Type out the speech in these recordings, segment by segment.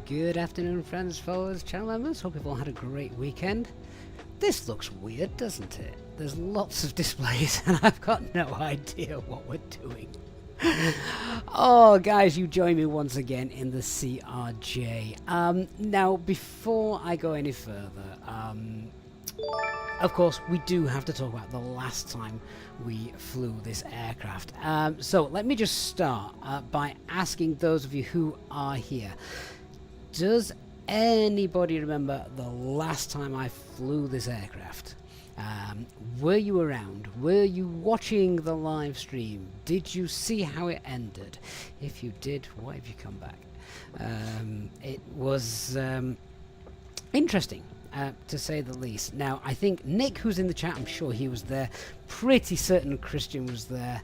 Good afternoon, friends, followers, channel members. Hope you've all had a great weekend. This looks weird, doesn't it? There's lots of displays and I've got no idea what we're doing. Oh, guys, you join me once again in the CRJ. Now, before I go any further, of course, we do have to talk about the last time we flew this aircraft. So let me just start by asking those of you who are here, does anybody remember the last time I flew this aircraft? Were you around? Were you watching the live stream? Did you see how it ended? If you did, why have you come back? It was interesting, to say the least. Now, I think Nick, who's in the chat, I'm sure he was there. Pretty certain Christian was there.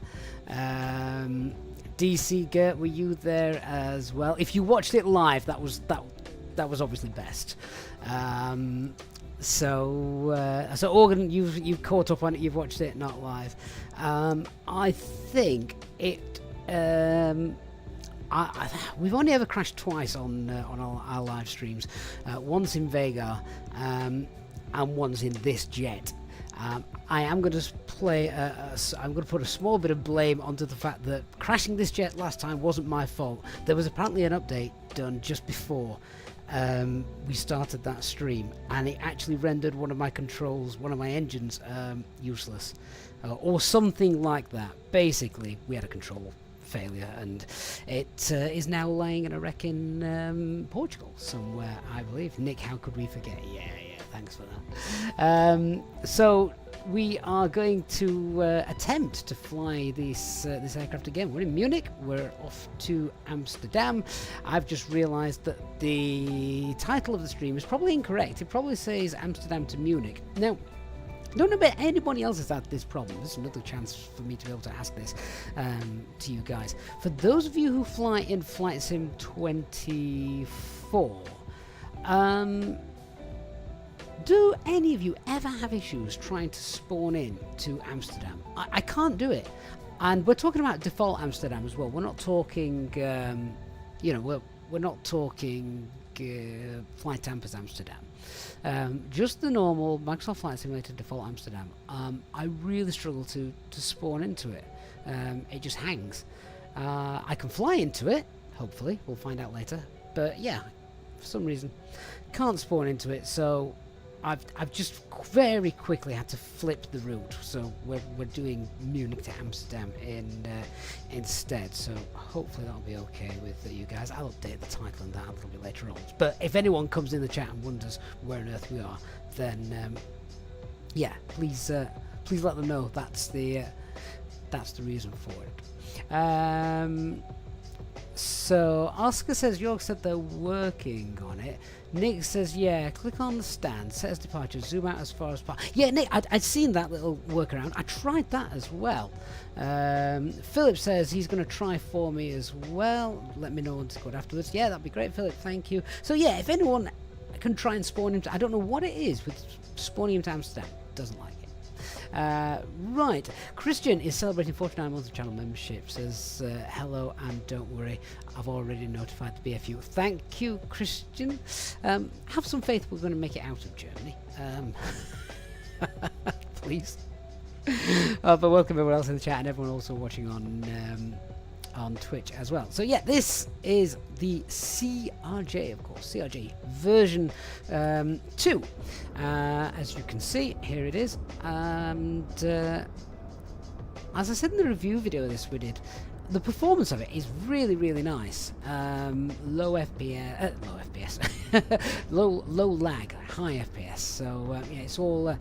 DC Gert, were you there as well? If you watched it live, that was obviously best. So Organ, you've caught up on it. You've watched it, not live. I think it. We've only ever crashed twice on our live streams. Once in Vega, and once in this jet. I am going to play. I'm going to put a small bit of blame onto the fact that crashing this jet last time wasn't my fault. There was apparently an update done just before we started that stream, and it actually rendered one of my controls, one of my engines, useless, or something like that. Basically, we had a control failure, and it is now laying in a wreck in Portugal somewhere, I believe. Nick, how could we forget? Yeah, thanks for that. So we are going to attempt to fly this aircraft again. We're in Munich. We're off to Amsterdam. I've just realised that the title of the stream is probably incorrect. It probably says Amsterdam to Munich. Now, I don't know about anybody else has had this problem. This is another chance for me to be able to ask this to you guys. For those of you who fly in Flight Sim 24, do any of you ever have issues trying to spawn in to Amsterdam? I can't do it. And we're talking about default Amsterdam as well. We're not talking, we're not talking Flight Tampers Amsterdam. Just the normal Microsoft Flight Simulator default Amsterdam. I really struggle to spawn into it. It just hangs. I can fly into it, hopefully. We'll find out later. But yeah, for some reason, can't spawn into it. So I've just very quickly had to flip the route, so we're doing Munich to Amsterdam instead. So hopefully that'll be okay with you guys. I'll update the title and that a little bit later on. But if anyone comes in the chat and wonders where on earth we are, then yeah, please let them know that's the reason for it. So Oscar says York said they're working on it. Nick says, yeah, click on the stand, set as departure, zoom out as far as possible. Yeah, Nick, I'd seen that little workaround. I tried that as well. Philip says he's going to try for me as well. Let me know on Discord afterwards. Yeah, that'd be great, Philip. Thank you. So yeah, if anyone can try and spawn him, I don't know what it is with spawning him to Amsterdam. Doesn't like it. Right, Christian is celebrating 49 months of channel membership, says hello and don't worry, I've already notified the BFU. Thank you, Christian. Have some faith we're going to make it out of Germany. Please. But welcome everyone else in the chat and everyone also watching on Twitch as well. So yeah, this is the CRJ, of course, CRJ version 2. As you can see, here it is. And as I said in the review video this we did, the performance of it is really, really nice. Low lag, high FPS. So yeah, it's all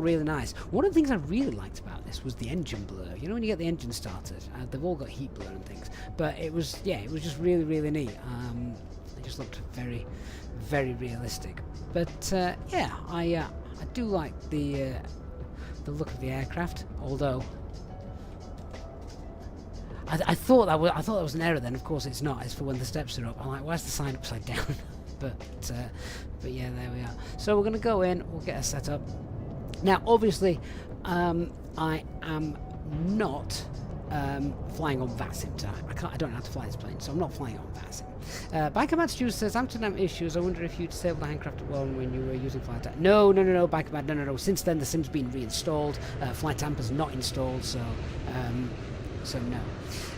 really nice. One of the things I really liked about this was the engine blur. You know, when you get the engine started, they've all got heat blur and things. But it was just really, really neat. It just looked very, very realistic. But yeah, I do like the look of the aircraft, although. I thought that was an error. Then of course it's not. It's for when the steps are up. I'm like, why's the sign upside down? but yeah, there we are. So we're gonna go in. We'll get us set up. Now, obviously, I am not flying on VATSIM tonight. I don't know how to fly this plane, so I'm not flying on VATSIM. Bycommand Stu says, Amsterdam issues. I wonder if you disabled the handcraft one when you were using flight tap. No, Bycommand, no. Since then, the sim's been reinstalled. Flight Tamper's not installed, so no.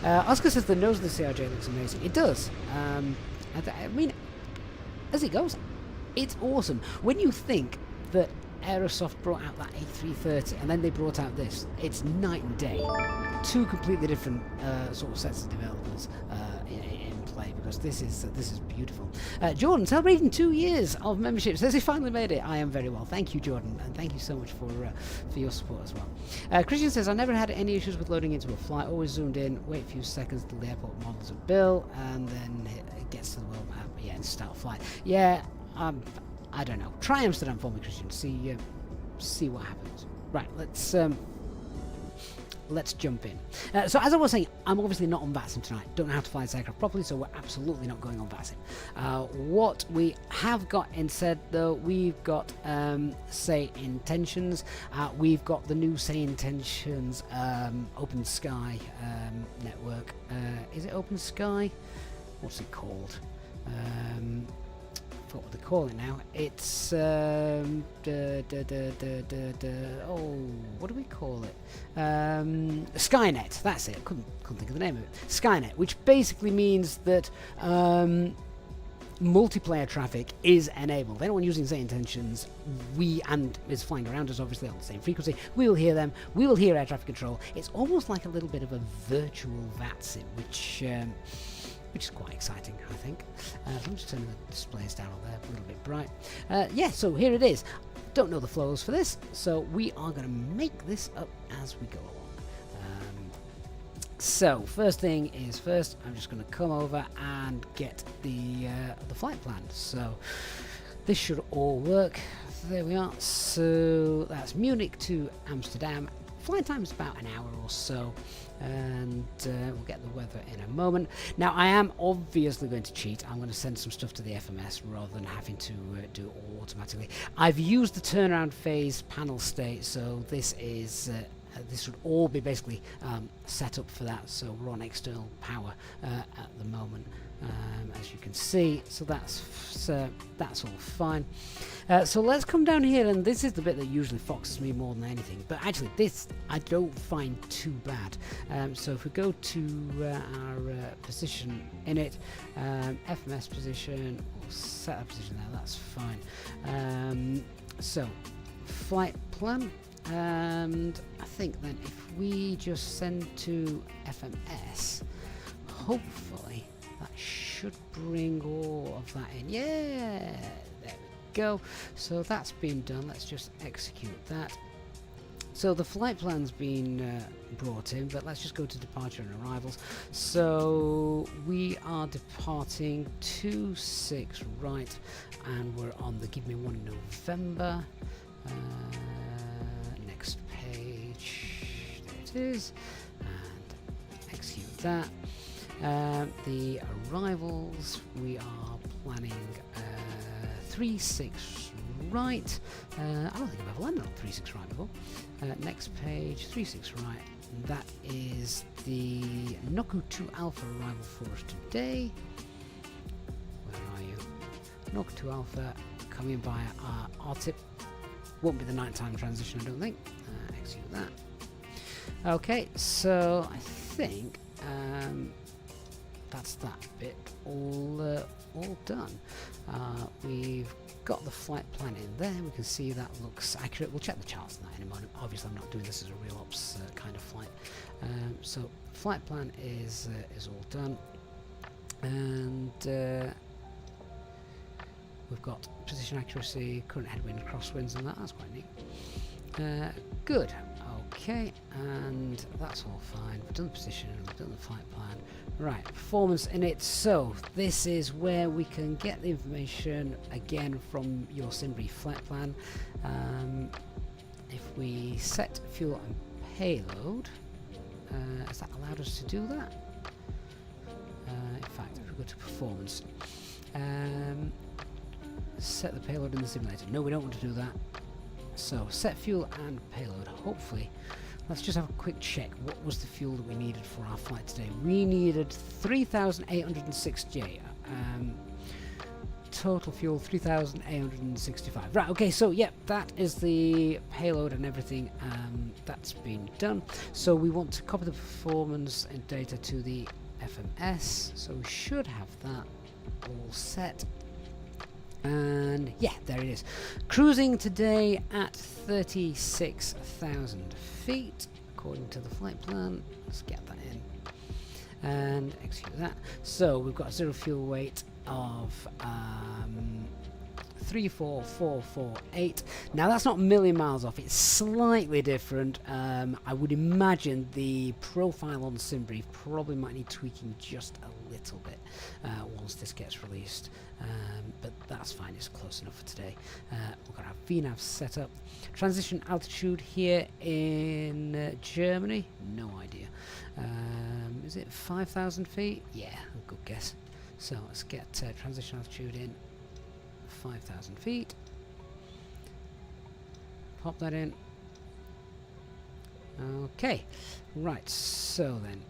Oscar says the nose of the CRJ looks amazing. It does. I mean, as it goes, it's awesome. When you think that Aerosoft brought out that A330 and then they brought out this, it's night and day. Two completely different sort of sets of developers in play, because this is beautiful. Jordan, celebrating 2 years of membership, says he finally made it. I am very well. Thank you, Jordan, and thank you so much for your support as well. Christian says, I never had any issues with loading into a flight. Always zoomed in, wait a few seconds till the airport models are built, and then it gets to the world map, and start flight. Yeah, I don't know. Try Amsterdam for me, Christian. See what happens. Right, let's jump in. So as I was saying, I'm obviously not on VATSIM tonight. Don't know how to fly this aircraft properly, so we're absolutely not going on VATSIM. What we have got instead, though, we've got Say Intentions. We've got the new Say Intentions Open Sky network. Is it Open Sky? What's it called? Forgot what they call it now. It's what do we call it? Skynet. That's it. Couldn't think of the name of it. Skynet, which basically means that multiplayer traffic is enabled. Anyone using Say Intentions, and is flying around us obviously on the same frequency, we will hear them. We will hear air traffic control. It's almost like a little bit of a virtual VATSIM, which is quite exciting, I think. I'm just turning the displays down on there, a little bit bright. Yeah, so here it is. Don't know the flows for this, so we are going to make this up as we go along. So first thing is first, I'm just going to come over and get the flight plan. So this should all work. There we are. So that's Munich to Amsterdam. Flight time is about an hour or so, and we'll get the weather in a moment. Now, I am obviously going to cheat. I'm going to send some stuff to the FMS rather than having to do it all automatically. I've used the turnaround phase panel state, so this is this would all be basically set up for that. So we're on external power at the moment, as you can see. So that's all fine. So let's come down here, and this is the bit that usually foxes me more than anything. But actually, this I don't find too bad. So if we go to our position in it, FMS position, we'll set our position there. That's fine. So flight plan. And I think then if we just send to FMS, hopefully that should bring all of that in. Yeah, there we go. So that's been done. Let's just execute that. So the flight plan's been brought in, but let's just go to departure and arrivals. So we are departing 26 right, and we're on the Give Me One November. Next page, there it is, and execute that. The arrivals, we are planning 36 right. I don't think I've ever landed on 36 right before. Next page, 36 right. That is the Noku 2 Alpha arrival for us today. Where are you? Noku 2 Alpha coming via RTIP. Won't be the nighttime transition, I don't think. Execute that. Okay, so I think that's that bit all done. We've got the flight plan in there. We can see that looks accurate. We'll check the charts on that in a moment. Obviously, I'm not doing this as a real ops kind of flight. So flight plan is all done, and we've got position accuracy, current headwind, crosswinds, and that's quite neat. Good. Okay, and that's all fine. We've done the position, we've done the flight plan. Right, performance in it. So this is where we can get the information again from your SimBrief flight plan. If we set fuel and payload, has that allowed us to do that? In fact, if we go to performance, set the payload in the simulator. No, we don't want to do that. So set fuel and payload. Hopefully let's just have a quick check. What was the fuel that we needed for our flight today? We needed 3,806 J. Total fuel 3,865. Right, okay, so yeah, that is the payload and everything. That's been done. So we want to copy the performance and data to the FMS. So we should have that all set. And yeah, there it is. Cruising today at 36,000 feet according to the flight plan. Let's get that in and execute that. So we've got zero fuel weight of 34448. Now that's not a million miles off, it's slightly different. I would imagine the profile on SimBrief probably might need tweaking just a little bit once this gets released, but that's fine, it's close enough for today. We've got our VNAV set up. Transition altitude here in Germany, no idea. Is it 5,000 feet? Yeah, a good guess. So let's get transition altitude in 5,000 feet. Pop that in. Okay, right, so then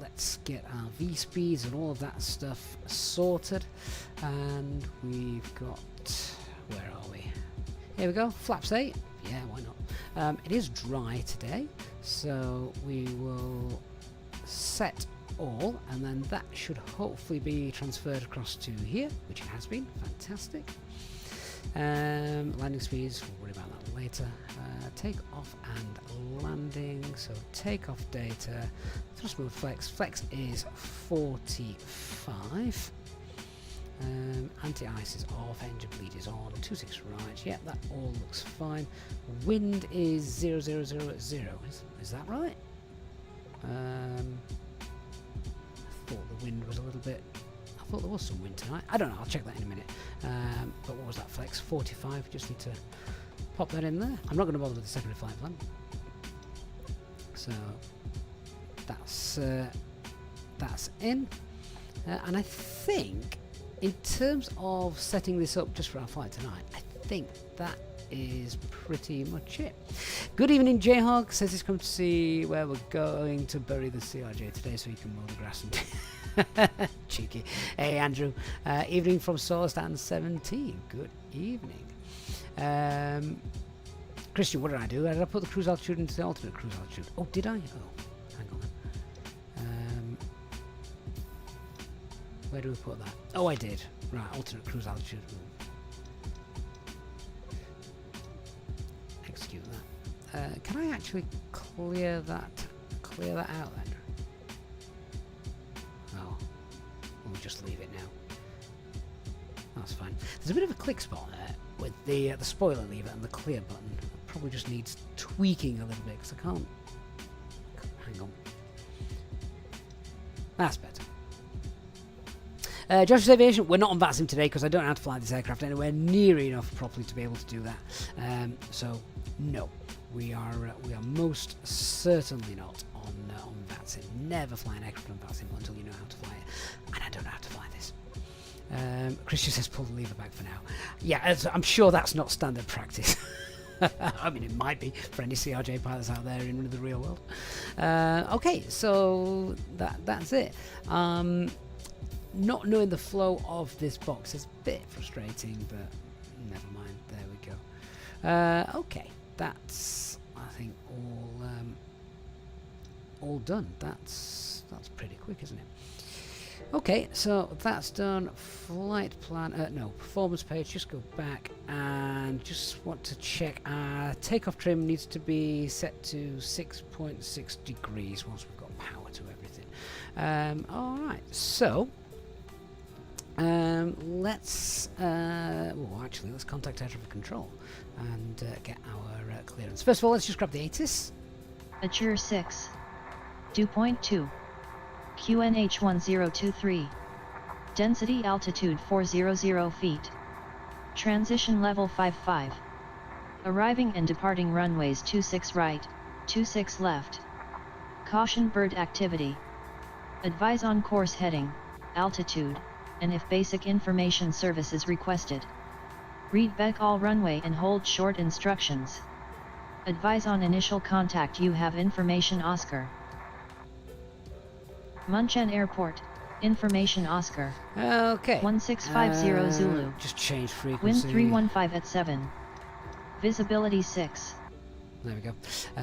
let's get our V speeds and all of that stuff sorted. And we've got, where are we? Here we go, flaps 8. Yeah, why not? It is dry today, so we will set all, and then that should hopefully be transferred across to here, which it has been. Fantastic. Landing speeds, we'll worry about that later. Take off and landing, so takeoff data, thrust mode flex is 45. Anti-ice is off, engine bleed is on, 26 right, yeah, that all looks fine. Wind is 000 at 0, is that right? I thought the wind was a little bit, I thought there was some wind tonight, I don't know, I'll check that in a minute. But what was that flex? 45, just need to pop that in there. I'm not going to bother with the secondary flight plan. So that's in. And I think in terms of setting this up just for our flight tonight, I think that is pretty much it. Good evening, Jayhawk says he's come to see where we're going to bury the CRJ today so he can mow the grass and cheeky. Hey Andrew, evening from Solarstand 17. Good evening. Christian, what did I do? Did I put the cruise altitude into the alternate cruise altitude? Oh, did I? Oh, hang on. Where do we put that? Oh, I did. Right, alternate cruise altitude. Execute that. Can I actually clear that out then? Oh, we'll just leave it now. That's fine. There's a bit of a click spot there with the spoiler lever and the clear button. It probably just needs tweaking a little bit because I can't. Hang on. That's better. Josh's Aviation, we're not on VATSIM today because I don't know how to fly this aircraft anywhere near enough properly to be able to do that. So no, we are most certainly not on VATSIM. Never fly an aircraft on VATSIM until you know how to fly it, and I don't know how to fly this. Christian says pull the lever back for now. Yeah, I'm sure that's not standard practice. I mean, it might be for any CRJ pilots out there in the real world. Okay, so that's it. Not knowing the flow of this box is a bit frustrating, but never mind. There we go. Okay, that's I think all done. That's pretty quick, isn't it? Okay, so that's done. Flight plan, no, performance page. Just go back and just want to check. Takeoff trim needs to be set to 6.6 degrees once we've got power to everything. All right, so. Let's contact air traffic control and get our clearance. First of all, let's just grab the ATIS. Mature 6. 2.2. QNH 1023. Density altitude 400 feet. Transition level 55. Arriving and departing runways 26 right, 26 left. Caution bird activity. Advise on course heading, altitude, and if basic information service is requested. Read back all runway and hold short instructions. Advise on initial contact. You have information Oscar. Munchen Airport. Information Oscar. Okay. 1650 Zulu. Just change frequency. Wind 315 at 7. Visibility 6. There we go.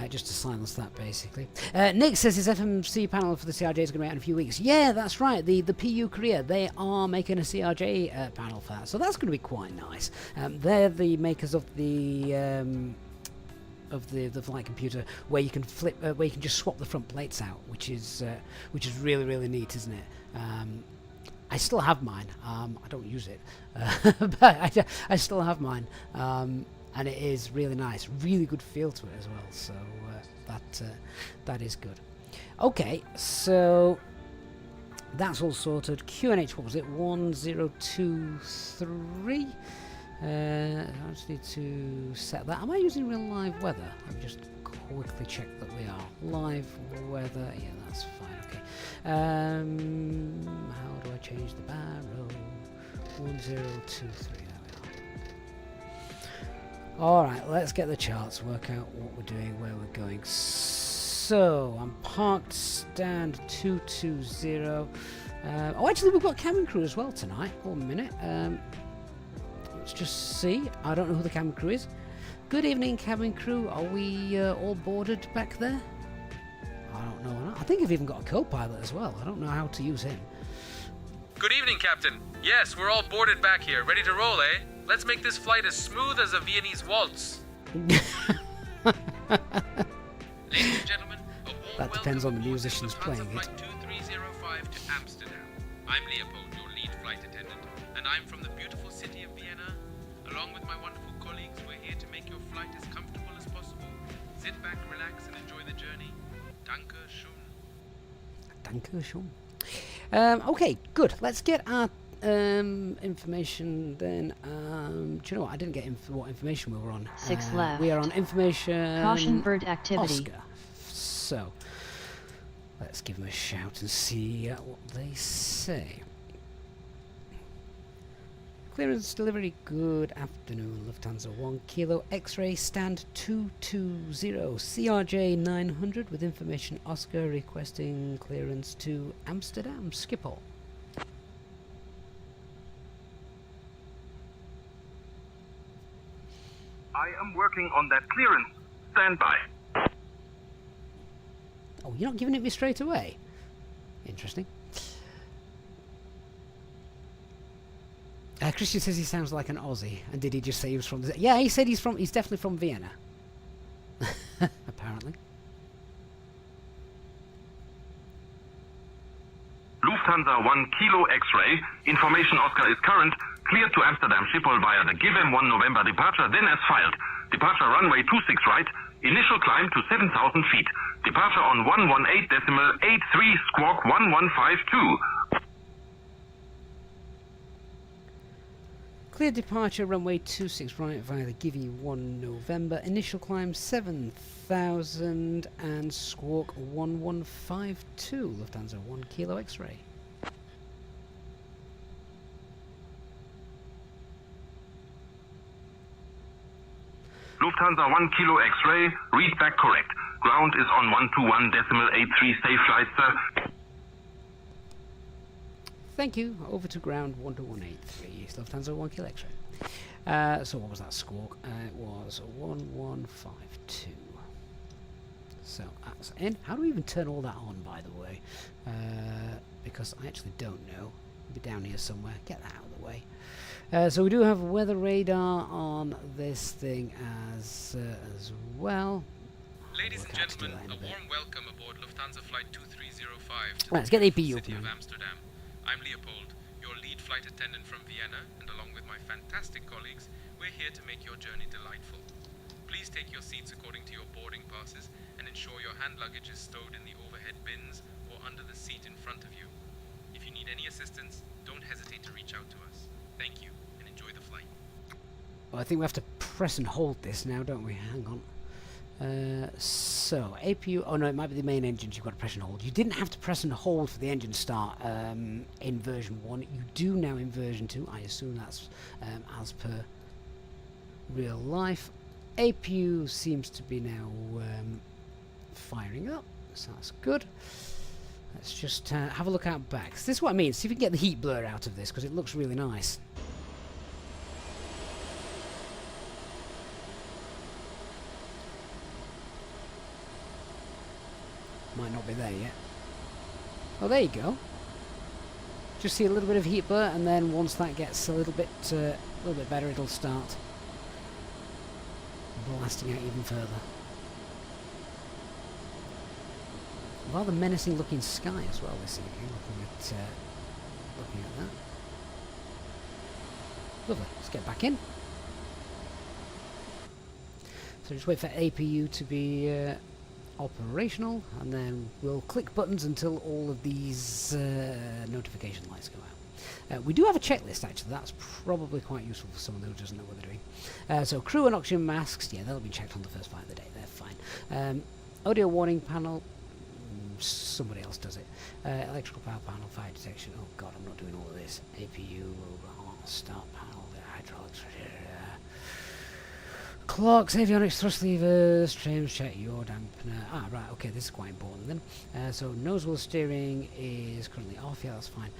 Just to silence that, basically. Nick says his FMC panel for the CRJ is going to be out in a few weeks. Yeah, that's right. The PU Korea, they are making a CRJ panel for that, so that's going to be quite nice. They're the makers of the flight computer, where you can flip, where you can just swap the front plates out, which is really, really neat, isn't it? I still have mine. I don't use it, but I still have mine. And it is really nice, really good feel to it as well. So that is good. Okay, so that's all sorted. QNH, what was it? 1023. I just need to set that. Am I using real live weather? Let me just quickly check that we are live weather. Yeah, that's fine. Okay. How do I change the barrel? 1023. Alright, let's get the charts, work out what we're doing, where we're going. So, I'm parked stand 220. Oh, actually, we've got cabin crew as well tonight. Hold a minute. Let's just see. I don't know who the cabin crew is. Good evening, cabin crew. Are we all boarded back there? I don't know. I think I've even got a co-pilot as well. I don't know how to use him. Good evening, Captain. Yes, we're all boarded back here, ready to roll, eh? Let's make this flight as smooth as a Viennese waltz. Ladies and gentlemen, a warm that depends on the welcome musicians aboard playing Lufthansa it. Flight 2305 to Amsterdam. I'm Leopold, your lead flight attendant, and I'm from the beautiful city of Vienna. Along with my wonderful colleagues, we're here to make your flight as comfortable as possible. Sit back, relax, and enjoy the journey. Danke schön. Danke schön. Okay, good. Let's get our information then. Do you know what? I didn't get what information we were on. 6 left. We are on information. Caution bird activity. Oscar. So let's give them a shout and see what they say. Clearance delivery, good afternoon. Lufthansa 1 Kilo X-ray stand 220 CRJ 900 with information Oscar requesting clearance to Amsterdam Schiphol. I am working on that clearance. Stand by. Oh, you're not giving it me straight away? Interesting. Christian says he sounds like an Aussie. And did he just say he was from... Yeah, he said he's definitely from Vienna. Apparently. Lufthansa 1 Kilo X-ray. Information Oscar is current. Cleared to Amsterdam Schiphol via the given 1 November departure, then as filed. Departure runway 26 right. Initial climb to 7,000 feet. Departure on 118.83 squawk 1152. Clear departure runway 26 right via the Givi 1 November. Initial climb 7,000 and squawk 1152. Lufthansa 1 Kilo X-ray. Lufthansa 1 Kilo X-ray. Read back correct. Ground is on 121.83 safe flight, sir. Thank you. Over to ground 12183. Lufthansa 1 Kilo X-ray. So what was that squawk? It was 1152. So that's in. How do we even turn all that on, by the way? Because I actually don't know. It'll be down here somewhere. Get that out of the way. So we do have weather radar on this thing as well. Ladies and gentlemen, a warm welcome aboard Lufthansa Flight 2305 to Let's get the the APU city of open. Amsterdam. I'm Leopold, your lead flight attendant from Vienna, and along with my fantastic colleagues, we're here to make your journey delightful. Please take your seats according to your boarding passes and ensure your hand luggage is stowed in the overhead bins or under the seat in front of you. If you need any assistance, don't hesitate to reach out to us. Thank you, and enjoy the flight. Well, I think we have to press and hold this now, don't we? Hang on. So APU. Oh no, it might be the main engines. You've got to press and hold. You didn't have to press and hold for the engine start in version 1. You do now in version 2. I assume that's as per real life. APU seems to be now firing up, so that's good. Let's just have a look out back. So this is what I mean. See if we can get the heat blur out of this, because it looks really nice. Might not be there yet. Oh, there you go. Just see a little bit of heat blur, and then once that gets a little bit better, it'll start blasting out even further. Rather menacing looking sky as well this evening, looking at that. Lovely, let's get back in. So just wait for APU to be operational, and then we'll click buttons until all of these notification lights go out. We do have a checklist actually, that's probably quite useful for someone who doesn't know what they're doing. So crew and oxygen masks, yeah, they'll be checked on the first flight of the day, they're fine. Audio warning panel, somebody else does it. Electrical power panel, fire detection, oh god, I'm not doing all of this. APU, start panel, the hydraulics, clocks, avionics, thrust levers, trims, check yaw dampener. Ah, right, okay, this is quite important then. So nose wheel steering is currently off, yeah, that's fine.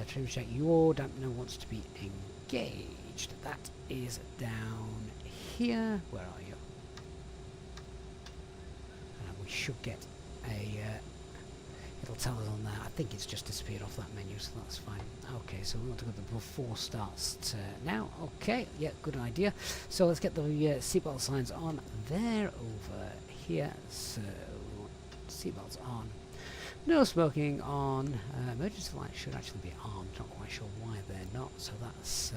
Trims, check yaw dampener wants to be engaged. That is down here. Where are you? We should get a... it'll tell us on there. I think it's just disappeared off that menu, so that's fine. Okay, so we want to go to the before starts now. Okay, yeah, good idea. So let's get the seatbelt signs on. They're over here. So seatbelts on. No smoking on. Emergency lights should actually be armed. Not quite sure why they're not. So that's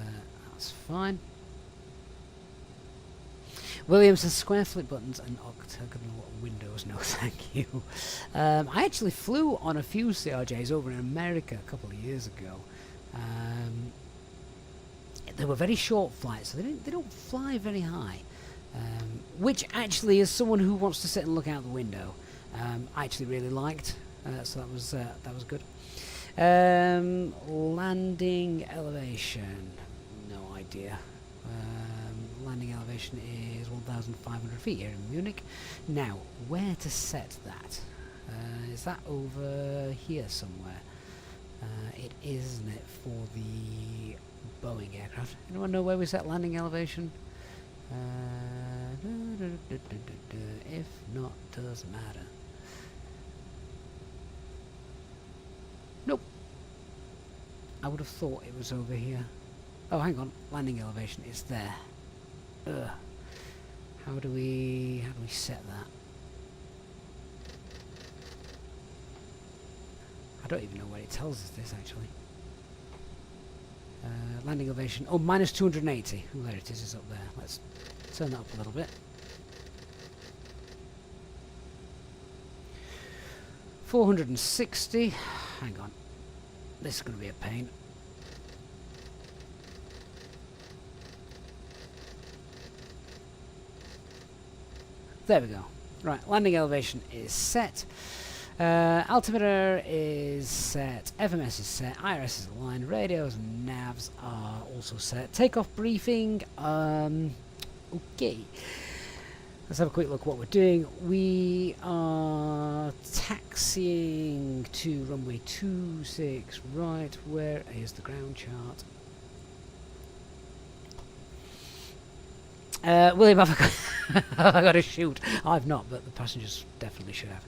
fine. Williams says square flip buttons and octagonal windows. No, thank you. I actually flew on a few CRJs over in America a couple of years ago. They were very short flights, so they don't fly very high. Which actually, as someone who wants to sit and look out the window, I actually really liked. So that was good. Landing elevation, no idea. Landing elevation is 1,500 feet here in Munich. Now, where to set that? Is that over here somewhere? It is, isn't it, for the Boeing aircraft? Anyone know where we set landing elevation? If not, doesn't matter. Nope. I would have thought it was over here. Oh, hang on. Landing elevation is there. How do we set that? I don't even know where it tells us this actually. Landing elevation. Oh, minus 280. Oh, there it is. It's up there. Let's turn that up a little bit. 460. Hang on. This is going to be a pain. There we go. Right, landing elevation is set. Altimeter is set. FMS is set. IRS is aligned. Radios and navs are also set. Takeoff briefing. Okay. Let's have a quick look at what we're doing. We are taxiing to runway 26 right. Where is the ground chart? William, I've got to shoot. I've not, but the passengers definitely should have.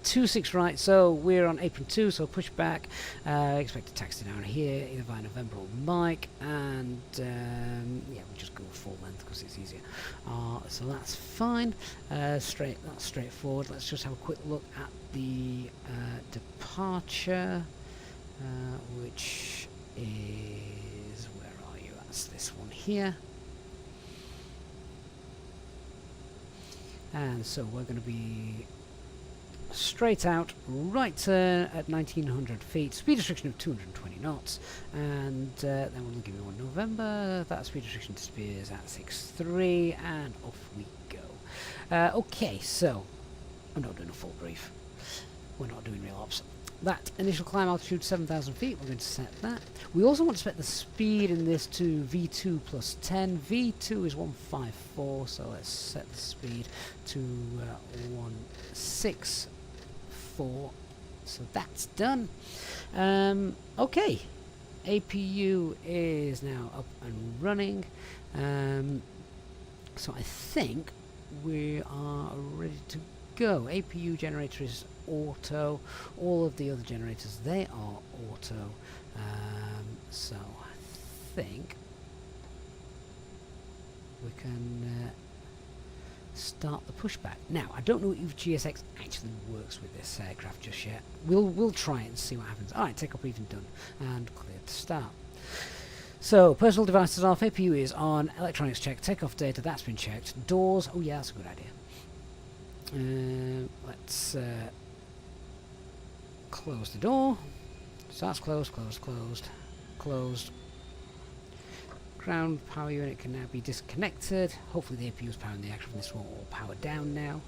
26 right, so we're on apron 2, so push back. Expect to taxi down here, either via November or Mike, and yeah, we'll just go full length because it's easier. So that's fine. That's straightforward. Let's just have a quick look at the departure, which is, where are you? That's this one here. And so we're going to be straight out, right turn at 1900 feet, speed restriction of 220 knots, and then we'll give you 1 November, that speed restriction disappears at 6.3, and off we go. Okay, so, I'm not doing a full brief, we're not doing real ops. that initial climb altitude 7,000 feet. We're going to set that. We also want to set the speed in this to V2 plus 10. V2 is 154, so let's set the speed to 164. So that's done. Okay, APU is now up and running. So I think we are ready to go. APU generator is auto. All of the other generators, they are auto. So I think we can start the pushback. Now, I don't know if GSX actually works with this aircraft just yet. We'll try it and see what happens. Alright, takeoff briefing done. And clear to start. So, personal devices off, APU is on, electronics check, takeoff data, that's been checked. Doors, oh yeah, that's a good idea. Let's close the door. So that's closed, closed. Ground power unit can now be disconnected. Hopefully the APU is powering the aircraft and this won't all power down now.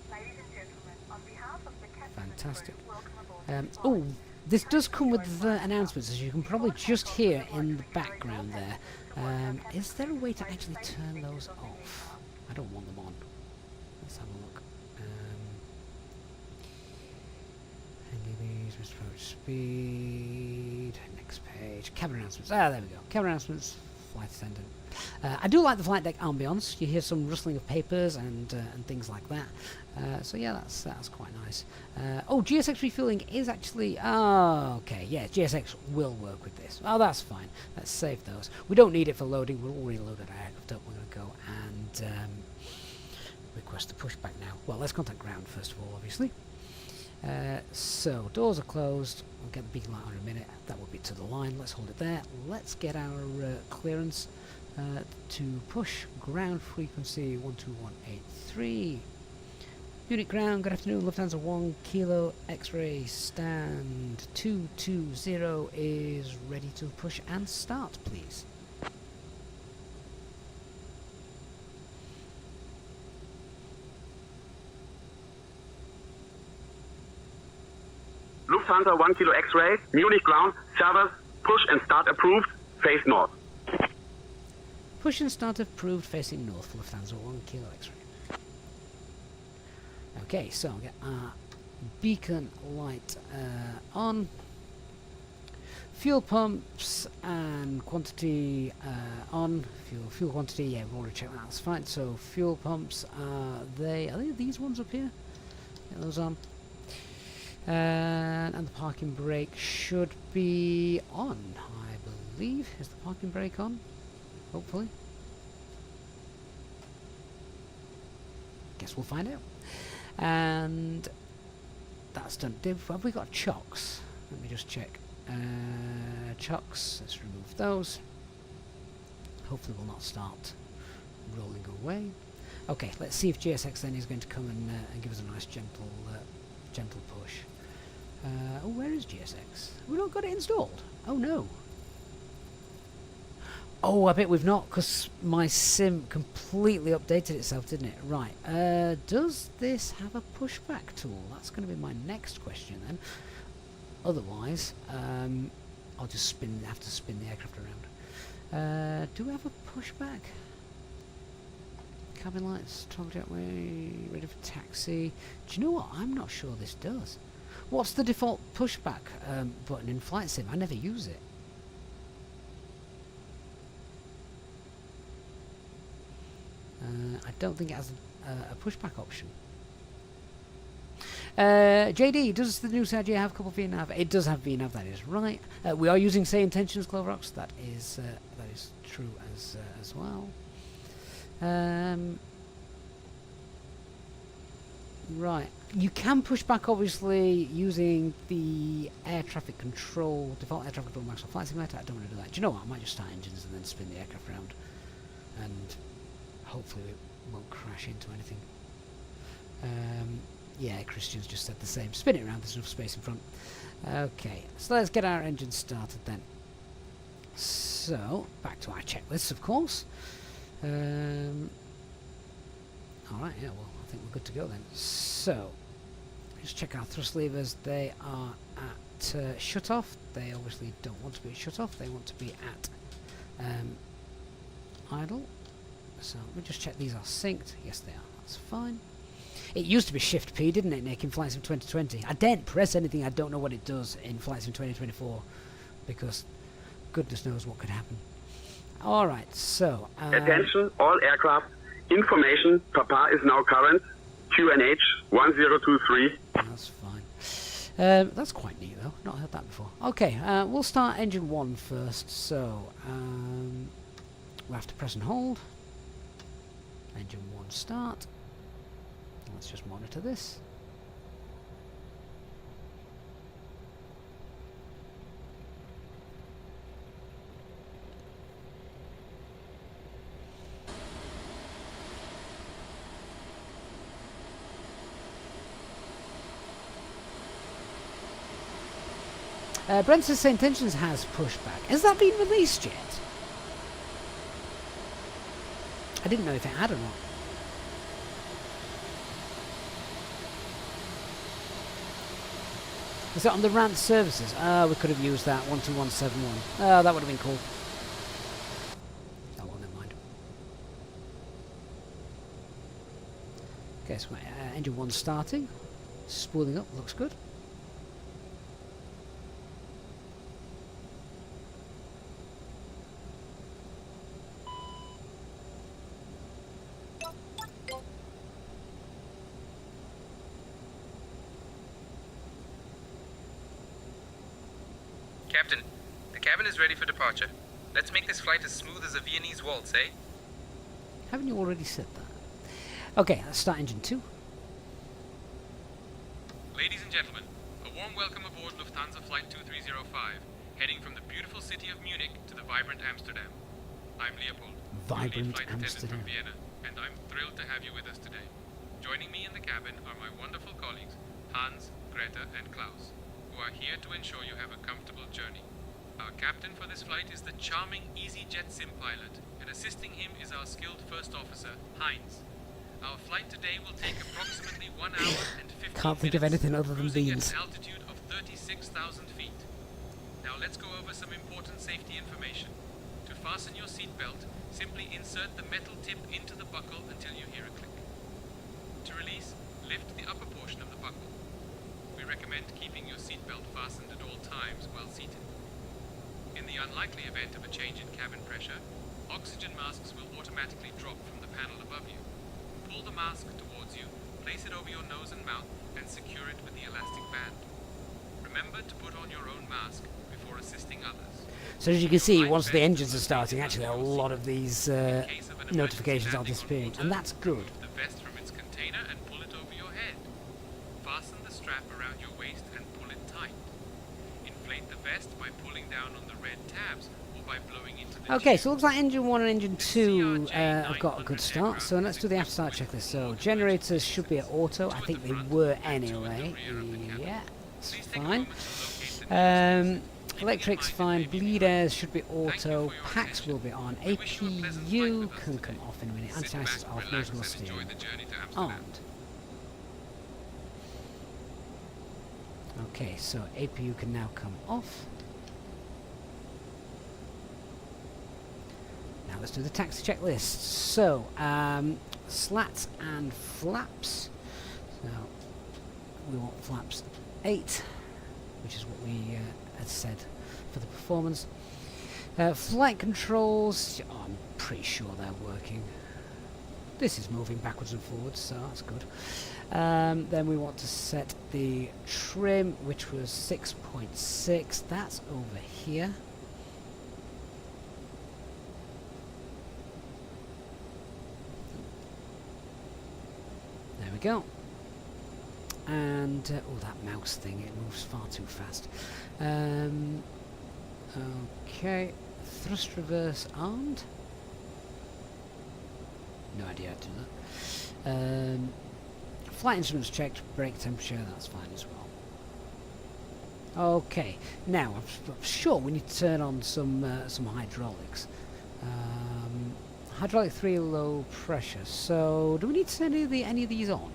Ladies and gentlemen, on behalf of the captain's Fantastic. crew, welcome aboard. Oh, this does come with announcements, as you can probably just hear in the background there. Is there a way to actually turn those off? I don't want them on. Let's have a look. NDBs, Mr. Approach Speed, next page, cabin announcements. Ah, there we go. Cabin announcements, flight attendant. I do like the flight deck ambience. You hear some rustling of papers and things like that. So yeah, that's quite nice. Oh, GSX refueling is actually... Oh, okay, yeah, GSX will work with this. Oh, that's fine. Let's save those. We don't need it for loading. We'll already load our aircraft up. We're going to go and request the pushback now. Well, let's contact ground first of all, obviously. So, doors are closed. We'll get the beacon light on in a minute. That will be to the line. Let's hold it there. Let's get our clearance to push ground frequency 12183. Unit ground, good afternoon. Lufthansa 1 Kilo X-ray stand 220 is ready to push and start, please. Lufthansa 1 Kilo X-ray, Munich ground, servers, push and start approved, face north. Push and start approved facing north for Lufthansa 1 Kilo X-ray. Okay, so I'll get our beacon light on. Fuel pumps and quantity on. Fuel quantity, yeah, we've already checked that, that's fine. So fuel pumps, are they these ones up here? Get those on. And the parking brake should be on, I believe. Is the parking brake on? Hopefully. Guess we'll find out. And that's done. Have we got chocks? Let me just check. Chocks, let's remove those. Hopefully we'll not start rolling away. Okay, let's see if GSX then is going to come and give us a nice gentle push. Oh, where is GSX? We've not got it installed. Oh no. Oh, I bet we've not, because my sim completely updated itself, didn't it? Right. Does this have a pushback tool? That's going to be my next question then. Otherwise, I'll just have to spin the aircraft around. Do we have a pushback? Cabin lights, toggle jetway, ready for taxi. Do you know what? I'm not sure this does. What's the default pushback button in Flight Sim? I never use it. I don't think it has a pushback option. JD, does the new CRJ have couple VNAV? It does have VNAV, that is right. We are using Say Intentions Cloverox, that is true as well. Right, you can push back obviously using the air traffic control, default air traffic control Microsoft Flight Simulator. I don't want to do that. Do you know what? I might just start engines and then spin the aircraft around, and hopefully it won't crash into anything. Yeah, Christian's just said the same. Spin it around, there's enough space in front. Okay, so let's get our engine started then. So, back to our checklists, of course. Alright, yeah, well, I think we're good to go then. So, Let's check our thrust levers. They are at shut off. They obviously don't want to be at shut off. They want to be at idle. So we'll just check these are synced. Yes, they are. That's fine. It used to be Shift P, didn't it, Nick, in Flight Sim 2020? I daren't press anything. I don't know what it does in Flight Sim 2024 because goodness knows what could happen. All right, so Attention, all aircraft. Information, Papa is now current. QNH 1023. that's fine. That's quite neat, though. Not heard that before. Okay, we'll start engine 1 first. So we'll have to press and hold. Engine 1 start. Let's just monitor this. Brent says St. Tensions has pushback. Has that been released yet? I didn't know if it had or not. Is that on the RANT services? We could have used that 12171. That would have been cool. Oh well, never mind. Okay, so engine 1 starting. Spooling up, looks good. Captain, the cabin is ready for departure. Let's make this flight as smooth as a Viennese waltz, eh? Haven't you already said that? Okay, let's start engine 2. Ladies and gentlemen, a warm welcome aboard Lufthansa Flight 2305, heading from the beautiful city of Munich to the vibrant Amsterdam. I'm Leopold, your lead Vibrant flight attendant Amsterdam. from Vienna, and I'm thrilled to have you with us today. Joining me in the cabin are my wonderful colleagues, Hans, Greta, and Klaus, who are here to ensure you have a comfortable journey. Our captain for this flight is the charming Easyjet sim pilot, and assisting him is our skilled first officer, Heinz. Our flight today will take approximately 1 hour and 15 Can't think of minutes, anything other than cruising beans. at an altitude of 36,000 feet. Now let's go over some important safety information. To fasten your seatbelt, simply insert the metal tip into the buckle until you hear a click. To release, lift the upper portion of the buckle. We recommend keeping your seatbelt fastened at all times while seated. In the unlikely event of a change in cabin pressure, oxygen masks will automatically drop from the panel above you. Pull the mask towards you, place it over your nose and mouth, and secure it with the elastic band. Remember to put on your own mask before assisting others. So as you can see, once the engines are starting, actually a lot of these notifications are disappearing, and that's good. Remove the vest from its container and pull it over your head. Fasten the strap around your waist and pull it tight. Inflate the vest by pulling down on the red tabs or by blowing into the Okay, tube. so it looks like engine 1 and engine 2 have got a good start, so let's do the after start checklist. So generators should be at auto, I think they were anyway. Yeah, it's fine. Electrics fine, bleed airs should be auto, packs will be on, APU can come off in a minute, anti-ice is off, nose will steer armed. Okay, so APU can now come off. Now let's do the taxi checklist. So, slats and flaps. So, we want flaps 8, which is what we had said for the performance. Flight controls, oh, I'm pretty sure they're working. This is moving backwards and forwards, so that's good. Then we want to set the trim, which was 6.6. That's over here. There we go. And oh, that mouse thing, it moves far too fast. Okay, thrust reverse armed. No idea how to do that. Flight instruments checked, brake temperature, that's fine as well. Okay, now I'm sure we need to turn on some hydraulics. Hydraulic 3 low pressure. So do we need to turn any of these on?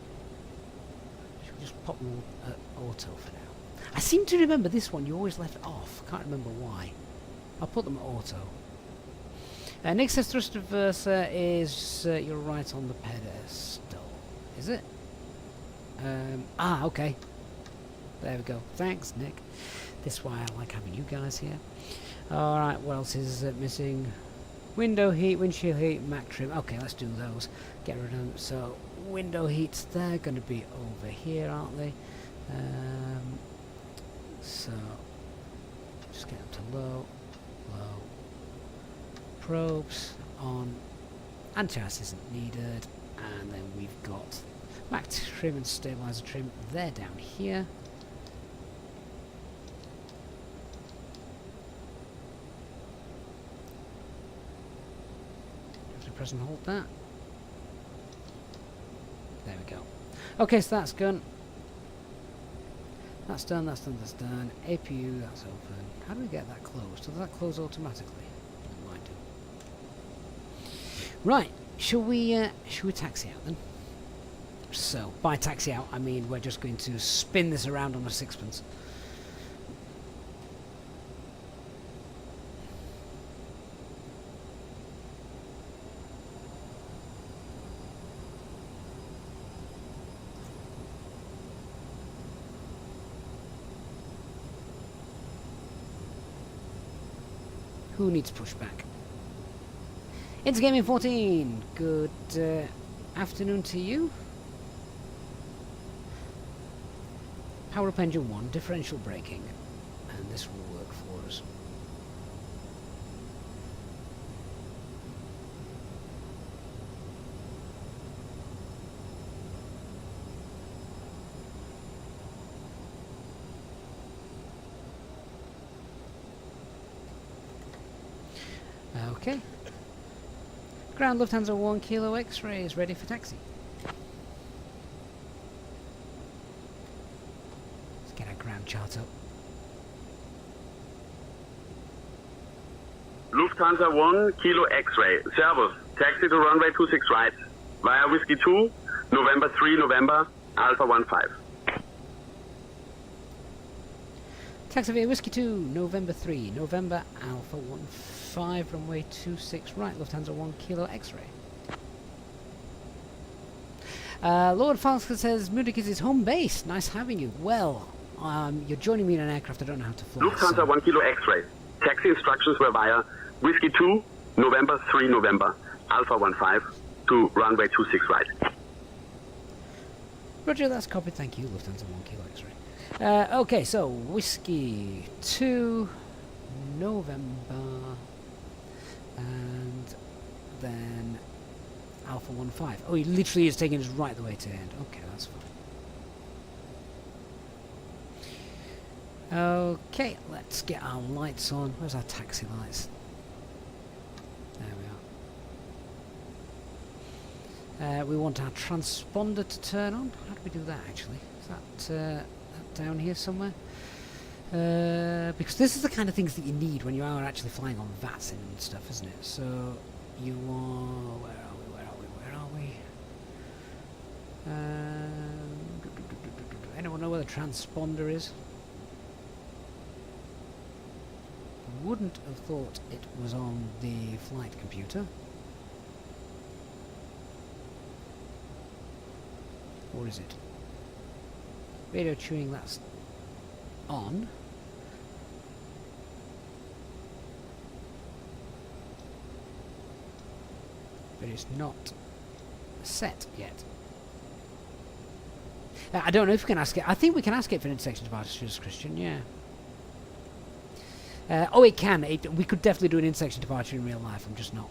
Should we just pop them all at auto for now. I seem to remember this one you always left off. Can't remember why. I'll put them at auto. Nick says thrust reverser is you're right on the pedestal. Is it? Okay. There we go. Thanks, Nick. This is why I like having you guys here. Alright, what else is missing? Window heat, windshield heat, Mac trim. Okay, let's do those. Get rid of them. So, window heats, they're going to be over here, aren't they? So, just get them to low, low. Probes on. Anti-ice isn't needed. And then we've got Mac trim and stabilizer trim. They're down here. Press and hold that. There we go. Okay, so that's done. That's done, that's done, that's done. APU, that's open. How do we get that closed? Does that close automatically? It might do. Right, shall we taxi out then? So, by taxi out, I mean we're just going to spin this around on a sixpence. Who needs pushback? It's Gaming 14. Good afternoon to you. Power up engine 1, differential braking. And this will work for us. Okay. Ground Lufthansa 1 Kilo X-ray is ready for taxi. Let's get our ground chart up. Lufthansa 1 Kilo X-ray. Servus. Taxi to runway 26 right. Via Whiskey 2, November 3, November, Alpha 15. Taxi via Whiskey 2, November 3, November, Alpha 15, runway 26 right, Lufthansa 1 Kilo X-ray. Lord Falsker says, Munich is his home base. Nice having you. Well, you're joining me in an aircraft I don't know how to fly. Lufthansa so 1 Kilo X-ray. Taxi instructions were via Whiskey 2, November 3, November, Alpha 15, to runway 26 right. Roger, that's copied. Thank you, Lufthansa 1 Kilo X-ray. Okay, so Whiskey 2, November, and then Alpha 15. Oh, he literally is taking us right the way to the end. Okay, that's fine. Okay, let's get our lights on. Where's our taxi lights? There we are. We want our transponder to turn on. How do we do that, actually? Is that down here somewhere? Because this is the kind of things that you need when you are actually flying on VATSIM and stuff, isn't it? So you are... Where are we? Anyone know where the transponder is? Wouldn't have thought it was on the flight computer. Or is it? Radio tuning, that's on. But it's not set yet. I don't know if we can ask it. I think we can ask it for intersection departures, Christian, yeah. Oh, it can. We could definitely do an intersection departure in real life. I'm just not,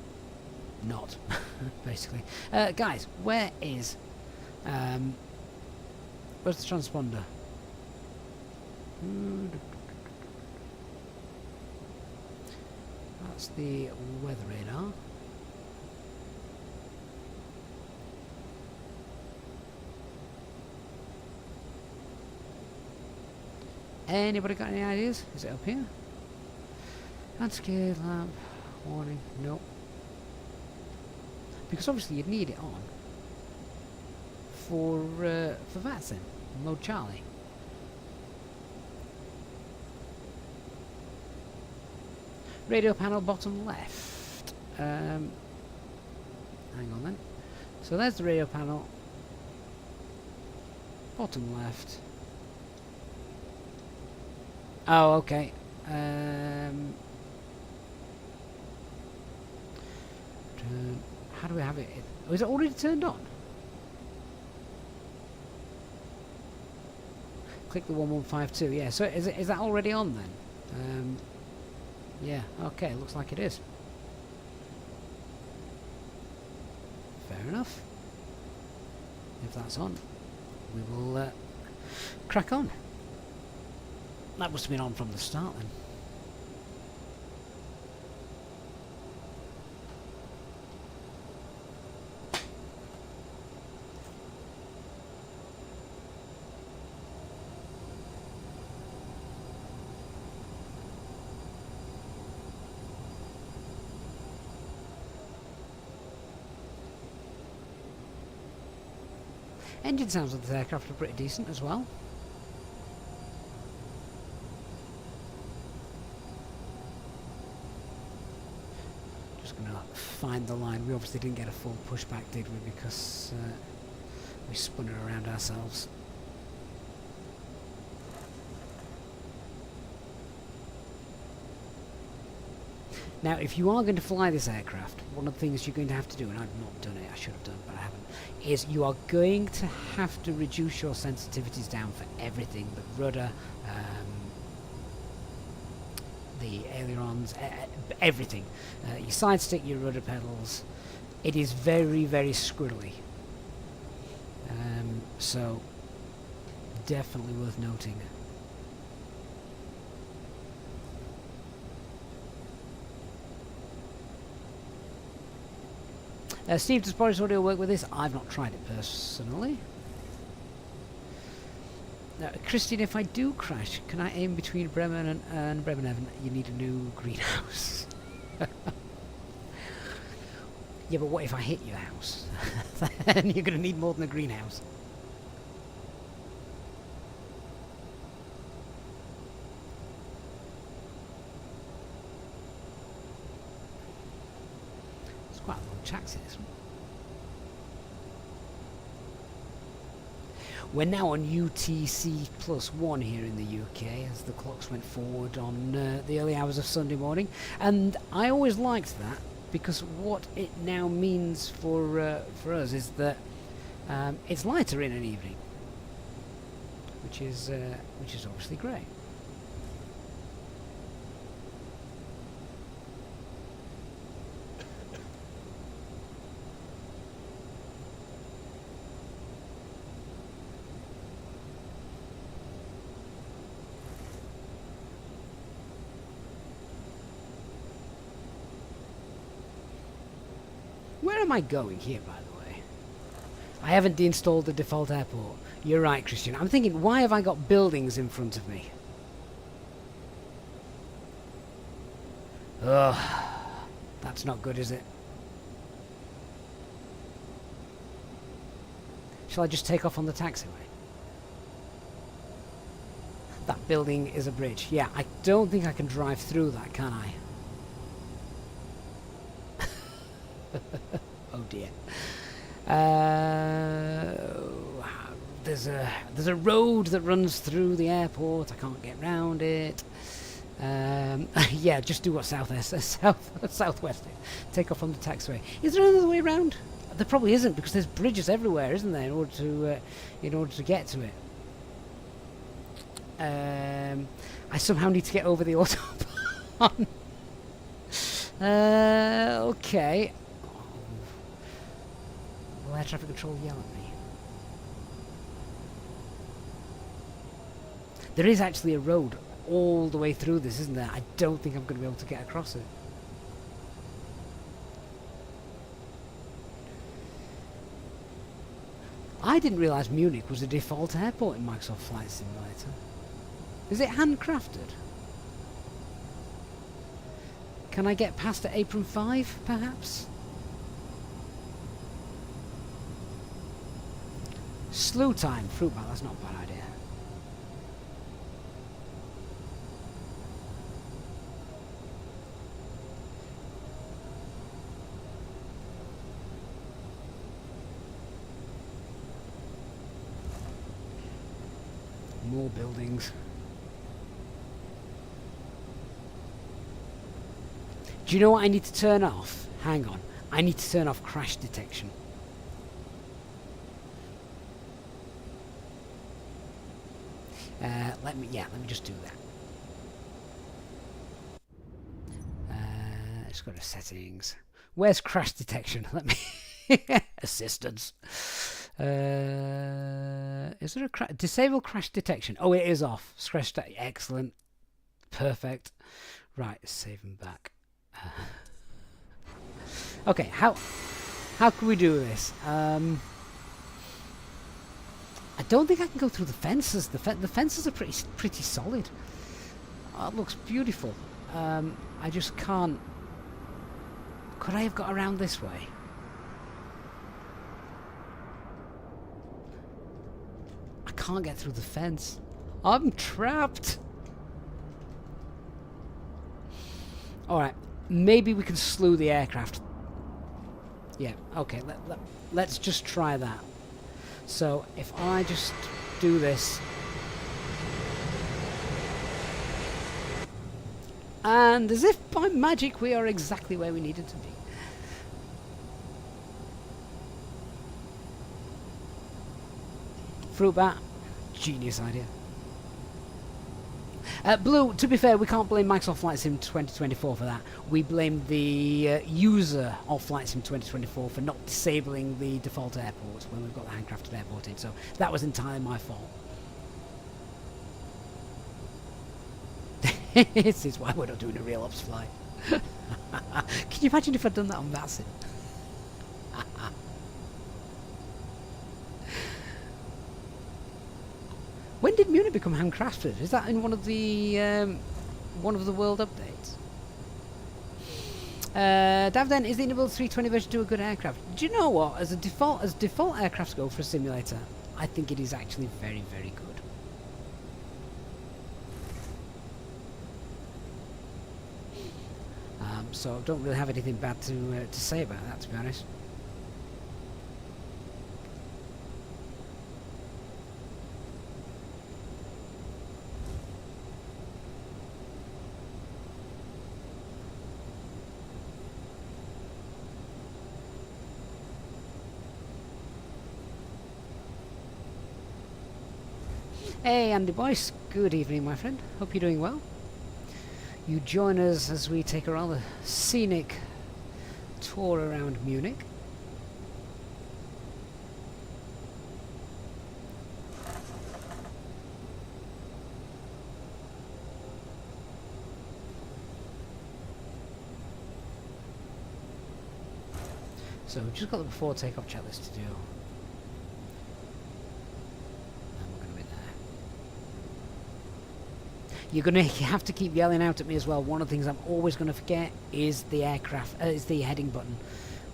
basically. Guys, where is... where's the transponder? That's the weather radar. Anybody got any ideas? Is it up here? Unscared lamp. Warning. Nope. Because obviously you'd need it on for VATSIM. Mode Charlie. Radio panel bottom left. Hang on then. So there's the radio panel. Bottom left. Oh, okay. How do we have it? Oh, is it already turned on? Click the 1152. Yeah. So is that already on then? Yeah. Okay. Looks like it is. Fair enough. If that's on, we will crack on. That must have been on from the start then. Engine sounds of the aircraft are pretty decent as well. Just going to find the line. We obviously didn't get a full pushback, did we? Because we spun it around ourselves. Now, if you are going to fly this aircraft, one of the things you're going to have to do, and I've not done it, I should have done, but I haven't, is you are going to have to reduce your sensitivities down for everything, the rudder, the ailerons, everything. You side stick your rudder pedals. It is very, very squirrely. So, definitely worth noting. Steve, does Boris Audio work with this? I've not tried it personally. Now, Christine, if I do crash, can I aim between Bremen and Bremenhaven? You need a new greenhouse. Yeah, but what if I hit your house? Then you're going to need more than a greenhouse. It's quite a long taxi, this one. We're now on UTC +1 here in the UK as the clocks went forward on the early hours of Sunday morning, and I always liked that because what it now means for us is that it's lighter in an evening, which is obviously great. Where am I going here, by the way? I haven't deinstalled the default airport. You're right, Christian. I'm thinking, why have I got buildings in front of me? Ugh. That's not good, is it? Shall I just take off on the taxiway? That building is a bridge. Yeah, I don't think I can drive through that, can I? Oh dear. There's a road that runs through the airport. I can't get round it. Yeah, just do what southwest is. Take off on the taxiway. Is there another way around? There probably isn't, because there's bridges everywhere, isn't there? In order to get to it. I somehow need to get over the autobahn. Okay. Will air traffic control yell at me? There is actually a road all the way through this, isn't there? I don't think I'm going to be able to get across it. I didn't realise Munich was the default airport in Microsoft Flight Simulator. Is it handcrafted? Can I get past at apron 5, perhaps? Slew time. Fruit bat, that's not a bad idea. More buildings. Do you know what I need to turn off? Hang on. I need to turn off crash detection. Let me just do that. Let's go to settings. Where's crash detection? Let me assistance. Is there a disable crash detection? Oh, it is off. Excellent. Perfect. Right, save and back. Okay, how can we do this? I don't think I can go through the fences. The fences are pretty solid. Oh, it looks beautiful. I just can't. Could I have got around this way? I can't get through the fence. I'm trapped. Alright, maybe we can slew the aircraft. Yeah, okay, let's just try that. So, if I just do this... And as if by magic, we are exactly where we needed to be. Fruit bat. Genius idea. Blue, to be fair, we can't blame Microsoft Flight Sim 2024 for that. We blame the user of Flight Sim 2024 for not disabling the default airport when we've got the handcrafted airport in, so that was entirely my fault. This is why we're not doing a real ops flight. Can you imagine if I'd done that on VATSIM? When did Munich become handcrafted? Is that in one of the world updates? Davden, is the Naples 320 version 2 a good aircraft? Do you know what? As default aircrafts go for a simulator, I think it is actually very, very good. So I don't really have anything bad to say about that, to be honest. Hey Andy Boyce, good evening my friend, hope you're doing well. You join us as we take a rather scenic tour around Munich. So we've just got the before takeoff checklist to do. You're going to have to keep yelling out at me as well. One of the things I'm always going to forget is the aircraft, is the heading button.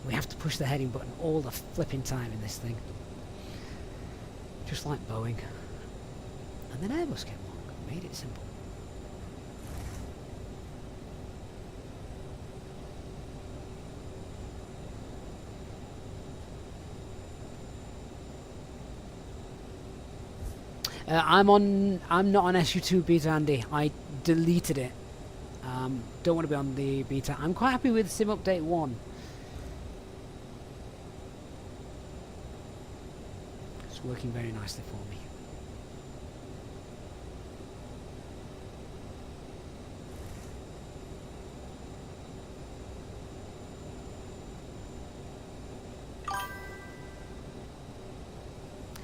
We have to push the heading button all the flipping time in this thing. Just like Boeing. And then Airbus came along and made it simple. I'm not on SU2 beta, Andy. I deleted it. Don't want to be on the beta. I'm quite happy with Sim Update 1. It's working very nicely for me.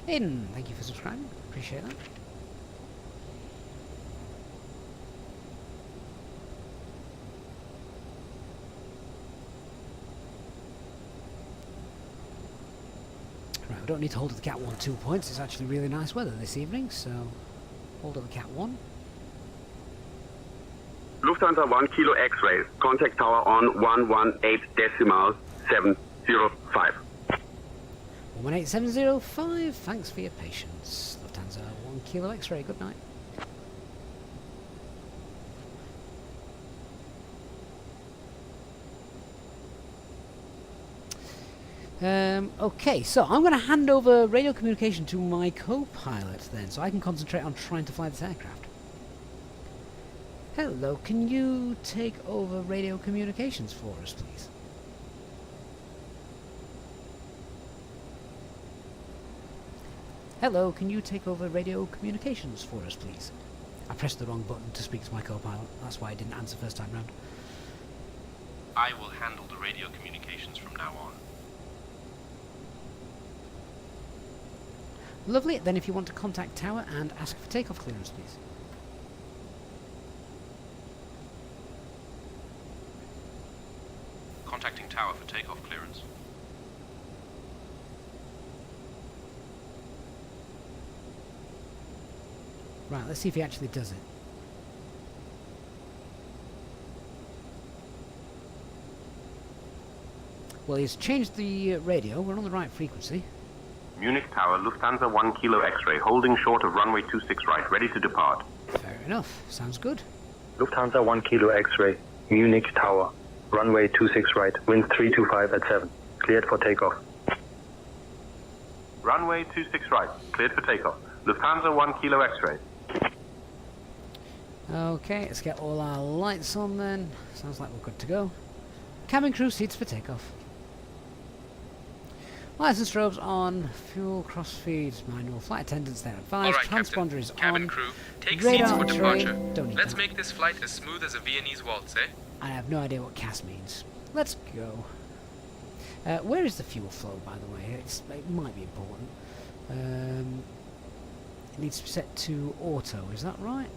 Aiden, thank you for subscribing. Appreciate that. Right, we don't need to hold the Cat 1 2 points. It's actually really nice weather this evening, so hold the Cat 1. Lufthansa 1 Kilo X-ray. Contact tower on 118.705. 18705, thanks for your patience. Lufthansa 1 Kilo X-ray, good night. Okay, so I'm going to hand over radio communication to my co-pilot then, so I can concentrate on trying to fly this aircraft. Hello, can you take over radio communications for us, please? Hello, can you take over radio communications for us, please? I pressed the wrong button to speak to my co-pilot. That's why I didn't answer first time round. I will handle the radio communications from now on. Lovely. Then if you want to contact Tower and ask for takeoff clearance, please. Contacting Tower for takeoff clearance. Right, let's see if he actually does it. Well, he's changed the radio. We're on the right frequency. Munich Tower, Lufthansa 1 Kilo X-ray, holding short of runway 26 right, ready to depart. Fair enough. Sounds good. Lufthansa 1 Kilo X-ray, Munich Tower, runway 26 right, wind 325 at 7, cleared for takeoff. Runway 26 right, cleared for takeoff. Lufthansa 1 Kilo X-ray. Okay, let's get all our lights on then. Sounds like we're good to go. Cabin crew seats for takeoff. Lights and strobes on. Fuel crossfeed manual. Flight attendants there advised. Alright, Transponder Captain. is Cabin on. crew, take Radar seats for on departure. train. Don't need Let's that. make this flight as smooth as a Viennese waltz, eh? I have no idea what CAS means. Let's go. Where is the fuel flow, by the way? It might be important. It needs to be set to auto, is that right?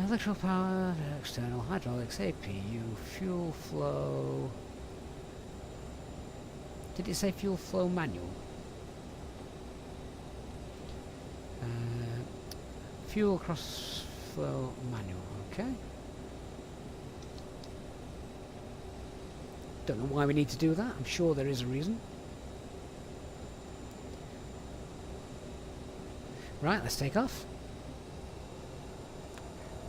Electrical power, external hydraulics, APU, fuel flow. Did it say fuel flow manual? Fuel cross flow manual, okay. Don't know why we need to do that. I'm sure there is a reason. Right, let's take off.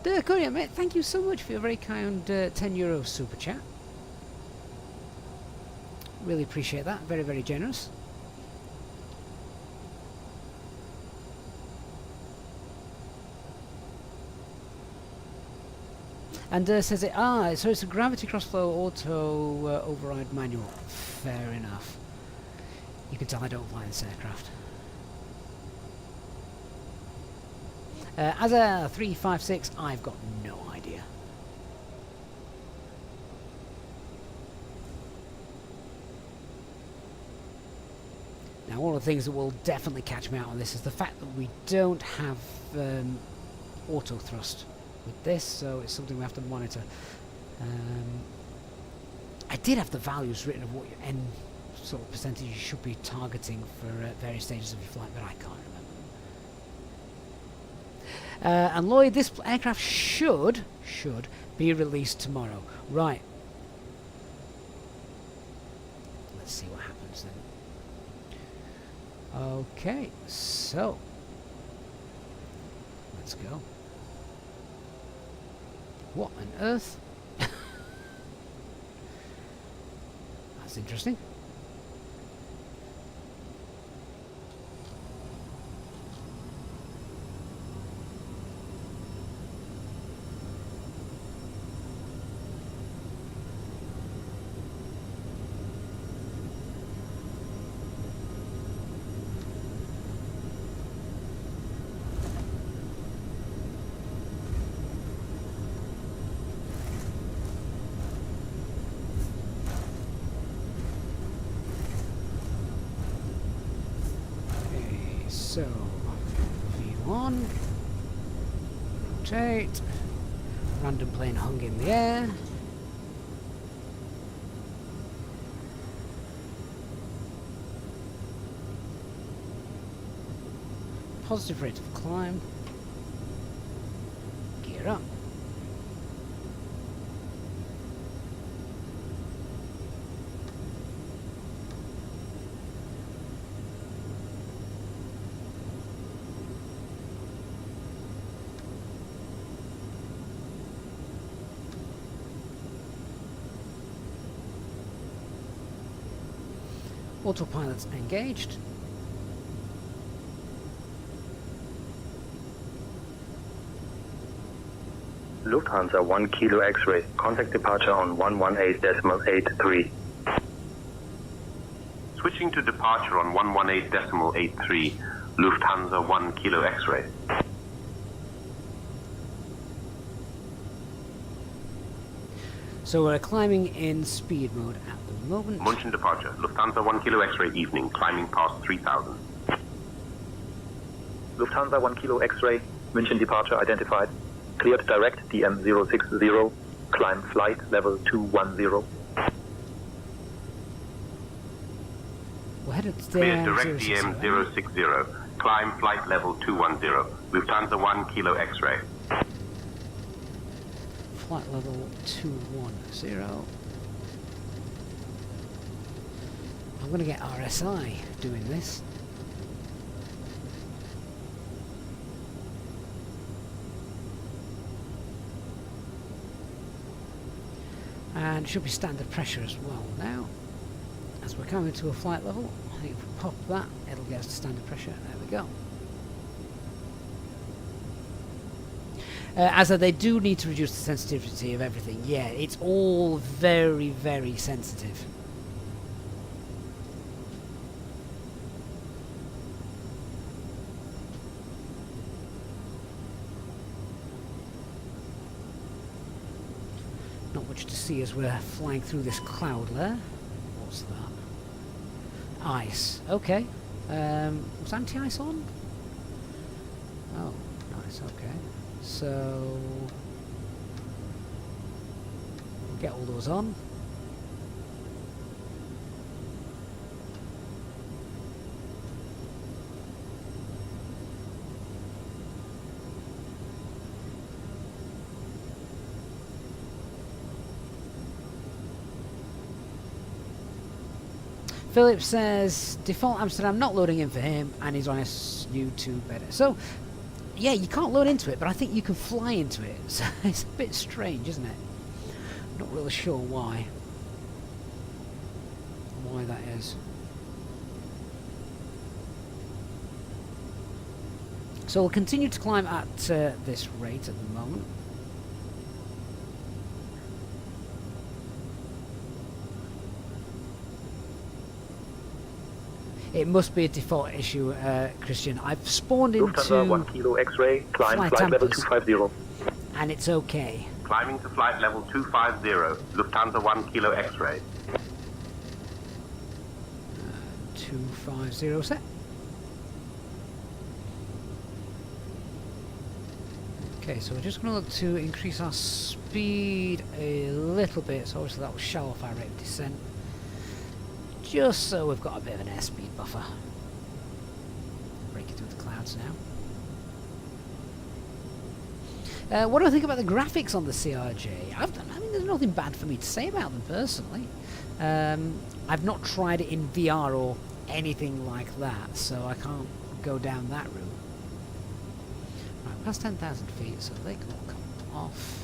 Courier, mate, thank you so much for your very kind €10 super chat. Really appreciate that. Very, very generous. And says it, so it's a gravity crossflow auto override manual. Fair enough. You can tell I don't fly this aircraft. As a 356, I've got no idea. Now, one of the things that will definitely catch me out on this is the fact that we don't have auto thrust with this, so it's something we have to monitor. I did have the values written of what your N sort of percentage you should be targeting for various stages of your flight, but I can't remember. And Lloyd, this aircraft should be released tomorrow. Right. Let's see what happens then. Okay, so let's go. What on earth? That's interesting. So, V1, rotate, random plane hung in the air. Positive rate of climb. Gear up. Autopilot's engaged. Lufthansa 1 Kilo X-ray. Contact departure on 118.83. Switching to departure on 118.83, Lufthansa 1 Kilo X-ray. So we're climbing in speed mode at the moment. München departure, Lufthansa 1 Kilo X-ray evening, climbing past 3000. Lufthansa 1 Kilo X-ray. München departure identified. Cleared direct DM060. Climb flight level 210. We're headed to Clear direct DM060. DM060. Climb flight level 210. Lufthansa 1 Kilo X-ray. Flight level 210. I'm going to get RSI doing this. And should be standard pressure as well now. As we're coming to a flight level, I think if we pop that, it'll get us to standard pressure. There we go. As they do need to reduce the sensitivity of everything. Yeah, it's all very, very sensitive. Not much to see as we're flying through this cloud layer. What's that? Ice. Okay. Was anti-ice on? Oh, nice. Okay. So we'll get all those on. Philip says default Amsterdam not loading in for him, and he's on SU2 better. So yeah, you can't load into it, but I think you can fly into it. So it's a bit strange, isn't it? Not really sure why that is. So we'll continue to climb at this rate at the moment. It must be a default issue, Christian. I've spawned into Lufthansa 1 Kilo X-ray. Climb flight level 250. and it's okay. Climbing to flight level 250, Lufthansa 1 Kilo X-ray. 250 set. Okay, so we're just going to look to increase our speed a little bit, so obviously that will show off our rate of descent. Just so we've got a bit of an airspeed buffer. Breaking through the clouds now. What do I think about the graphics on the CRJ? I mean, there's nothing bad for me to say about them personally. I've not tried it in VR or anything like that, so I can't go down that route. Right, past 10,000 feet, so they can all come off.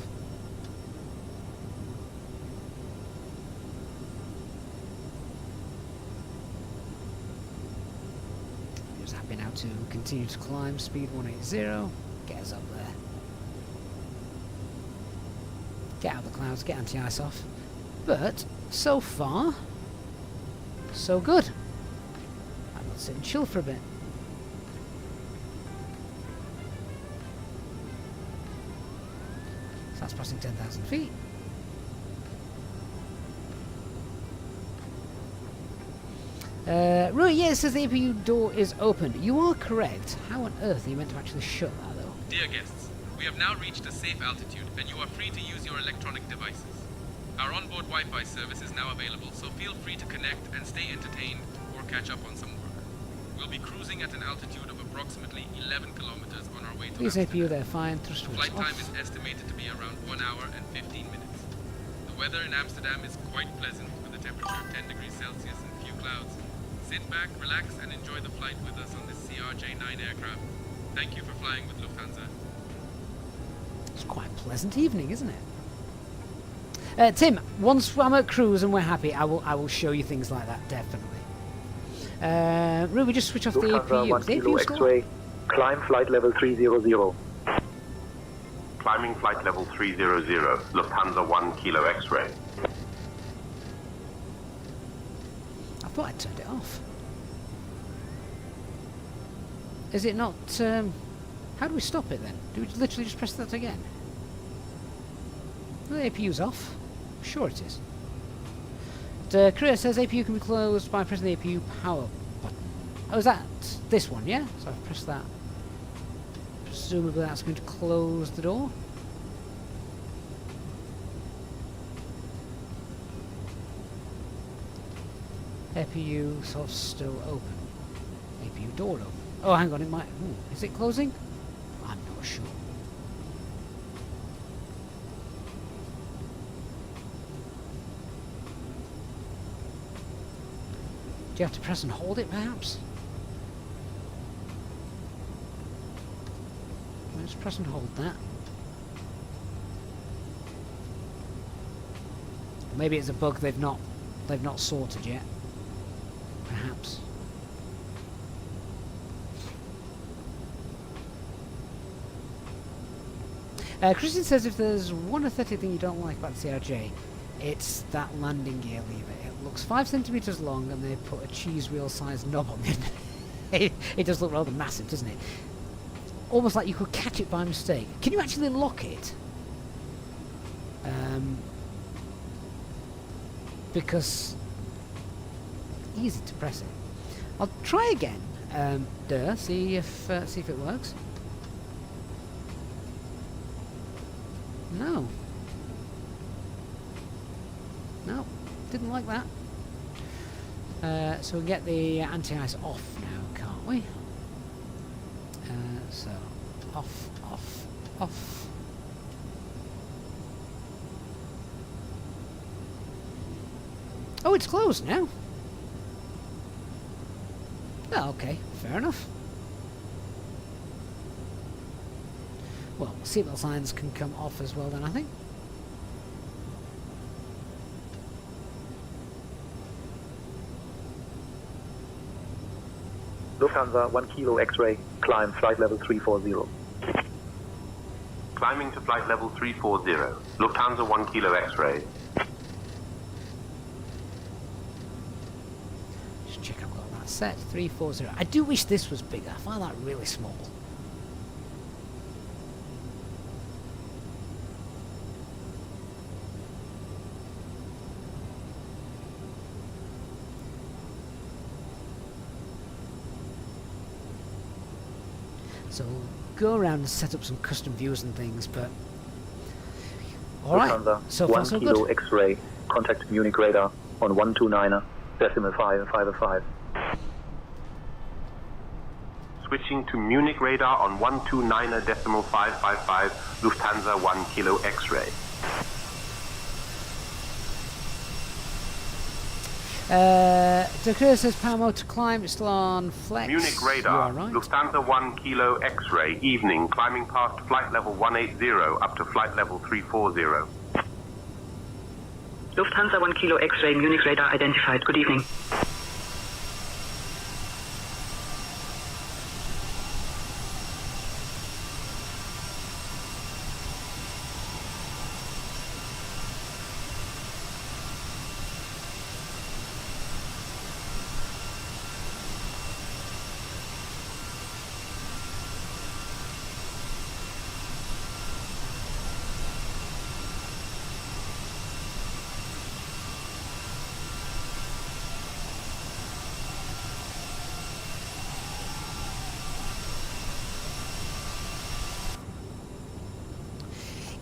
Happy now to continue to climb, speed 180, get us up there. Get out of the clouds, get anti-ice off. But, so far, so good. I might sit and chill for a bit. So that's passing 10,000 feet. Right, yeah, it says the APU door is open. You are correct. How on earth are you meant to actually shut that, though? Dear guests, we have now reached a safe altitude and you are free to use your electronic devices. Our onboard Wi-Fi service is now available, so feel free to connect and stay entertained or catch up on some work. We'll be cruising at an altitude of approximately 11 kilometers on our way to Please Amsterdam. APU there, fine. Thrust Flight time off. is estimated to be around 1 hour and 15 minutes. The weather in Amsterdam is quite pleasant with a temperature of 10 degrees Celsius and few clouds. Sit back, relax, and enjoy the flight with us on this CRJ-9 aircraft. Thank you for flying with Lufthansa. It's quite a pleasant evening, isn't it? Tim, once I'm at cruise and we're happy, I will show you things like that, definitely. Ruby, just switch off the Lufthansa APU. 1 Is the Kilo APU still on? X-ray, climb flight level 300. Climbing flight level 300, Lufthansa 1 Kilo X-ray. I thought I turned it off. Is it not... how do we stop it then? Do we literally just press that again? Well, the APU's off. Sure it is. Korea says APU can be closed by pressing the APU power button. Oh, is that this one, yeah? So I've pressed that. Presumably that's going to close the door. APU sort of still open. APU door open. Oh, hang on, it might... Ooh, is it closing? I'm not sure. Do you have to press and hold it, perhaps? Let's press and hold that. Maybe it's a bug they've not sorted yet. Perhaps. Christian says if there's one aesthetic thing you don't like about the CRJ, it's that landing gear lever. It looks 5 centimeters long and they put a cheese wheel sized knob on it. It does look rather massive, doesn't it? Almost like you could catch it by mistake. Can you actually lock it? Because easy to press it. I'll try again. See if it works. No. No, didn't like that. So we get the anti-ice off now, can't we? So off, off, off. Oh, it's closed now. Oh, okay, fair enough. Well, seatbelt signs can come off as well then, I think. Lufthansa 1 Kilo X-ray, climb flight level 340. Climbing to flight level 340, Lufthansa 1 Kilo X-ray. Just check I've got that set. 340. I do wish this was bigger. I find that really small. So we'll go around and set up some custom views and things, but alright, so far 1 so Kilo good. X-ray, contact Munich radar on 129er, decimal 505. Switching to Munich radar on 129er decimal 555, Lufthansa 1 Kilo X-ray. Dakota says power mode to climb, it's still on flex. Munich radar, right. Lufthansa 1 Kilo X-ray, evening, climbing past flight level 180 up to flight level 340. Lufthansa 1 Kilo X-ray, Munich radar identified. Good evening.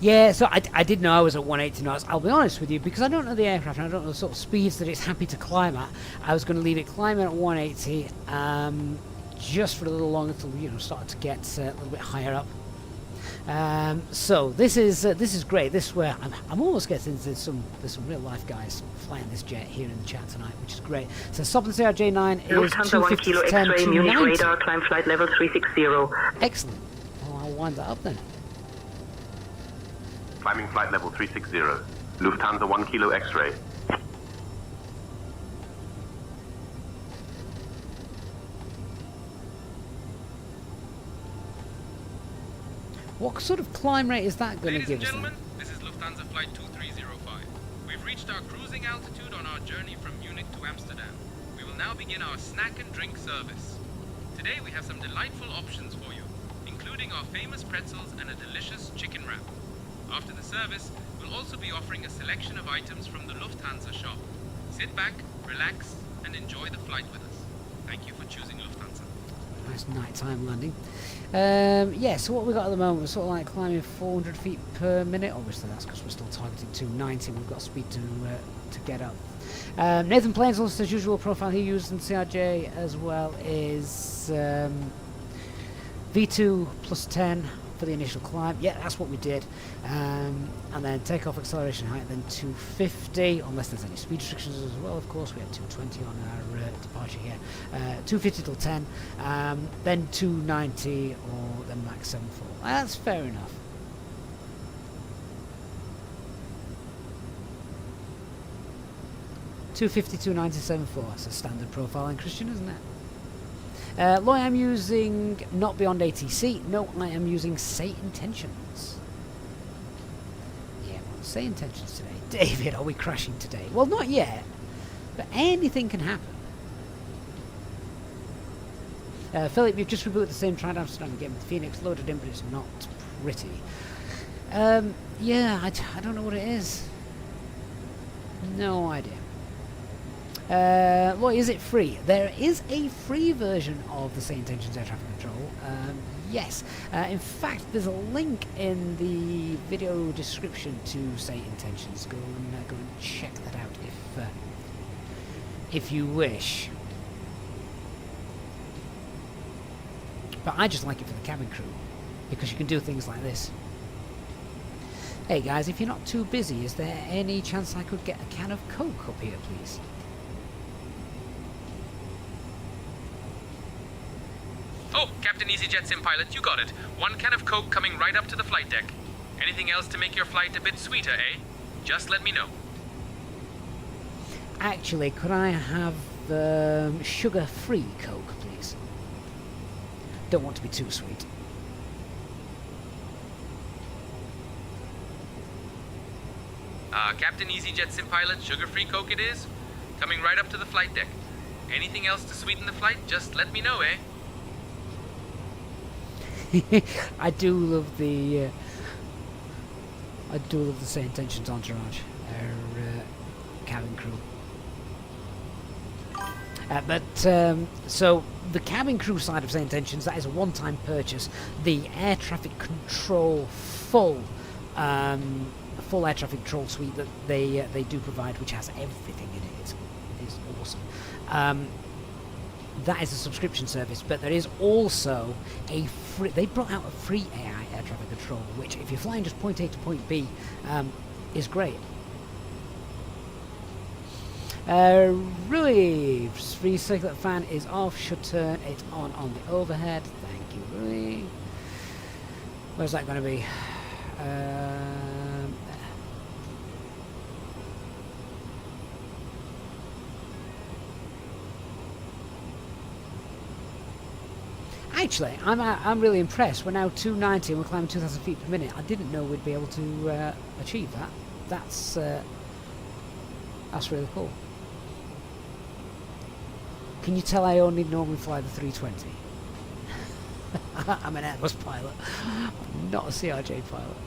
Yeah, so I did know I was at 180 knots. I'll be honest with you, because I don't know the aircraft and I don't know the sort of speeds that it's happy to climb at. I was going to leave it climbing at 180 just for a little longer until, you know, started to get a little bit higher up. So this is great. This is where I'm almost getting into there's some real life guys flying this jet here in the chat tonight, which is great. So stop on CRJ9 is Lufthansa 1 Kilo X-ray, Munich radar, climb flight level 360. Excellent. Well, I'll wind that up then. Climbing flight level 360, Lufthansa 1 Kilo X-ray. What sort of climb rate is that going to Ladies give and us then? gentlemen, this is Lufthansa Flight 2305. We've reached our cruising altitude on our journey from Munich to Amsterdam. We will now begin our snack and drink service. Today we have some delightful options for you, including our famous pretzels and a delicious chicken wrap. After the service, we'll also be offering a selection of items from the Lufthansa shop. Sit back, relax, and enjoy the flight with us. Thank you for choosing Lufthansa. Nice nighttime landing. Yeah, so what we got at the moment, we're sort of like climbing 400 feet per minute. Obviously that's because we're still targeting 290. We've got speed to get up. Nathan Plains also, as usual, profile he used in CRJ as well is V2 plus 10 for the initial climb. Yeah, that's what we did. And then takeoff acceleration height, then 250, unless there's any speed restrictions as well, of course. We had 220 on our departure here. 250 till 10, then 290 or then max 74. That's fair enough. $250, 297.4. That's a standard profiling, Christian, isn't it? Loy, I'm using not beyond ATC. No, I am using Say Intentions. Yeah, well, Say Intentions today. David, are we crashing today? Well, not yet, but anything can happen. Philip, you've just rebooted the same Tried Amsterdam again with Phoenix loaded in, but it's not pretty. Yeah, I don't know what it is. No idea. Well, is it free? There is a free version of the Say Intentions Air Traffic Control. Yes. In fact, there's a link in the video description to Say Intentions. Go and check that out if you wish. But I just like it for the cabin crew because you can do things like this. Hey guys, if you're not too busy, is there any chance I could get a can of Coke up here, please? Oh, Captain Easyjet Sim Pilot, you got it. 1 can of Coke coming right up to the flight deck. Anything else to make your flight a bit sweeter, eh? Just let me know. Actually, could I have sugar-free Coke, please? Don't want to be too sweet. Captain Easyjet Sim Pilot, sugar-free Coke it is. Coming right up to the flight deck. Anything else to sweeten the flight? Just let me know, eh? I do love the Say Intentions entourage, our cabin crew. So the cabin crew side of Say Intentions, that is a one-time purchase. The air traffic control full air traffic control suite that they do provide, which has everything in it, is awesome. That is a subscription service, but there is also a free. They brought out a free AI air traffic control, which, if you're flying just point A to point B, is great. Rui, free circular fan is off. Should turn it on the overhead. Thank you, Rui. Where's that going to be? Actually, I'm really impressed. We're now 290 and we're climbing 2,000 feet per minute. I didn't know we'd be able to achieve that. That's really cool. Can you tell I only normally fly the 320? I'm an Airbus pilot, I'm not a CRJ pilot.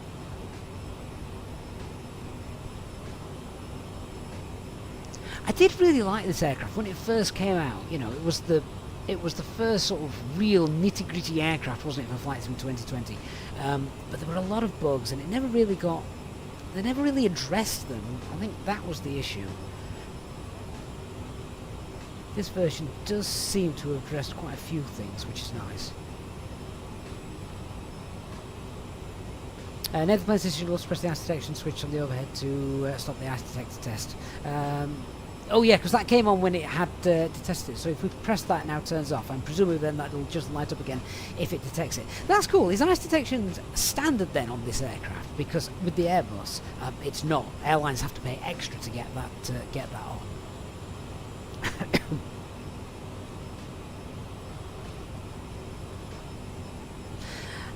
I did really like this aircraft when it first came out. You know, it was the first sort of real nitty-gritty aircraft, wasn't it, for Flight Sim 2020? But there were a lot of bugs, and they never really addressed them. I think that was the issue. This version does seem to have addressed quite a few things, which is nice. Nathan Plains decision will press the ice detection switch on the overhead to stop the ice detector test. Oh yeah, because that came on when it had detected it, so if we press that, now turns off, and presumably then that'll just light up again if it detects it. That's cool. Is ice detection standard then on this aircraft? Because with the Airbus, it's not. Airlines have to pay extra to get that on.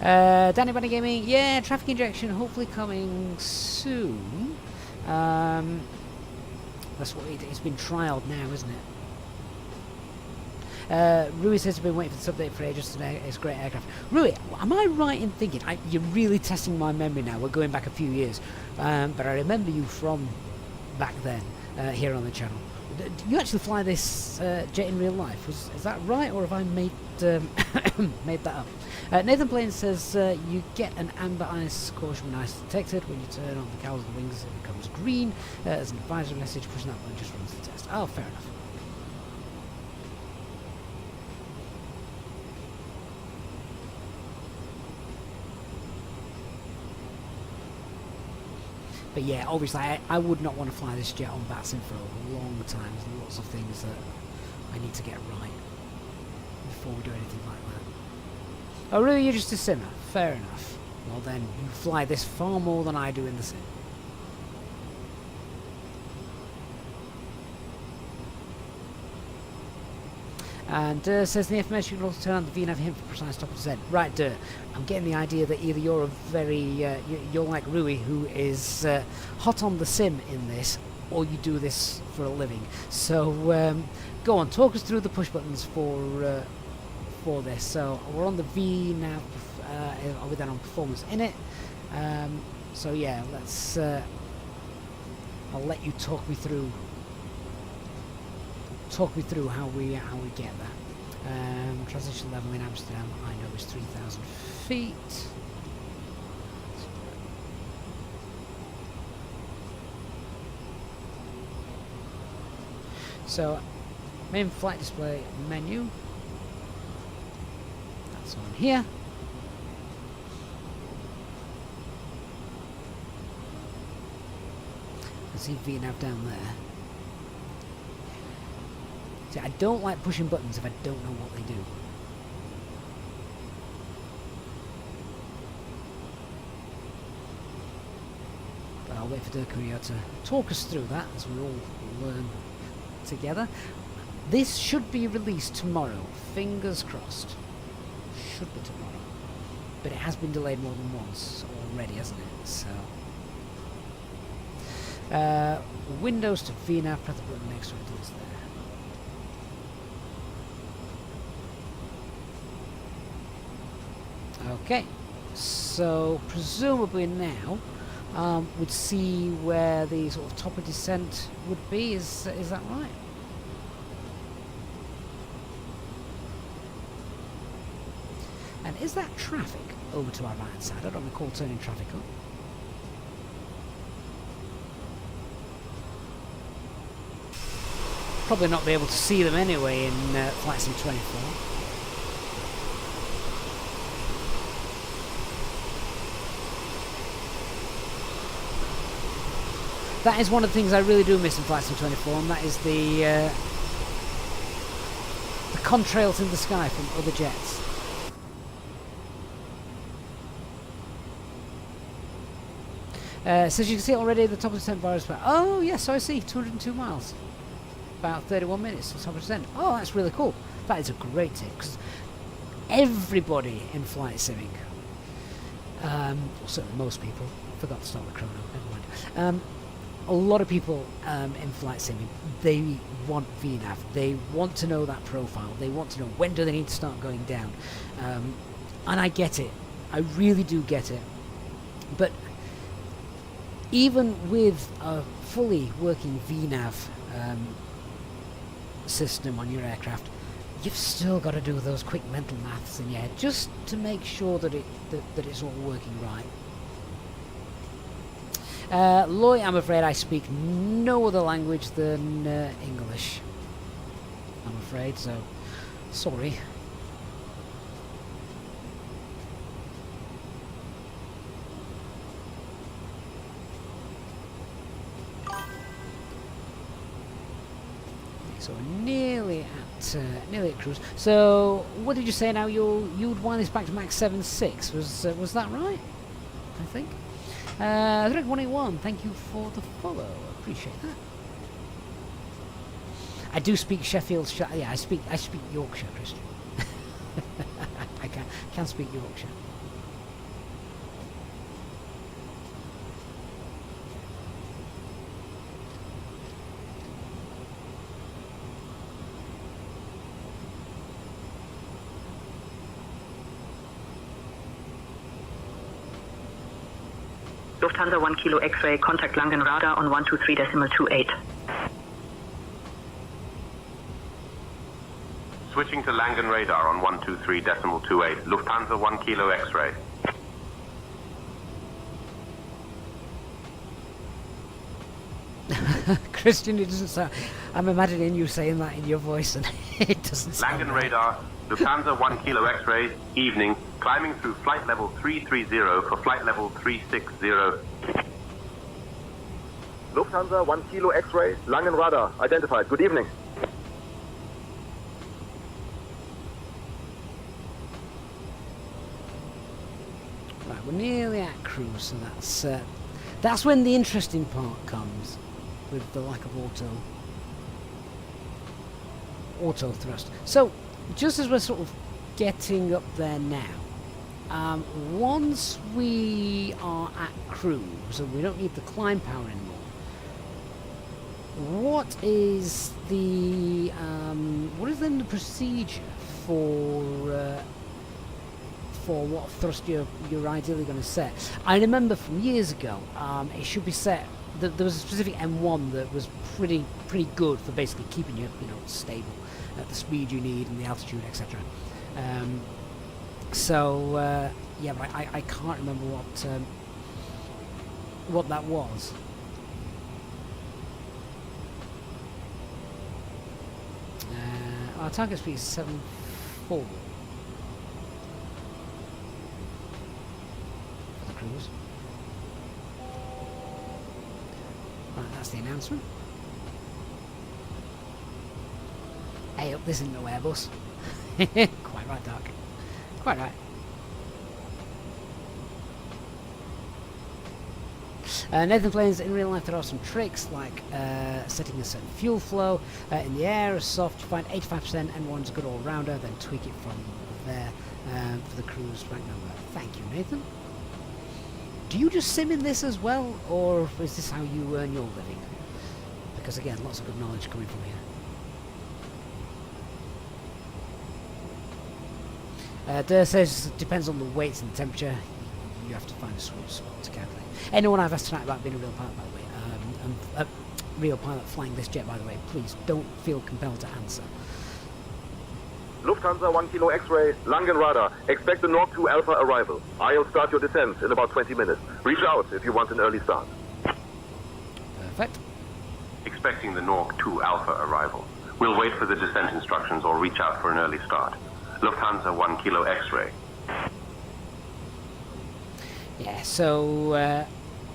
Danny Bunny Gaming, yeah, traffic injection hopefully coming soon. That's what it's been trialled now, isn't it? Rui says he's been waiting for this update for ages today. It's a great aircraft. Rui, am I right in thinking, you're really testing my memory now, we're going back a few years, but I remember you from back then here on the channel. Do you actually fly this jet in real life? Is that right, or have I made made that up? Nathan Blaine says you get an amber ice caution when ice is detected. When you turn on the cowls and wings, it becomes green. As an advisory message, pushing that button just runs the test. Oh, fair enough. But yeah, obviously I would not want to fly this jet on VATSIM for a long time. There's lots of things that I need to get right before we do anything like that. Oh really, you're just a simmer? Fair enough. Well then, you fly this far more than I do in the sim. And says the FMS you can also turn on the VNAV hint for precise top of Z. Right, I'm getting the idea that either you're a very you're like Rui, who is hot on the sim in this, or you do this for a living. So go on, talk us through the push buttons for this. So we're on the VNAV. Are we then on performance in it? So yeah, let's. I'll let you talk me through how we get that. Transition level in Amsterdam, I know, is 3,000 feet. So, main flight display menu. That's on here. You can see VNAV down there. See, I don't like pushing buttons if I don't know what they do. But I'll wait for Dirk to talk us through that as we all learn together. This should be released tomorrow. Fingers crossed. Should be tomorrow. But it has been delayed more than once already, hasn't it? So. Windows to VNAV, press the button next to it until it's there. Okay, so presumably now we'd see where the sort of top of descent would be. Is that right? And is that traffic over to our right hand side? I don't recall turning traffic up. Probably not be able to see them anyway in Flight Sim 24. That is one of the things I really do miss in Flight Sim 24, and that is the contrails in the sky from other jets. So as you can see already, the top of descent bar is about, oh yes, so I see, 202 miles. About 31 minutes to top of descent. Oh, that's really cool. That is a great tip, because everybody in flight simming, well, certainly most people, forgot to start the chrono, never mind. A lot of people in flight simming, they want VNAV. They want to know that profile. They want to know when do they need to start going down. And I get it. I really do get it. But even with a fully working VNAV system on your aircraft, you've still got to do those quick mental maths in your head just to make sure that it's all working right. Loy, I'm afraid I speak no other language than English. I'm afraid, so sorry. So we're nearly at cruise. So what did you say now? You'd wind this back to Max 7.6. Was that right? I think. 181, thank you for the follow. Appreciate that. I do speak Sheffield. Yeah, I speak Yorkshire, Christian. I can speak Yorkshire. Lufthansa 1 Kilo X-ray, contact Langen radar on 123.28. Switching to Langen radar on 123.28. Lufthansa 1 Kilo X-ray. Christian, it doesn't sound... I'm imagining you saying that in your voice, and it doesn't sound Langen right. radar, Lufthansa 1 Kilo X-ray, evening, climbing through flight level 330 for flight level 360. Lufthansa 1 Kilo X-ray, Langen radar, identified. Good evening. Right, we're nearly at cruise, so that's when the interesting part comes, with the lack of auto thrust. So, just as we're sort of getting up there now, once we are at cruise and we don't need the climb power anymore, what is then the procedure for what thrust you're ideally going to set? I remember from years ago, it should be set. There was a specific M1 that was pretty good for basically keeping you stable at the speed you need and the altitude, etc. Yeah, but I can't remember what that was. Our target speed is 7.4 for the cruise. Right, that's the announcement. Hey up, this isn't no Airbus. Quite right, Doc. Quite right. Nathan claims in real life there are some tricks like setting a certain fuel flow in the Aerosoft. You find 85% and one's a good all-rounder, then tweak it from there for the cruise rank number. Thank you, Nathan. Do you just sim in this as well, or is this how you earn your living? Because again, lots of good knowledge coming from here. Durr says it depends on the weights and the temperature. You have to find a sweet spot to calculate. Anyone I've asked tonight about being a real pilot, by the way, real pilot flying this jet, by the way, please don't feel compelled to answer. Lufthansa 1 Kilo X-ray, Langen radar. Expect the North 2 Alpha arrival. I'll start your descent in about 20 minutes. Reach out if you want an early start. Perfect. Expecting the North 2 Alpha arrival. We'll wait for the descent instructions or reach out for an early start. Lufthansa 1 Kilo X-ray. Yeah, so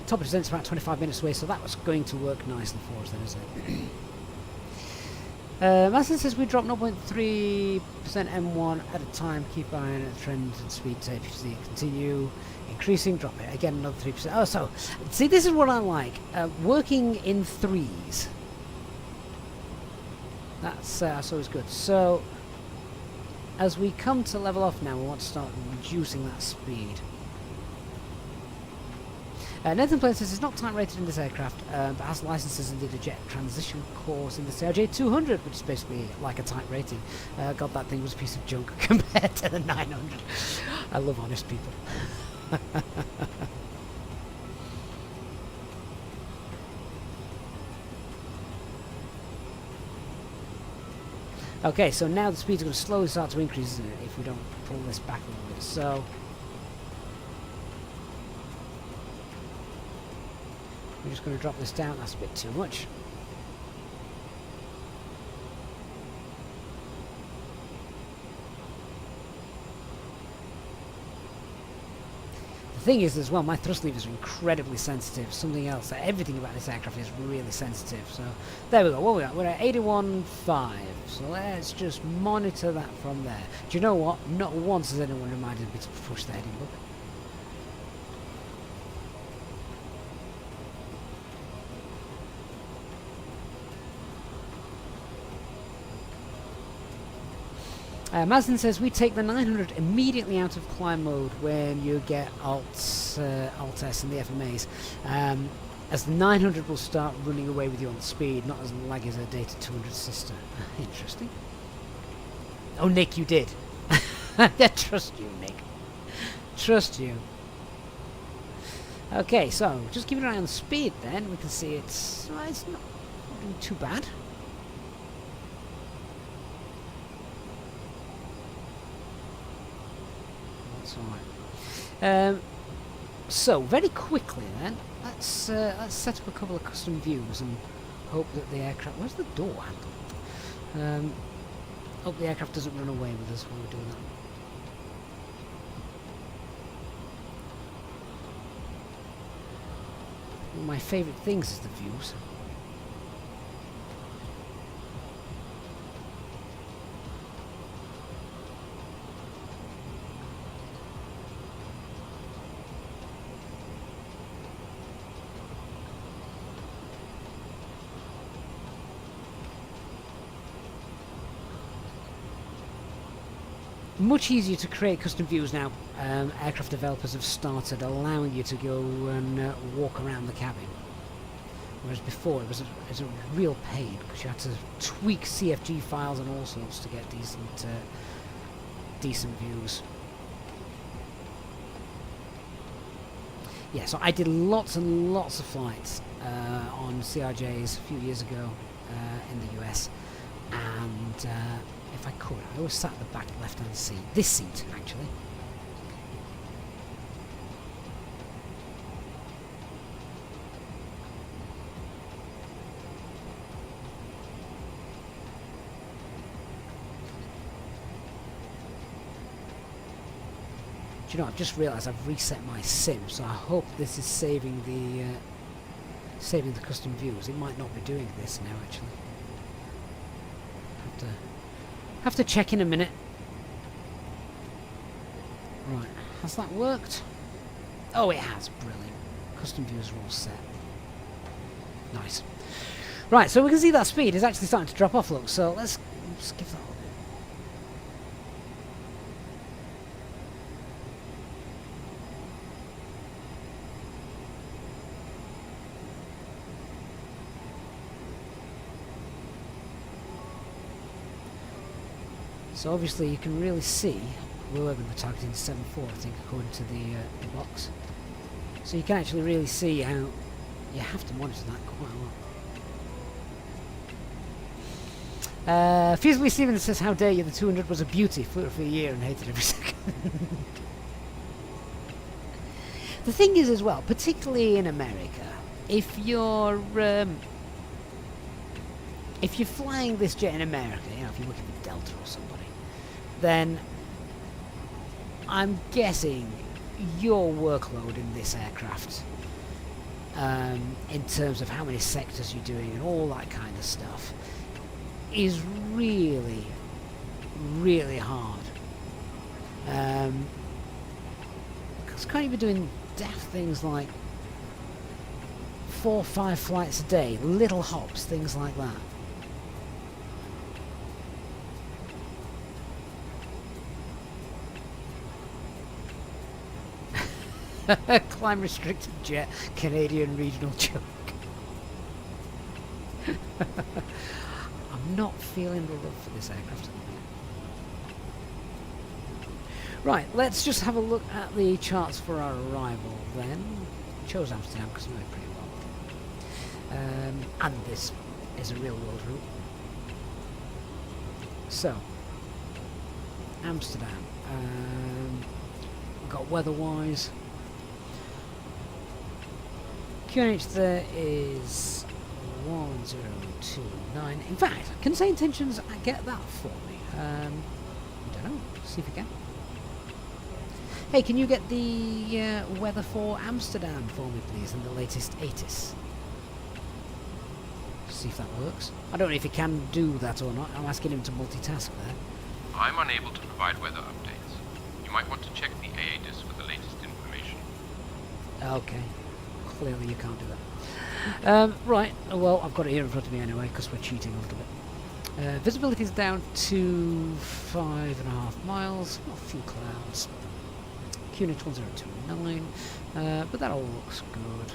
top of descent's about 25 minutes away, so that was going to work nicely for us then, isn't it? Mason says we drop 0.3% M1 at a time, keep an eye on the trend and speed tape, you see it continue increasing, drop it again another 3%. Oh, so see, this is what I like, working in threes. That's always good. So as we come to level off now, we want to start reducing that speed. Nathan Plain says it's not type rated in this aircraft, but has licenses and did a jet transition course in the CRJ 200, which is basically like a type rating. God, that thing was a piece of junk compared to the 900. I love honest people. Okay, so now the speed's going to slowly start to increase, isn't it, if we don't pull this back a little bit. So we're just going to drop this down. That's a bit too much. The thing is, as well, my thrust levers are incredibly sensitive. Something else, everything about this aircraft is really sensitive. So there we go. What we got? We're at 81.5. So let's just monitor that from there. Do you know what? Not once has anyone reminded me to push the heading book. Mazin says we take the 900 immediately out of climb mode when you get Alt S and the FMAs, as the 900 will start running away with you on speed, not as laggy as a Data 200 sister. Interesting. Oh, Nick, you did. I trust you, Nick. Trust you. Okay, so just keeping an eye on the speed then, we can see it's not doing too bad. That's alright. So, very quickly then, let's set up a couple of custom views and hope that the aircraft... Where's the door handle? Hope the aircraft doesn't run away with us when we do that. One of my favourite things is the views. Much easier to create custom views now. Aircraft developers have started allowing you to go and walk around the cabin, whereas before it was a real pain because you had to tweak CFG files and all sorts to get decent views. Yeah, so I did lots and lots of flights on CRJs a few years ago in the US, and if I could, I always sat at the back left-hand seat. This seat, actually. Do you know, I've just realised I've reset my sim, so I hope this is saving the custom views. It might not be doing this now, actually. Have to check in a minute. Right, has that worked? Oh, it has. Brilliant. Custom views are all set. Nice. Right, so we can see that speed is actually starting to drop off, look, so let's give that a look. So obviously you can really see we're going to be targeting 7.4, I think, according to the box. So you can actually really see how you have to monitor that quite a lot. Feasibly Steven says, how dare you, the 200 was a beauty, flew it for a year and hated every second. The thing is as well, particularly in America, if you're flying this jet in America, you know, if you're working for Delta or somebody, then I'm guessing your workload in this aircraft, in terms of how many sectors you're doing and all that kind of stuff, is really, really hard. Because can't you be doing daft things like 4 or 5 flights a day, little hops, things like that? Climb restricted jet, Canadian regional joke. I'm not feeling the love for this aircraft at the minute. Right, let's just have a look at the charts for our arrival then. Chose Amsterdam because I know it pretty well. And this is a real world route. So, Amsterdam. Got weather-wise. QNH there is 1029. In fact, can say intentions get that for me? I don't know. See if we can. Hey, can you get the weather for Amsterdam for me, please, and the latest ATIS? See if that works. I don't know if he can do that or not. I'm asking him to multitask there. I'm unable to provide weather updates. You might want to check the AADIS for the latest information. Okay. Clearly you can't do that. Right, well, I've got it here in front of me anyway, because we're cheating a little bit. Visibility is down to 5.5 miles, not a few clouds. QNH 1029, but that all looks good.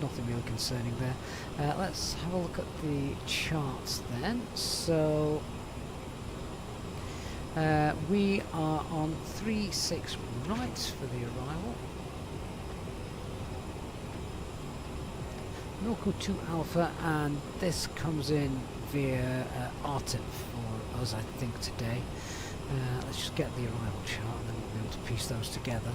Nothing really concerning there. Let's have a look at the charts then. So, we are on 36 right for the arrival. Norco 2 Alpha, and this comes in via RTIP for us, I think, today. Let's just get the arrival chart and then we'll be able to piece those together.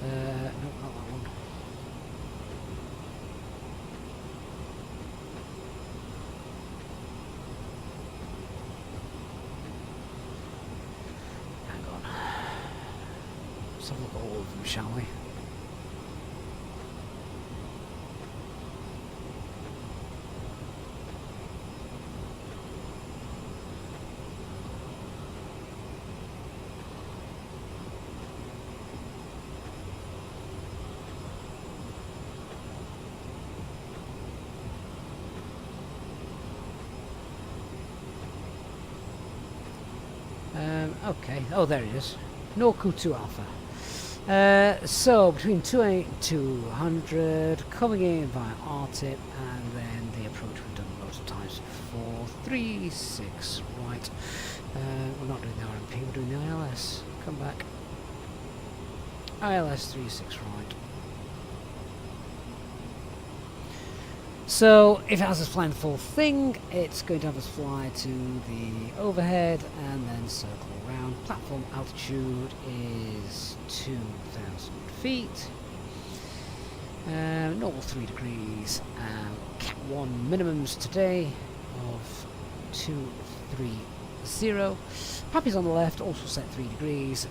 No, not that one. Hang on. Let's have a look at all of them, shall we? Okay, oh there it is. Norco 2 Alpha. So between 28 and 200, coming in via RTIP, and then the approach we've done loads of times before. 36 right. We're not doing the RMP, we're doing the ILS. Come back. ILS 36 right. So if it has us flying the full thing, it's going to have us fly to the overhead and then circle around. Platform altitude is 2,000 feet. Normal 3 degrees. Cat 1 minimums today of 230. Puppy's on the left, also set 3 degrees.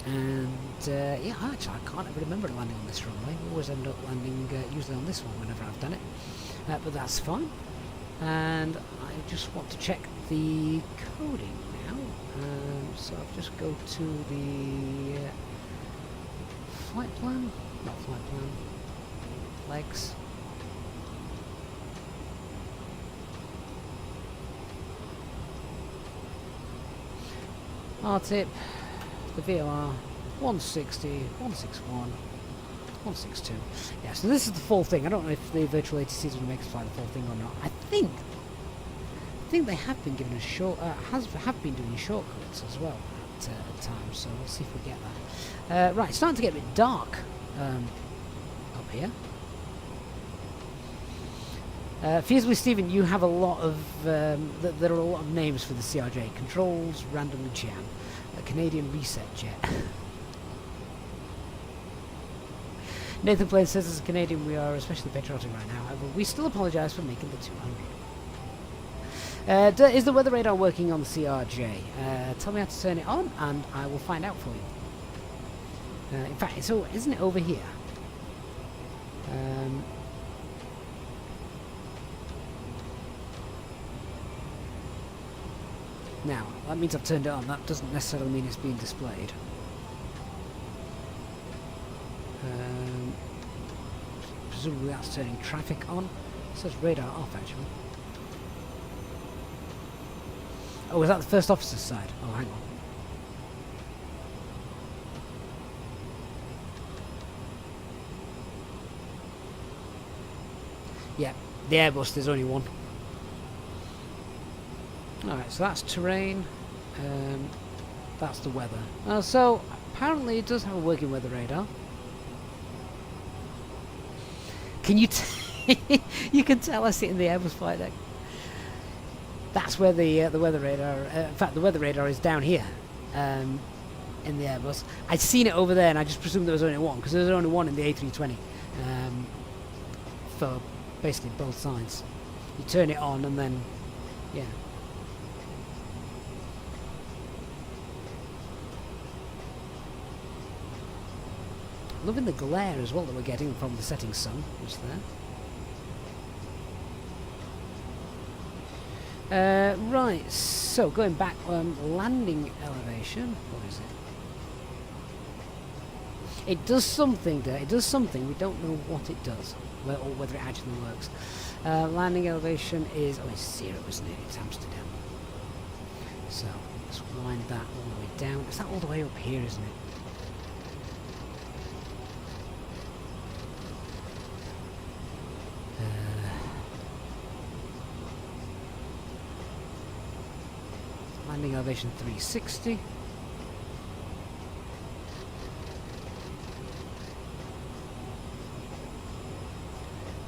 And yeah, actually I can't ever remember landing on this runway. I always end up landing usually on this one whenever I've done it, but that's fine. And I just want to check the coding now, so I'll just go to the flight plan, not flight plan, legs. RTIP, the VOR, 160, 161, 162. Yeah, so this is the full thing. I don't know if the virtual ATC is going to make us fly the full thing or not. I think they have been giving us have been doing shortcuts as well at times. So we'll see if we get that. Right, it's starting to get a bit dark up here. Feasibly, Stephen, you have a lot of there are a lot of names for the CRJ. Controls, randomly jam, a Canadian reset jet. Nathan Plain says, as a Canadian, we are especially patriotic right now. However, we still apologise for making the 200. Is the weather radar working on the CRJ? Tell me how to turn it on, and I will find out for you. In fact, isn't it over here? Now, that means I've turned it on. That doesn't necessarily mean it's being displayed. Presumably that's turning traffic on. It says radar off, actually. Oh, is that the first officer's side? Oh, hang on. Yeah, the Airbus, there's only one. Alright, so that's terrain. That's the weather. So, apparently it does have a working weather radar. Can you you can tell I sit in the Airbus flight deck. That's where the weather radar... in fact, the weather radar is down here in the Airbus. I'd seen it over there and I just presumed there was only one, because there's only one in the A320 for basically both sides. You turn it on and then... yeah. Loving the glare as well that we're getting from the setting sun, which is there. Right, so going back, landing elevation. What is it? It does something there. It does something. We don't know what it does, or whether it actually works. Landing elevation is... oh, it's 0, isn't it? It's Amsterdam. So let's wind that all the way down. Is that all the way up here, isn't it? elevation 360.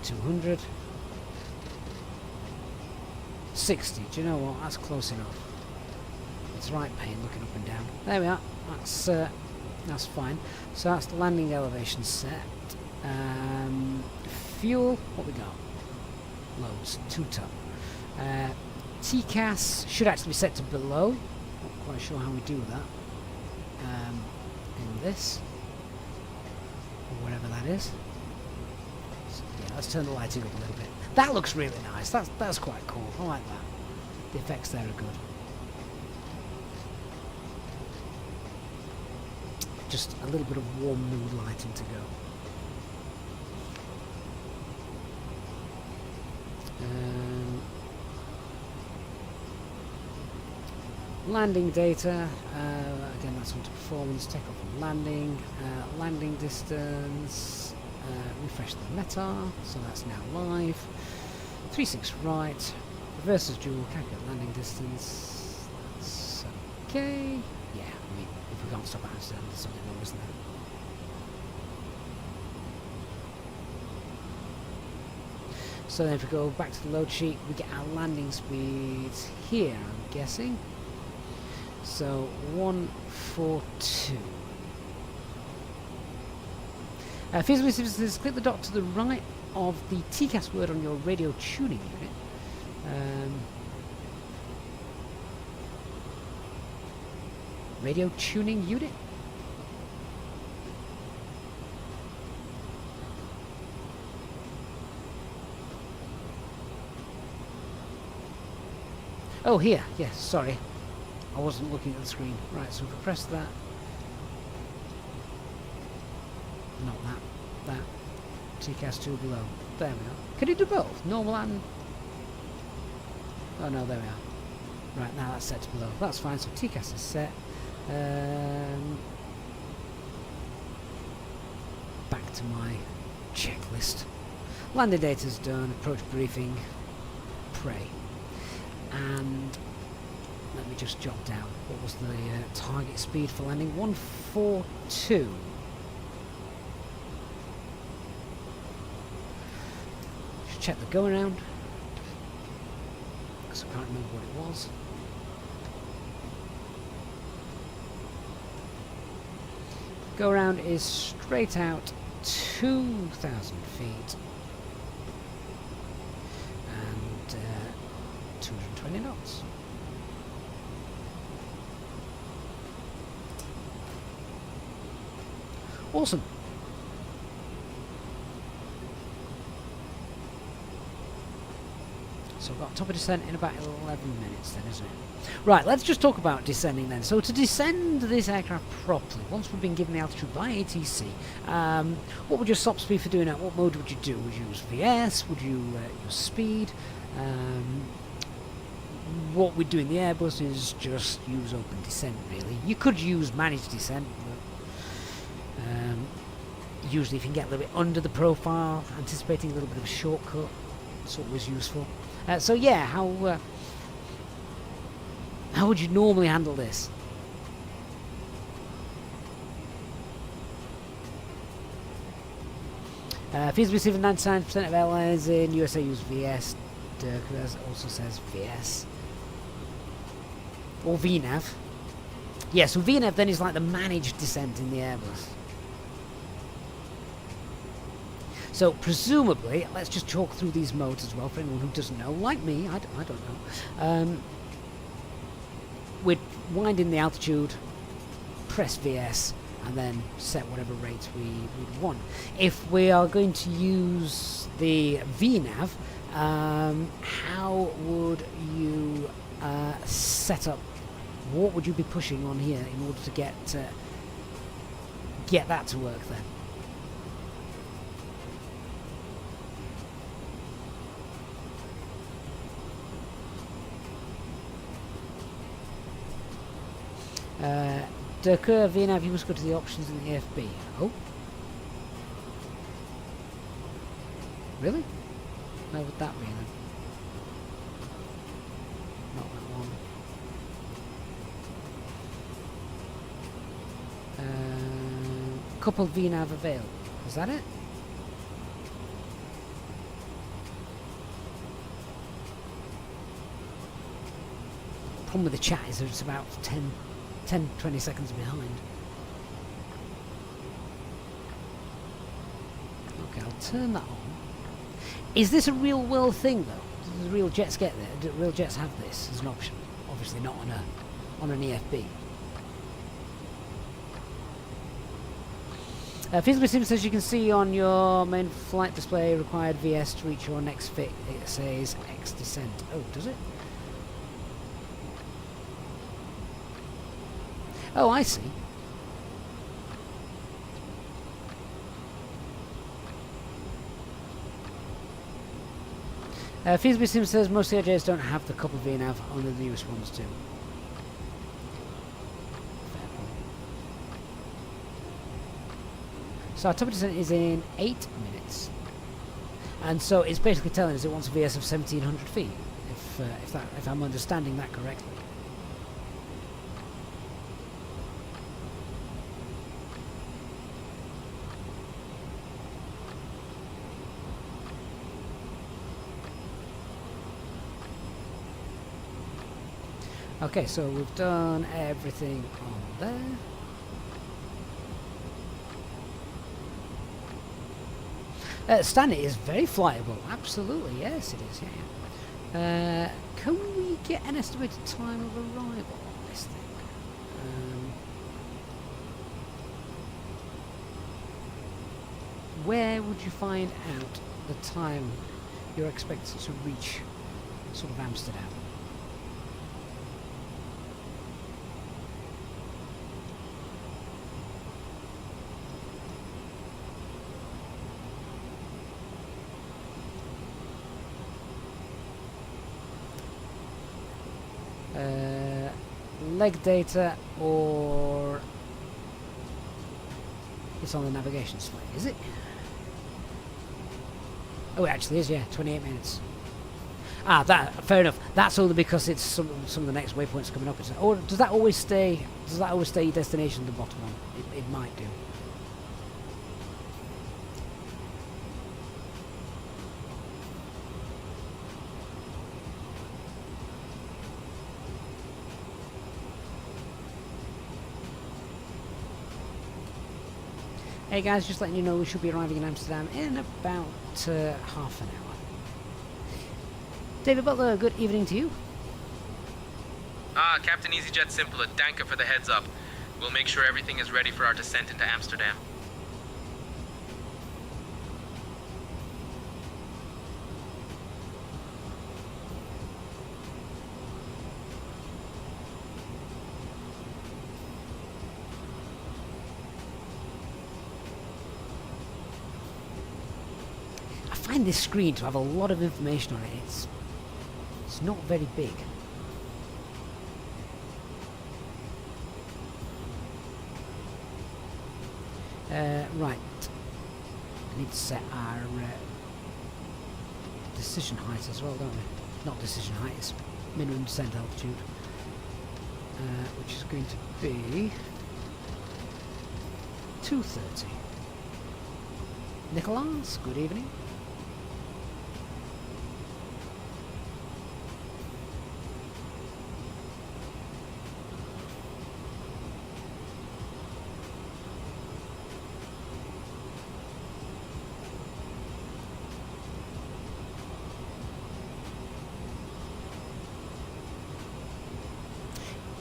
$200. 60. Do you know what? That's close enough. It's right pain looking up and down. There we are. That's fine. So that's the landing elevation set. Fuel. What we got? Loads. 2 ton. TCAS should actually be set to below. Not quite sure how we do that. In this, or whatever that is. So, yeah, let's turn the lighting up a little bit. That looks really nice. That's quite cool. I like that. The effects there are good. Just a little bit of warm mood lighting to go. Landing data, again that's onto performance, takeoff and landing, landing distance, refresh the meta, so that's now live, 36 right, reverses dual, calculate landing distance, that's okay, yeah, I mean, if we can't stop at Amsterdam, there's something wrong, isn't there? So then if we go back to the load sheet, we get our landing speeds here, I'm guessing. So 142. Feasibility says click the dot to the right of the TCAS word on your radio tuning unit. Radio tuning unit? Oh, here. Yes, sorry. I wasn't looking at the screen. Right, so if we press that. Not that. That. TCAS 2 below. There we are. Can you do both? Normal and... Oh no, there we are. Right, now that's set to below. That's fine, so TCAS is set. Back to my checklist. Landing data's done. Approach briefing. Pray. And... let me just jot down what was the target speed for landing. 142. Just check the go around because I can't remember what it was. Go around is straight out 2,000 feet and 220 knots. Awesome. So we've got top of descent in about 11 minutes then, isn't it? Right, let's just talk about descending then. So to descend this aircraft properly, once we've been given the altitude by ATC, what would your stop speed for doing that? What mode would you do? Would you use VS? Would you use speed? What we do in the Airbus is just use open descent, really. You could use managed descent, but usually if you can get a little bit under the profile, anticipating a little bit of a shortcut, it's always useful. So yeah, how would you normally handle this? Feasibility of 99% of airlines in USA use VS. Dirk also says VS. Or VNAV. Yeah, so VNAV then is like the managed descent in the Airbus. So presumably, let's just talk through these modes as well for anyone who doesn't know. Like me, I don't know. We'd wind in the altitude, press VS, and then set whatever rates we would want. If we are going to use the VNAV, how would you set up? What would you be pushing on here in order to get that to work then? Dekur VNAV, you must go to the options in the AFB. Oh? Really? Where would that be then? Not that one. coupled VNAV available. Is that it? Problem with the chat is that it's about 10-20 seconds behind. Okay, I'll turn that on. Is this a real world thing though? Do the real jets get there? Do real jets have this as an option? Obviously not on an EFB. Feasibility sim says you can see on your main flight display required VS to reach your next fit. It says X descent. Oh, does it? Oh, I see. Feasibility sim says most CRJs don't have the coupled VNAV, only the newest ones do. So our top of descent is in 8 minutes, and so it's basically telling us it wants a VS of 1700 feet, if I'm understanding that correctly. Okay, so we've done everything on there. Stanley is very flyable. Absolutely, yes, it is. Yeah. Can we get an estimated time of arrival on this thing? Where would you find out the time you're expected to reach sort of Amsterdam? Leg data, or it's on the navigation slide, is it? Oh, it actually is, yeah, 28 minutes. Ah, that, fair enough. That's only because it's some of the next waypoints coming up. Or does that always stay? Does that always stay your destination, the bottom one? It might do. Hey guys, just letting you know we should be arriving in Amsterdam in about half an hour. David Butler, good evening to you. Ah, Captain Easyjet Simple, danke for the heads up. We'll make sure everything is ready for our descent into Amsterdam. I find this screen to have a lot of information on it. It's not very big. Right. I need to set our decision height as well, don't we? Not decision height, it's minimum descent altitude. Which is going to be 230. Nicholas, good evening.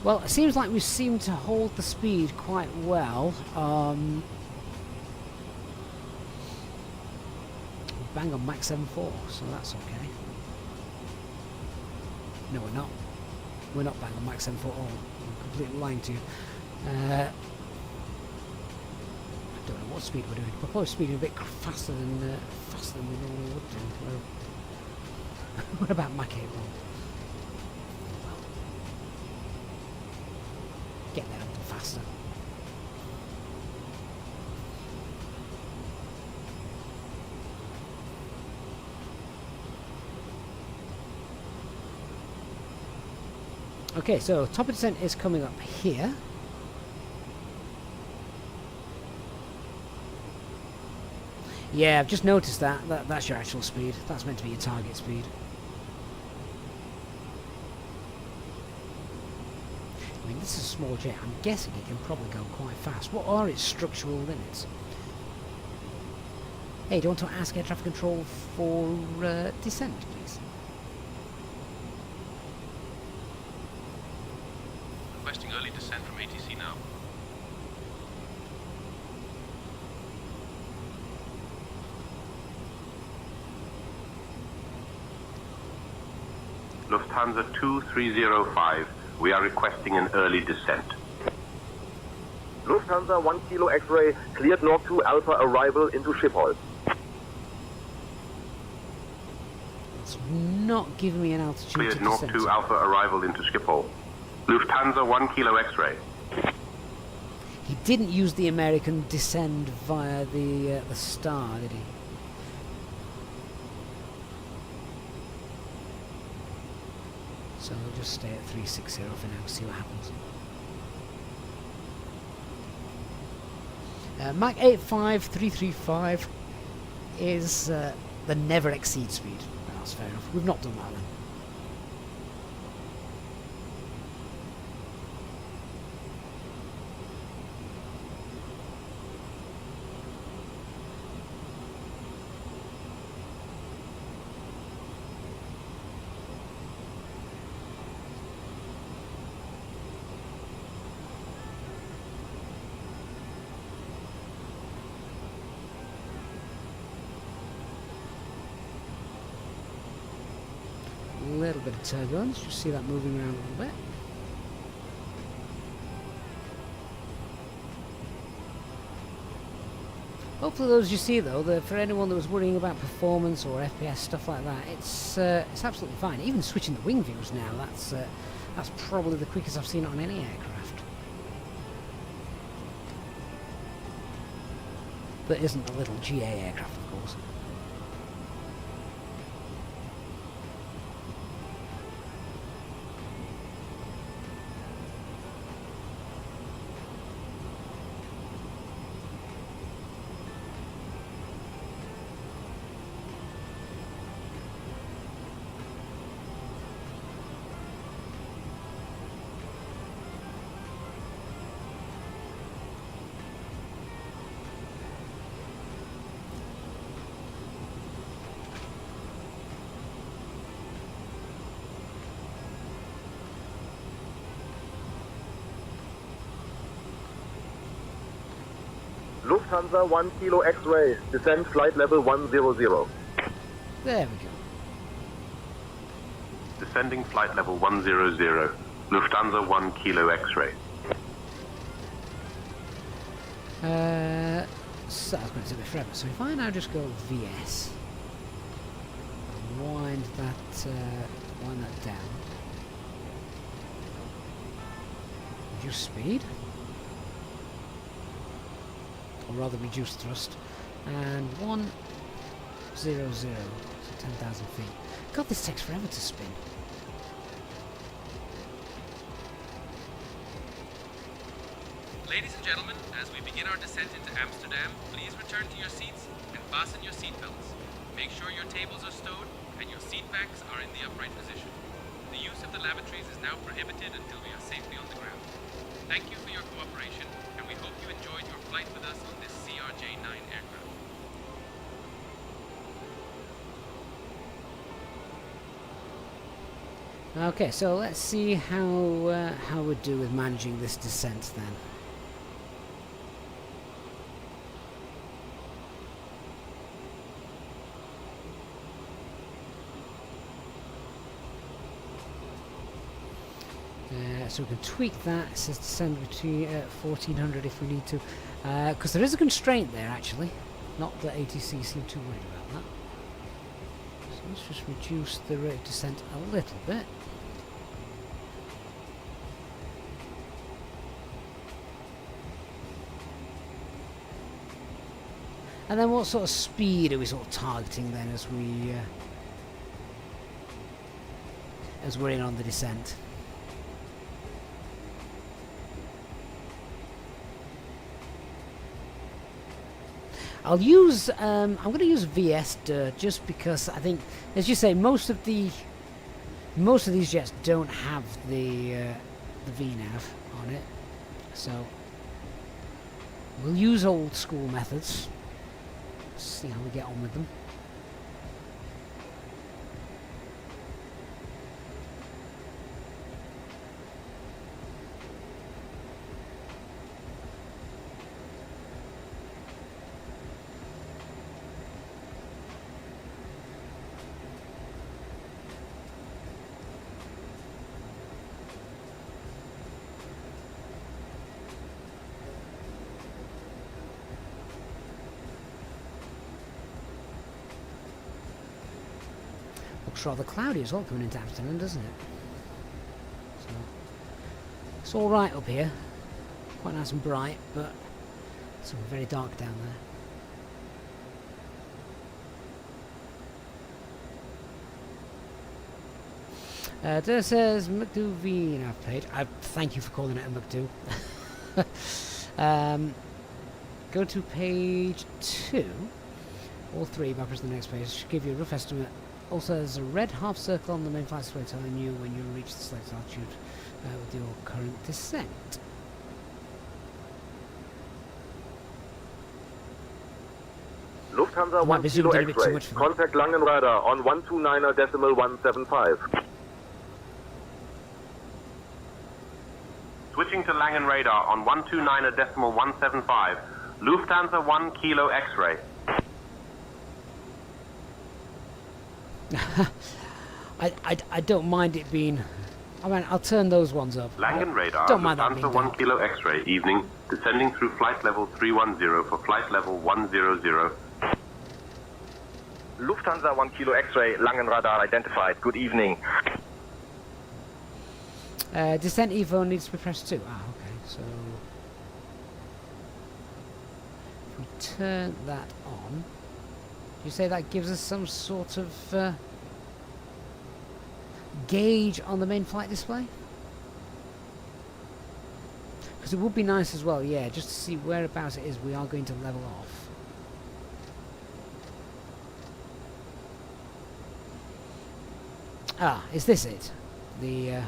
Well, it seems like we seem to hold the speed quite well. Bang on Mach 7.4, so that's okay. No, we're not. We're not bang on Mach 7.4 at all. I'm completely lying to you. I don't know what speed we're doing. We're probably speeding a bit faster than we normally would do. What about Mach 8.1? Get there a little faster. Okay, so top of descent is coming up here. Yeah, I've just noticed that. That's your actual speed. That's meant to be your target speed. I mean, this is a small jet. I'm guessing it can probably go quite fast. What are its structural limits? Hey, do you want to ask air traffic control for descent, please? Requesting early descent from ATC now. Lufthansa 2305, we are requesting an early descent. Lufthansa 1 Kilo X-ray, cleared North 2 Alpha arrival into Schiphol. It's not giving me an altitude Cleared to North descent. 2 Alpha arrival into Schiphol. Lufthansa 1 Kilo X-ray. He didn't use the American descend via the star, did he? So we'll just stay at 360 for now, see what happens. Mach 85335 is the never exceed speed. That's fair enough. We've not done that then. A little bit of turbulence, just see that moving around a little bit. Hopefully those you see though, for anyone that was worrying about performance or FPS, stuff like that, it's absolutely fine. Even switching the wing views now, that's probably the quickest I've seen it on any aircraft. That isn't a little GA aircraft, of course. Lufthansa 1 Kilo X-ray, descent flight level 100. There we go. Descending flight level 100. Lufthansa 1 Kilo X-ray. So that's going to take me forever. So if I now just go VS, wind that down, reduce speed, or rather reduce thrust, and 100, so 10,000 feet. God, this takes forever to spin. Ladies and gentlemen, as we begin our descent into Amsterdam, please return to your seats and fasten your seatbelts. Make sure your tables are stowed and your seat backs are in the upright position. The use of the lavatories is now prohibited until we are safely on the ground. Thank you for your cooperation, and we hope you enjoyed your flight with us on this CRJ-9 aircraft. Okay, so let's see how we do with managing this descent then. So we can tweak that. It says descend between 1400 if we need to, because there is a constraint there actually. Not that ATC seem too worried about that. So let's just reduce the rate of descent a little bit. And then what sort of speed are we sort of targeting then as we're in on the descent? I'll use I'm going to use VS just because I think, as you say, most of these jets don't have the VNav on it, so we'll use old school methods. See how we get on with them. Looks rather cloudy as well coming into Amsterdam, doesn't it? So it's all right up here, quite nice and bright, but it's very dark down there. There says McDo VNav page. I thank you for calling it a McDo. Go to page 2 or 3 by pressing the next page. Should give you a rough estimate. Also, there's a red half circle on the main flight display telling you when you reach the selected altitude with your current descent. Lufthansa 1 Kilo X-ray. Contact Langenradar on 129.175. Switching to Langen radar on 129.175. Lufthansa 1 Kilo X-ray. I don't mind it being. I mean, I'll turn those ones up. Langen radar, don't mind that being Lufthansa 1 dark. Kilo X-ray, evening, descending through flight level 310 for flight level 100. Lufthansa 1 Kilo X-ray, Langen radar identified. Good evening. Descent evo needs to be pressed too. Ah, okay. So if we turn that on, you say that gives us some sort of gauge on the main flight display? Because it would be nice as well, yeah, just to see whereabouts it is we are going to level off. Ah, is this it? The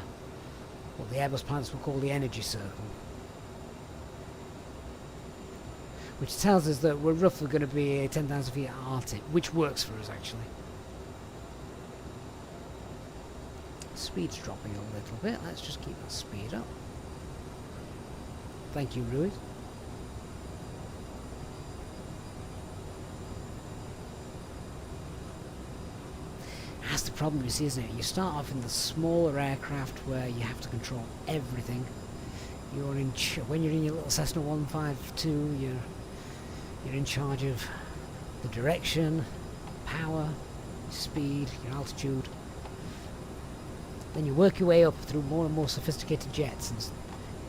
what the Airbus pilots will call the energy circle, which tells us that we're roughly going to be 10,000 feet at RTIP, which works for us actually. Speed's dropping a little bit. Let's just keep that speed up. Thank you, Ruiz. That's the problem, you see, isn't it? You start off in the smaller aircraft where you have to control everything. You're in when you're in your little Cessna 152, you're in charge of the direction, power, speed, your altitude. Then you work your way up through more and more sophisticated jets, and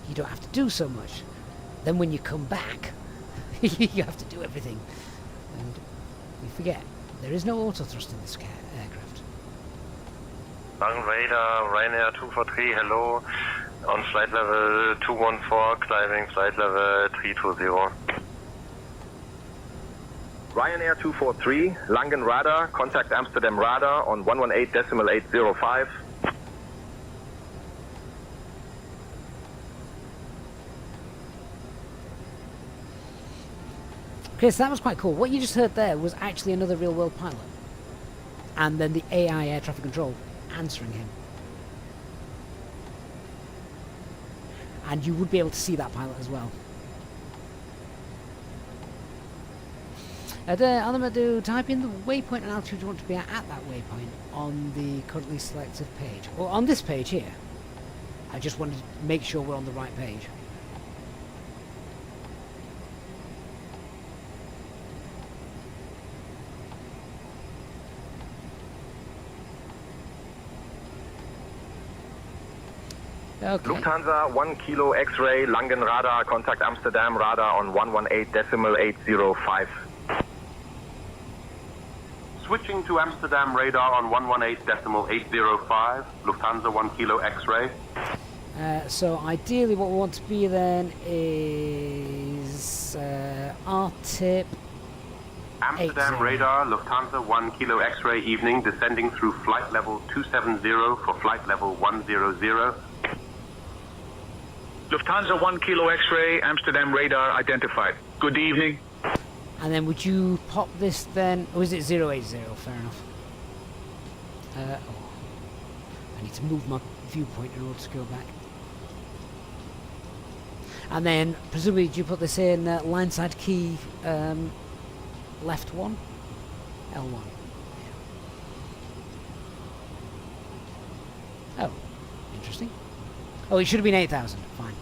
you don't have to do so much. Then when you come back, you have to do everything, and you forget there is no auto thrust in this aircraft. Langen radar, Ryanair 243, hello. On flight level 214, climbing flight level 320. Ryanair 243, Langen radar, contact Amsterdam radar on 118.805. Okay, so that was quite cool. What you just heard there was actually another real-world pilot, and then the AI air traffic control answering him. And you would be able to see that pilot as well. Type in the waypoint and altitude you want to be at that waypoint on the currently selected page. Or on this page here. I just wanted to make sure we're on the right page. Okay. Lufthansa 1 Kilo X-ray, Langen radar, contact Amsterdam radar on 118.805. Switching to Amsterdam radar on 118.805, Lufthansa 1 Kilo X-ray. So ideally what we want to be then is RTIP Amsterdam radar, Lufthansa 1 Kilo X-ray evening, descending through flight level 270 for flight level 100. Lufthansa 1 Kilo X-ray, Amsterdam radar identified. Good evening. And then would you pop this then? Or is it 080? Fair enough. I need to move my viewpoint in order to go back. And then, presumably, do you put this in line side key left 1? L1. Yeah. Oh, interesting. Oh, it should have been 8,000. Fine.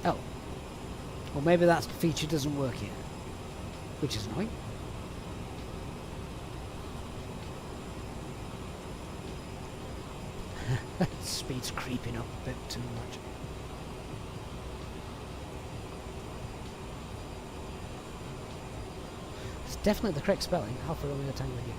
Oh. Well, maybe that feature doesn't work yet. Which is annoying. Speed's creeping up a bit too much. It's definitely the correct spelling. Alpha Romeo Tango Lima.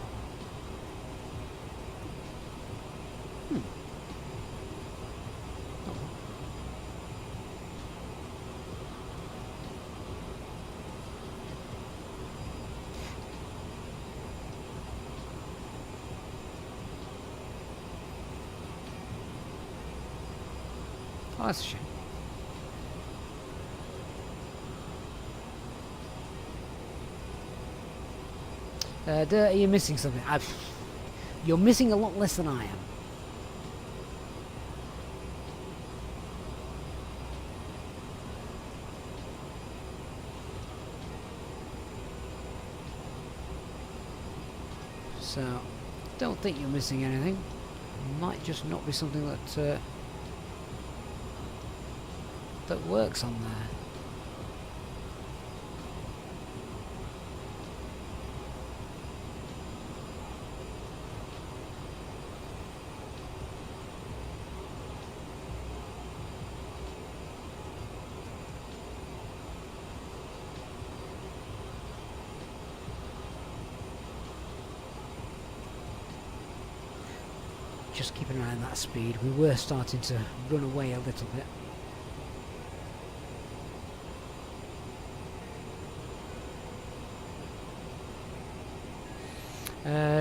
Oh, that's a shame. Are you missing something? You're missing a lot less than I am. So, don't think you're missing anything. Might just not be something that that works on there. Just keep an eye on that speed. We were starting to run away a little bit.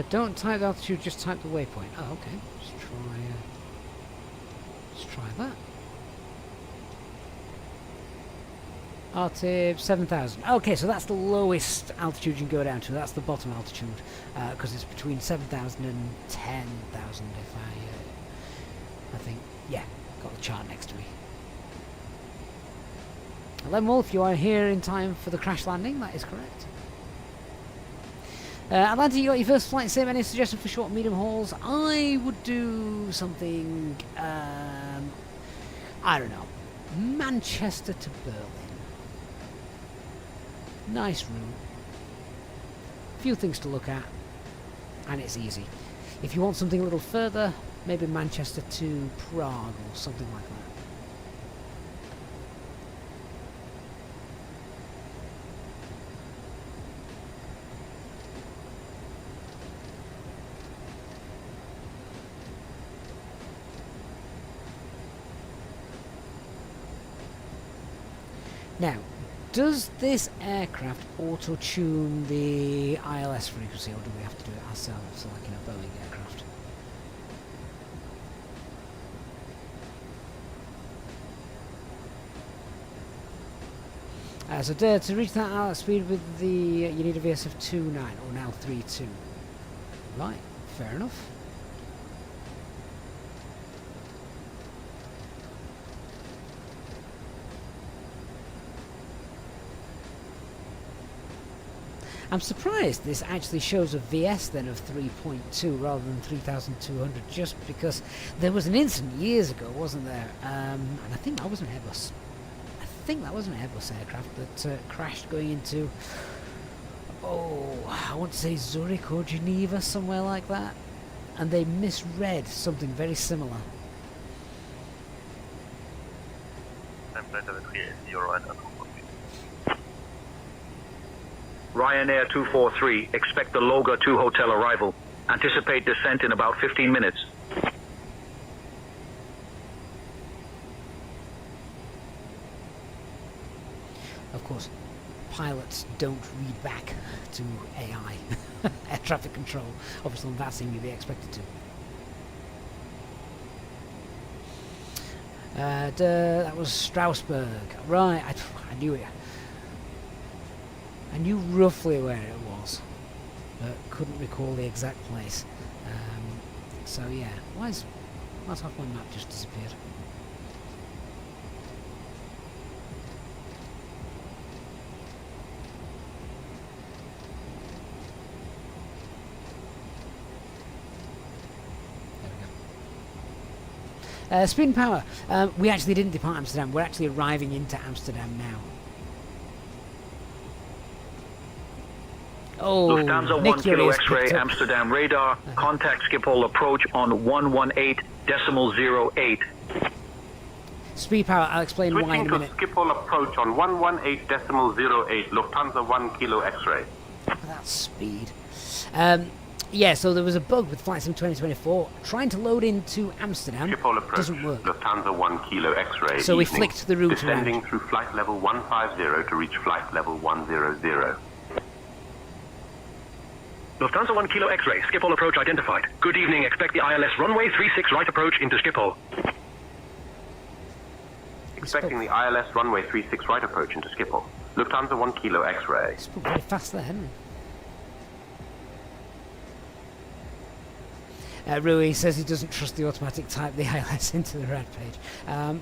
Don't type the altitude, just type the waypoint. Oh, okay. Let's try that. RTIB 7,000. Okay, so that's the lowest altitude you can go down to. That's the bottom altitude, because it's between 7,000 and 10,000. If I think, yeah, got the chart next to me. Len Wolf, you are here in time for the crash landing. That is correct. Atlanta, you got your first flight sim. Any suggestion for short and medium hauls? I would do something, I don't know, Manchester to Berlin. Nice route. Few things to look at, and it's easy. If you want something a little further, maybe Manchester to Prague or something like that. Now, does this aircraft auto-tune the ILS frequency, or do we have to do it ourselves, like in a Boeing aircraft? So to reach that ILS speed with the, you need a VSF 2.9 or now 3.2. Right, fair enough. I'm surprised this actually shows a VS then of 3.2 rather than 3,200, just because there was an incident years ago, wasn't there? And I think that was an Airbus. I think that was an Airbus aircraft that crashed going into, oh, I want to say Zurich or Geneva, somewhere like that. And they misread something very similar. Ryanair 243, expect the Loga 2 hotel arrival. Anticipate descent in about 15 minutes. Of course, pilots don't read back to AI, air traffic control. Obviously on VATSIM you'd be expected to. That was Strasbourg. Right, I knew it. I knew roughly where it was, but couldn't recall the exact place. So yeah, why's half my map just disappeared? Speed and power. We actually didn't depart Amsterdam. We're actually arriving into Amsterdam now. Oh, Lufthansa 1 Kilo X-ray Amsterdam radar. Contact Schiphol approach on 118.08. Speed power. I'll explain why in a minute. Switching to Schiphol approach on 118.08. Lufthansa 1 Kilo X-ray. That's speed. Yeah, so there was a bug with FlightSim 2024. Trying to load into Amsterdam doesn't work. Lufthansa 1 Kilo X-ray. So we flicked the route descending around. through flight level 150 to reach flight level 100. Lufthansa 1 Kilo X-ray, Schiphol approach identified. Good evening, expect the ILS runway 36 right approach into Schiphol. Expecting the ILS runway 36 right approach into Schiphol. Lufthansa 1 Kilo X-ray. Spoke very fast there, Henry. Rui says he doesn't trust the automatic type the ILS into the red page.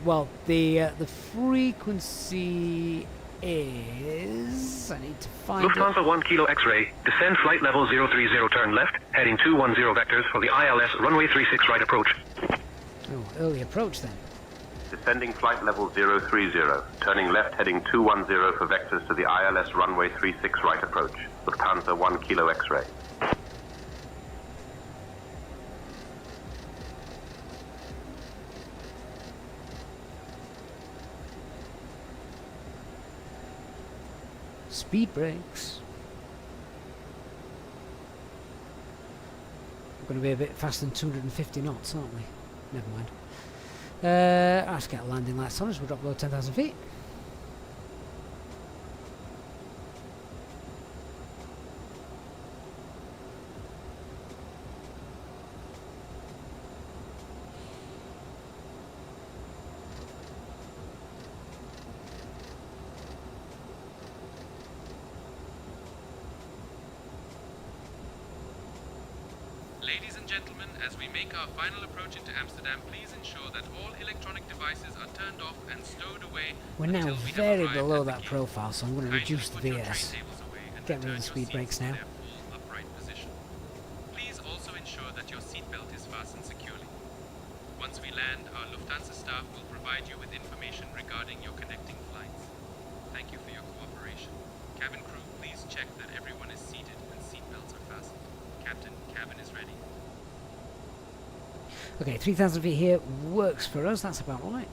Well, the frequency is... I need to find Lufthansa it. 1 Kilo X-ray, descend flight level 030, turn left, heading 210 vectors for the ILS runway 36 right approach. Oh, early approach then. Descending flight level 030, turning left heading 210 for vectors to the ILS runway 36 right approach. Lufthansa 1 Kilo X-ray. Speed brakes. We're going to be a bit faster than 250 knots, aren't we? Never mind. Let's get landing lights on as we drop below 10,000 feet. Ladies and gentlemen, as we make our final approach into Amsterdam, please ensure that all electronic devices are turned off and stowed away. We're now until we have very arrived below at the that gate. profile, so I'm going to Kindly reduce the put your tray BS. tables away and Get rid of return the your speed seats brakes to now. their full upright position. Please also ensure that your seatbelt is fastened securely. Once we land, our Lufthansa staff will provide you with information regarding your connecting flights. Thank you for your cooperation. Cabin crew, please check that everyone is seated and seatbelts are fastened. Captain, cabin is ready. Okay, 3,000 feet here works for us. That's about right.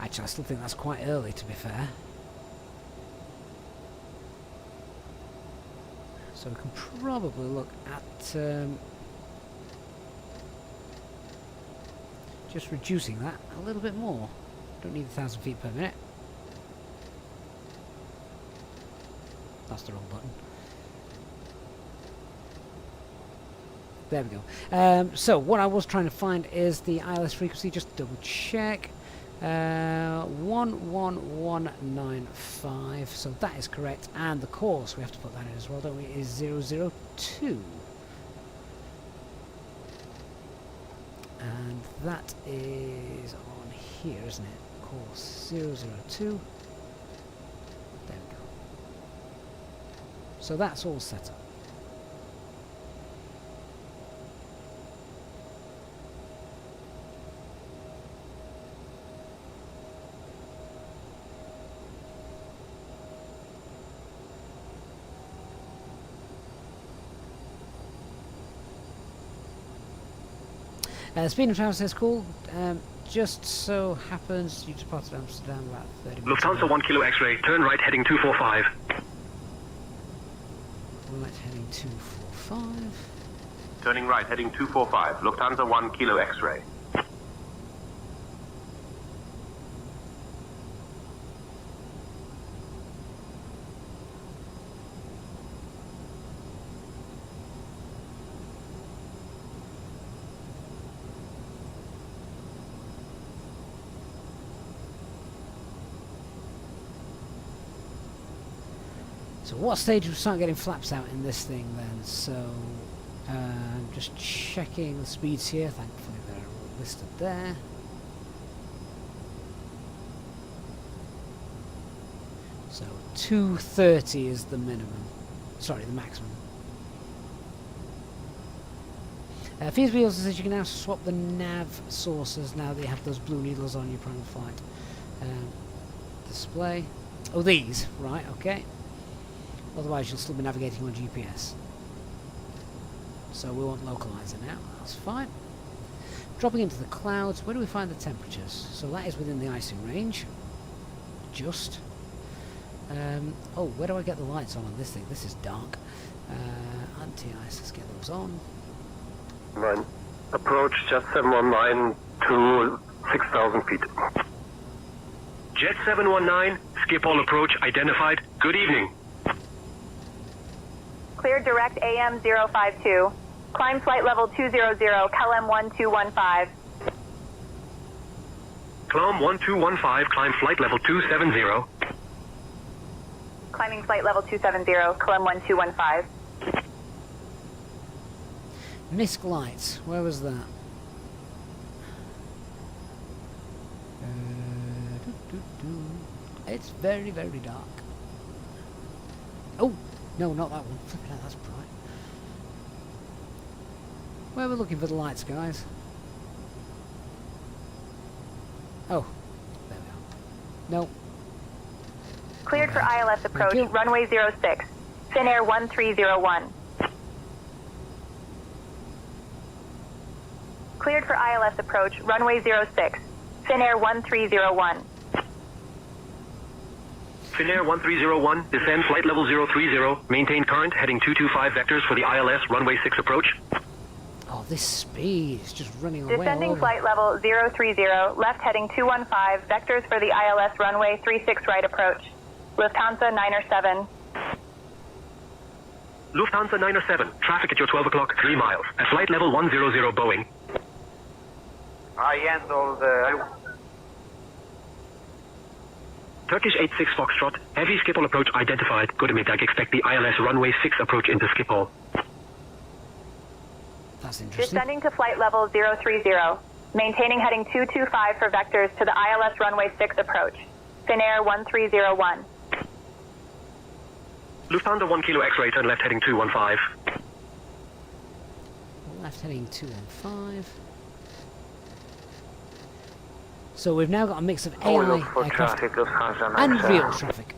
Actually, I still think that's quite early, to be fair. So we can probably look at just reducing that a little bit more. Don't need 1,000 feet per minute. That's the wrong button. There we go. So what I was trying to find is the ILS frequency. Just double check. 11195. So that is correct. And the course, we have to put that in as well, don't we? Is 002. And that is on here, isn't it? Course 002. There we go. So that's all set up. Speed and travel says cool. Just so happens you departed Amsterdam about 30 minutes Lufthansa ago. 1 Kilo X-ray, turn right heading 245. Right, heading 245. Turning right heading 245. Lufthansa 1 Kilo X-ray. So what stage we start getting flaps out in this thing then? So I'm just checking the speeds here. Thankfully they're all listed there. So 230 is the minimum. Sorry, the maximum. Fears Wheels says you can now swap the nav sources now that you have those blue needles on your prime flight display. Oh, these, right? Okay. Otherwise, you'll still be navigating on GPS. So we won't localize it now. That's fine. Dropping into the clouds. Where do we find the temperatures? So that is within the icing range. Just. Oh, where do I get the lights on this thing? This is dark. Anti-ice. Let's get those on. Right. Approach Jet 719 to 6,000 feet. Jet 719, Schiphol approach identified. Good evening. Clear direct AM 052. Climb flight level 200, KLM 1215. Climb 1215, climb flight level 270. Climbing flight level 270, KLM 1215. Misc lights. Where was that? It's very, very dark. Oh! No, not that one. Flipping out, that's bright. Where are we looking for the lights, guys? Oh. There we are. No. Cleared for ILS approach, runway 06. Finnair 1301. Cleared for ILS approach, runway 06. Finnair 1301. Finnair 1301, descend flight level 030, maintain current, heading 225 vectors for the ILS runway 6 approach. Oh, this speed is just running away. Descending flight level 030, left heading 215, vectors for the ILS runway 36 right approach. Lufthansa 907. Lufthansa 907, traffic at your 12 o'clock, 3 miles, at flight level 100 Boeing. I handle the... Turkish 86 Foxtrot, heavy Schiphol approach identified. Goedemiddag, expect the ILS runway 6 approach into Schiphol. That's interesting. Descending to flight level 030, maintaining heading 225 for vectors to the ILS runway 6 approach. Finnair 1301. Lufthansa 1 Kilo X-ray, turn left heading 215. Left heading 215. So we've now got a mix of AI aircraft and real traffic.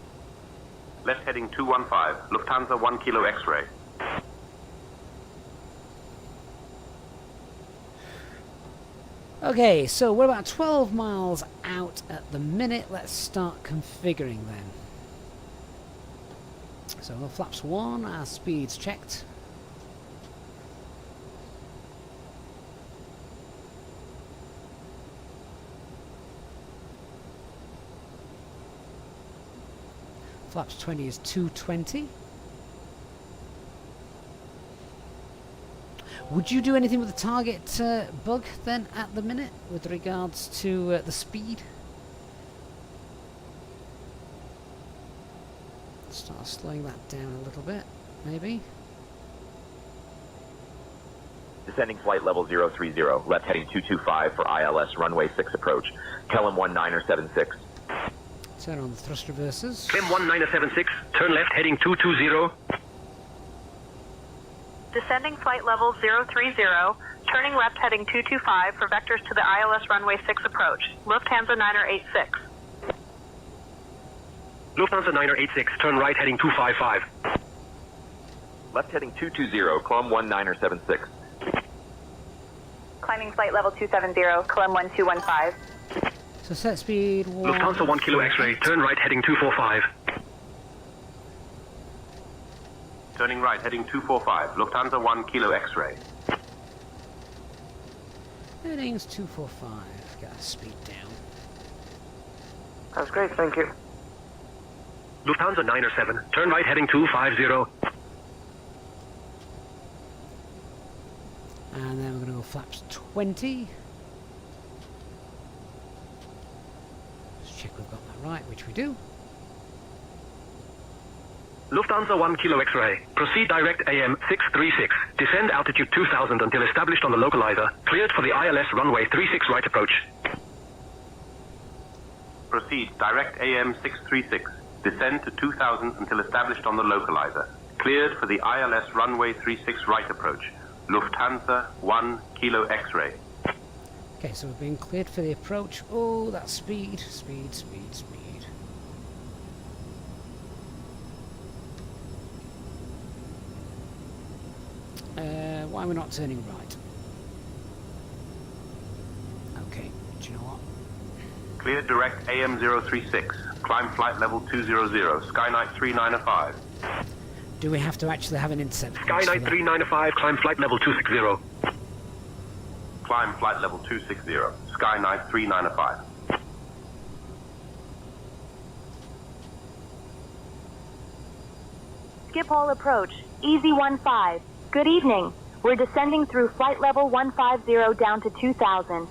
Left heading 215, Lufthansa 1 Kilo X-ray. Okay, so we're about 12 miles out at the minute. Let's start configuring then. So flaps 1, our speed's checked. Flaps 20 is 220. Would you do anything with the target bug then at the minute with regards to the speed? Start slowing that down a little bit, maybe. Descending flight level 030, left heading 225 for ILS runway 6 approach. KLM 1976. Turn on the thrust reversers. Clim 1976, turn left heading 220. Descending flight level 030, turning left heading 225 for vectors to the ILS runway 6 approach. Lufthansa 986. Lufthansa 986, turn right heading 255. Left heading 220, KLM 1976. Climbing flight level 270, KLM 1215. So set speed 1. Lufthansa 1 Kilo X-ray, turn right heading 245. Turning right heading 245, Lufthansa 1 Kilo X-ray. Headings 245. Got our speed down. That's great, thank you. Lufthansa 907, turn right heading 250. And then we're going to go flaps 20. Let's check we've got that right, which we do. Lufthansa 1 Kilo X-ray. Proceed direct AM 636. Descend altitude 2000 until established on the localizer. Cleared for the ILS runway 36 right approach. Proceed direct AM 636. Descend to 2000 until established on the localizer. Cleared for the ILS runway 36 right approach. Lufthansa 1 Kilo X-ray. Okay, so we've been cleared for the approach. Oh, that's speed, speed, speed, speed. Why are we not turning right? Okay, do you know what? Cleared direct AM 036. Climb flight level 200. Skynight 3905. Do we have to actually have an intercept? Skynight 3905, climb flight level 260. Climb flight level 260. Skynight 3905. Schiphol approach, Easy 15. Good evening. We're descending through flight level 150 down to 2000.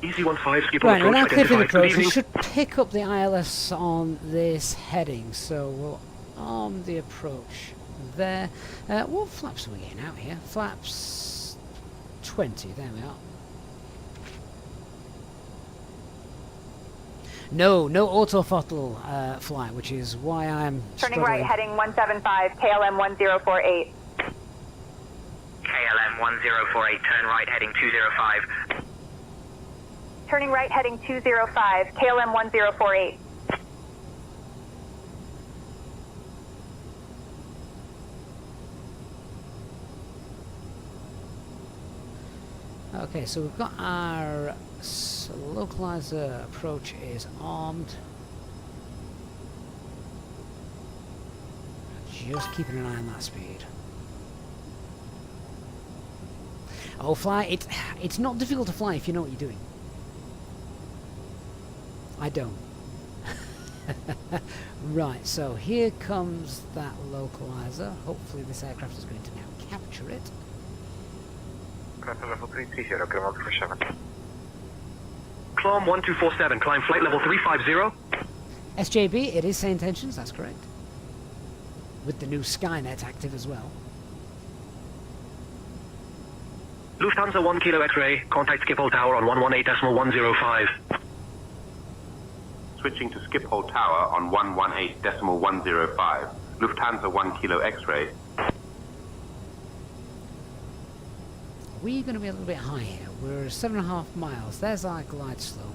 Easy 15, Schiphol Right, we're approach now clear for the identified. Good approach. We evening. should pick up the ILS on this heading, so we'll arm the approach there. What flaps are we getting out here? Flaps 20, there we are. No auto throttle flight, which is why I'm Turning struggling. right, heading 175, KLM 1048. KLM 1048, turn right, heading 205. Turning right, heading 205, KLM 1048. Okay, so we've got our localizer approach is armed. Just keeping an eye on that speed. Oh, fly! It's not difficult to fly if you know what you're doing. I don't. Right, so here comes that localizer. Hopefully this aircraft is going to now capture it. Level 330, Graham 147. Climb 1247, climb flight level 350. SJB, it is Say Intentions, that's correct. With the new Skynet active as well. Lufthansa 1 Kilo X-ray, contact Schiphol Tower on 118.105. Switching to Schiphol Tower on 118.105. Lufthansa 1 Kilo X-ray. We're going to be a little bit high here. We're 7.5 miles. There's our glide slope.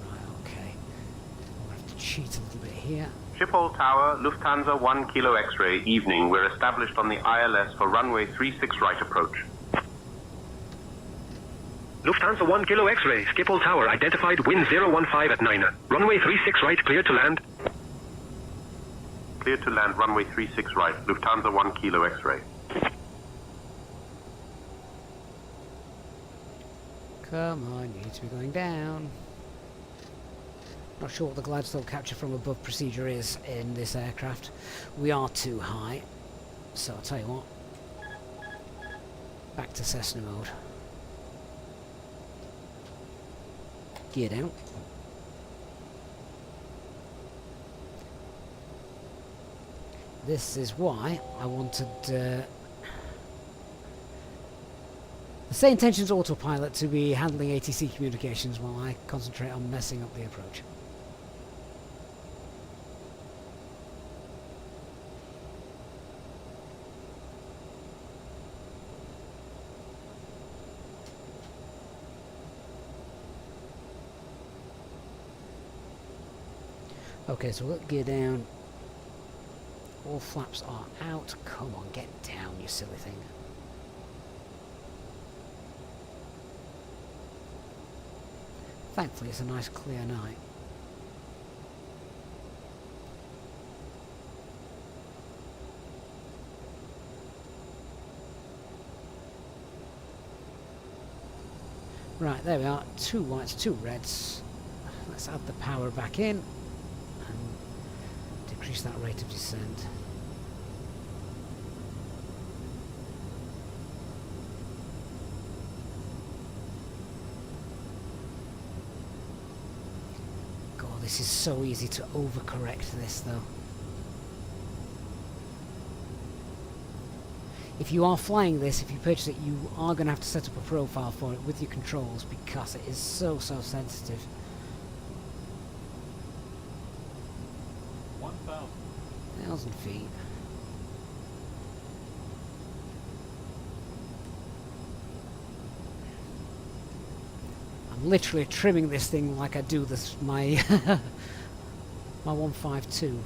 Right, okay. We'll have to cheat a little bit here. Schiphol Tower, Lufthansa 1 Kilo X-ray, evening. We're established on the ILS for runway 36 right approach. Lufthansa 1 Kilo X-ray, Schiphol Tower, identified wind 015 at 9. Runway 36 right, clear to land. Clear to land, runway 36 right. Lufthansa 1 Kilo X-ray. Come on, you need to be going down. Not sure what the glide slope capture from above procedure is in this aircraft. We are too high. So I'll tell you what. Back to Cessna mode. Gear down. This is why I wanted the Say Intentions autopilot to be handling ATC communications while I concentrate on messing up the approach. Okay, so we'll gear down. All flaps are out. Come on, get down, you silly thing. Thankfully, it's a nice clear night. Right, there we are. 2 whites, 2 reds. Let's add the power back in and decrease that rate of descent. God, this is so easy to overcorrect this though. if you are flying this, if you purchase it, you are going to have to set up a profile for it with your controls because it is so sensitive. 1,000 feet. I'm literally trimming this thing like I do this my my 152.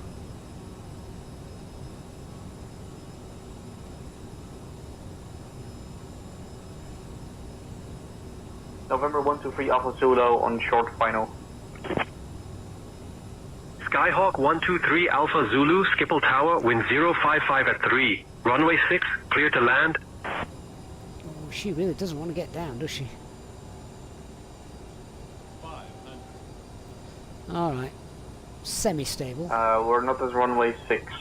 November 123 Alpha Zulu on short final. Skyhawk 123 Alpha Zulu, Schiphol Tower, wind 055 at 3. Runway 6, clear to land. Oh, she really doesn't want to get down, does she? 500. Alright. Semi-stable. We're not at runway 6.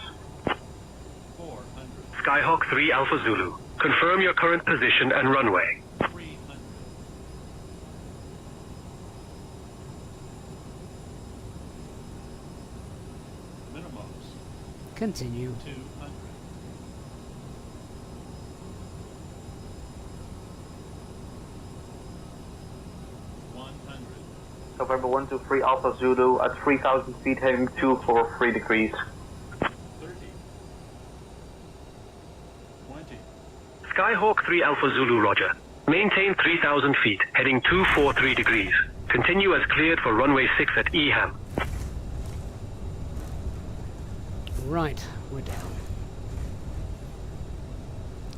400. Skyhawk 3 Alpha Zulu, confirm your current position and runway. 300. Minimums. Continue. 200. November 123 Alpha Zulu at 3,000 feet heading 243 degrees. 30. 20. Skyhawk 3 Alpha Zulu, roger. Maintain 3,000 feet, heading 243 degrees. Continue as cleared for runway 6 at EHAM. Right, we're down.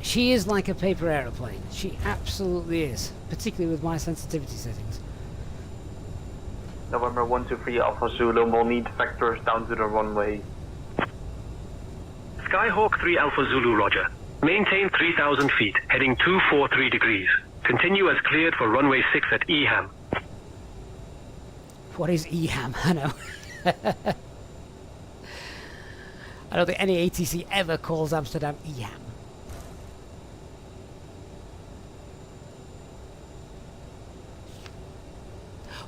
She is like a paper aeroplane. She absolutely is, particularly with my sensitivity settings. November 123 Alpha Zulu will need vectors down to the runway. Skyhawk 3 Alpha Zulu, roger. Maintain 3,000 feet, heading 243 degrees. Continue as cleared for runway 6 at EHAM. What is EHAM? I know. I don't think any ATC ever calls Amsterdam EHAM.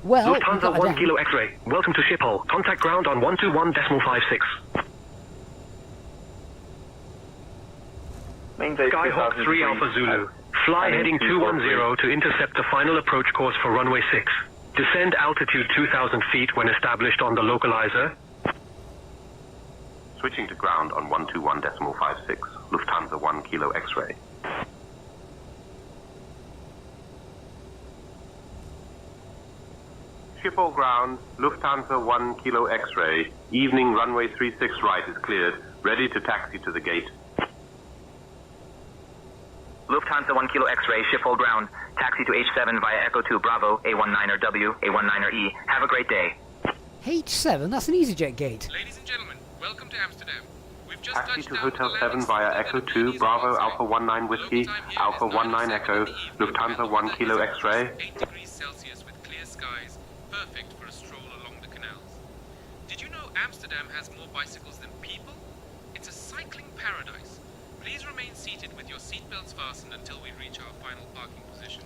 Well, Lufthansa 1 Kilo X-ray. Welcome to Schiphol. Contact ground on 121.56. Skyhawk 3 Alpha Zulu. Fly heading 210 to intercept the final approach course for runway 6. Descend altitude 2,000 feet when established on the localizer. Switching to ground on 121.56. Lufthansa 1 Kilo X-ray. Schiphol ground, Lufthansa 1 Kilo X-ray. Evening runway 36 right is cleared. Ready to taxi to the gate. Lufthansa 1 Kilo X-ray, Schiphol ground. Taxi to H7 via Echo 2 Bravo, A19er W, A19er E. Have a great day. H7? That's an Easyjet gate. Ladies and gentlemen, welcome to Amsterdam. We've just Taxi touched to down Hotel the 7 landing via strip Echo and 2 the Bravo Easyjet Alpha 19 Whiskey, Local time here Alpha is 19 9:07 Echo, in the evening, Lufthansa and 1 the Kilo weather is X-ray. 8 degrees Celsius with clear skies, perfect for a stroll along the canals. Did you know Amsterdam has more bicycles than people? It's a cycling paradise. Please remain seated with your seatbelts fastened until we reach our final parking position.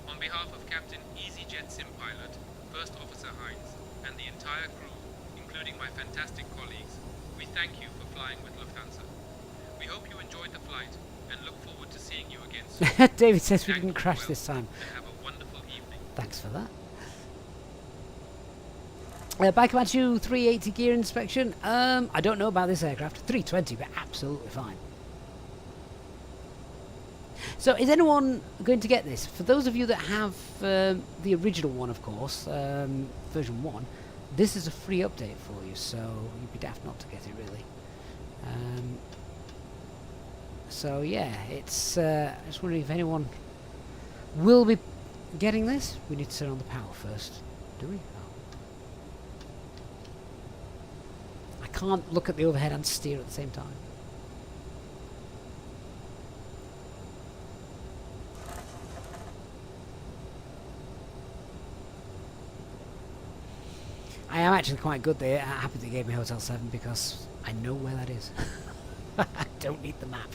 On behalf of Captain Easyjet Sim Pilot, First Officer Heinz, and the entire crew, including my fantastic colleagues, we thank you for flying with Lufthansa. We hope you enjoyed the flight and look forward to seeing you again soon. David says we didn't crash this time. And have a wonderful evening. Thanks for that. Back at you, 380 gear inspection. I don't know about this aircraft. 320, but absolutely fine. So, is anyone going to get this? For those of you that have the original one, of course, version 1, this is a free update for you, so you'd be daft not to get it, really. So, yeah, it's... I was wondering if anyone will be getting this. We need to turn on the power first, do we? Oh. I can't look at the overhead and steer at the same time. I am actually quite good there. I'm happy they gave me Hotel 7 because I know where that is. I don't need the map.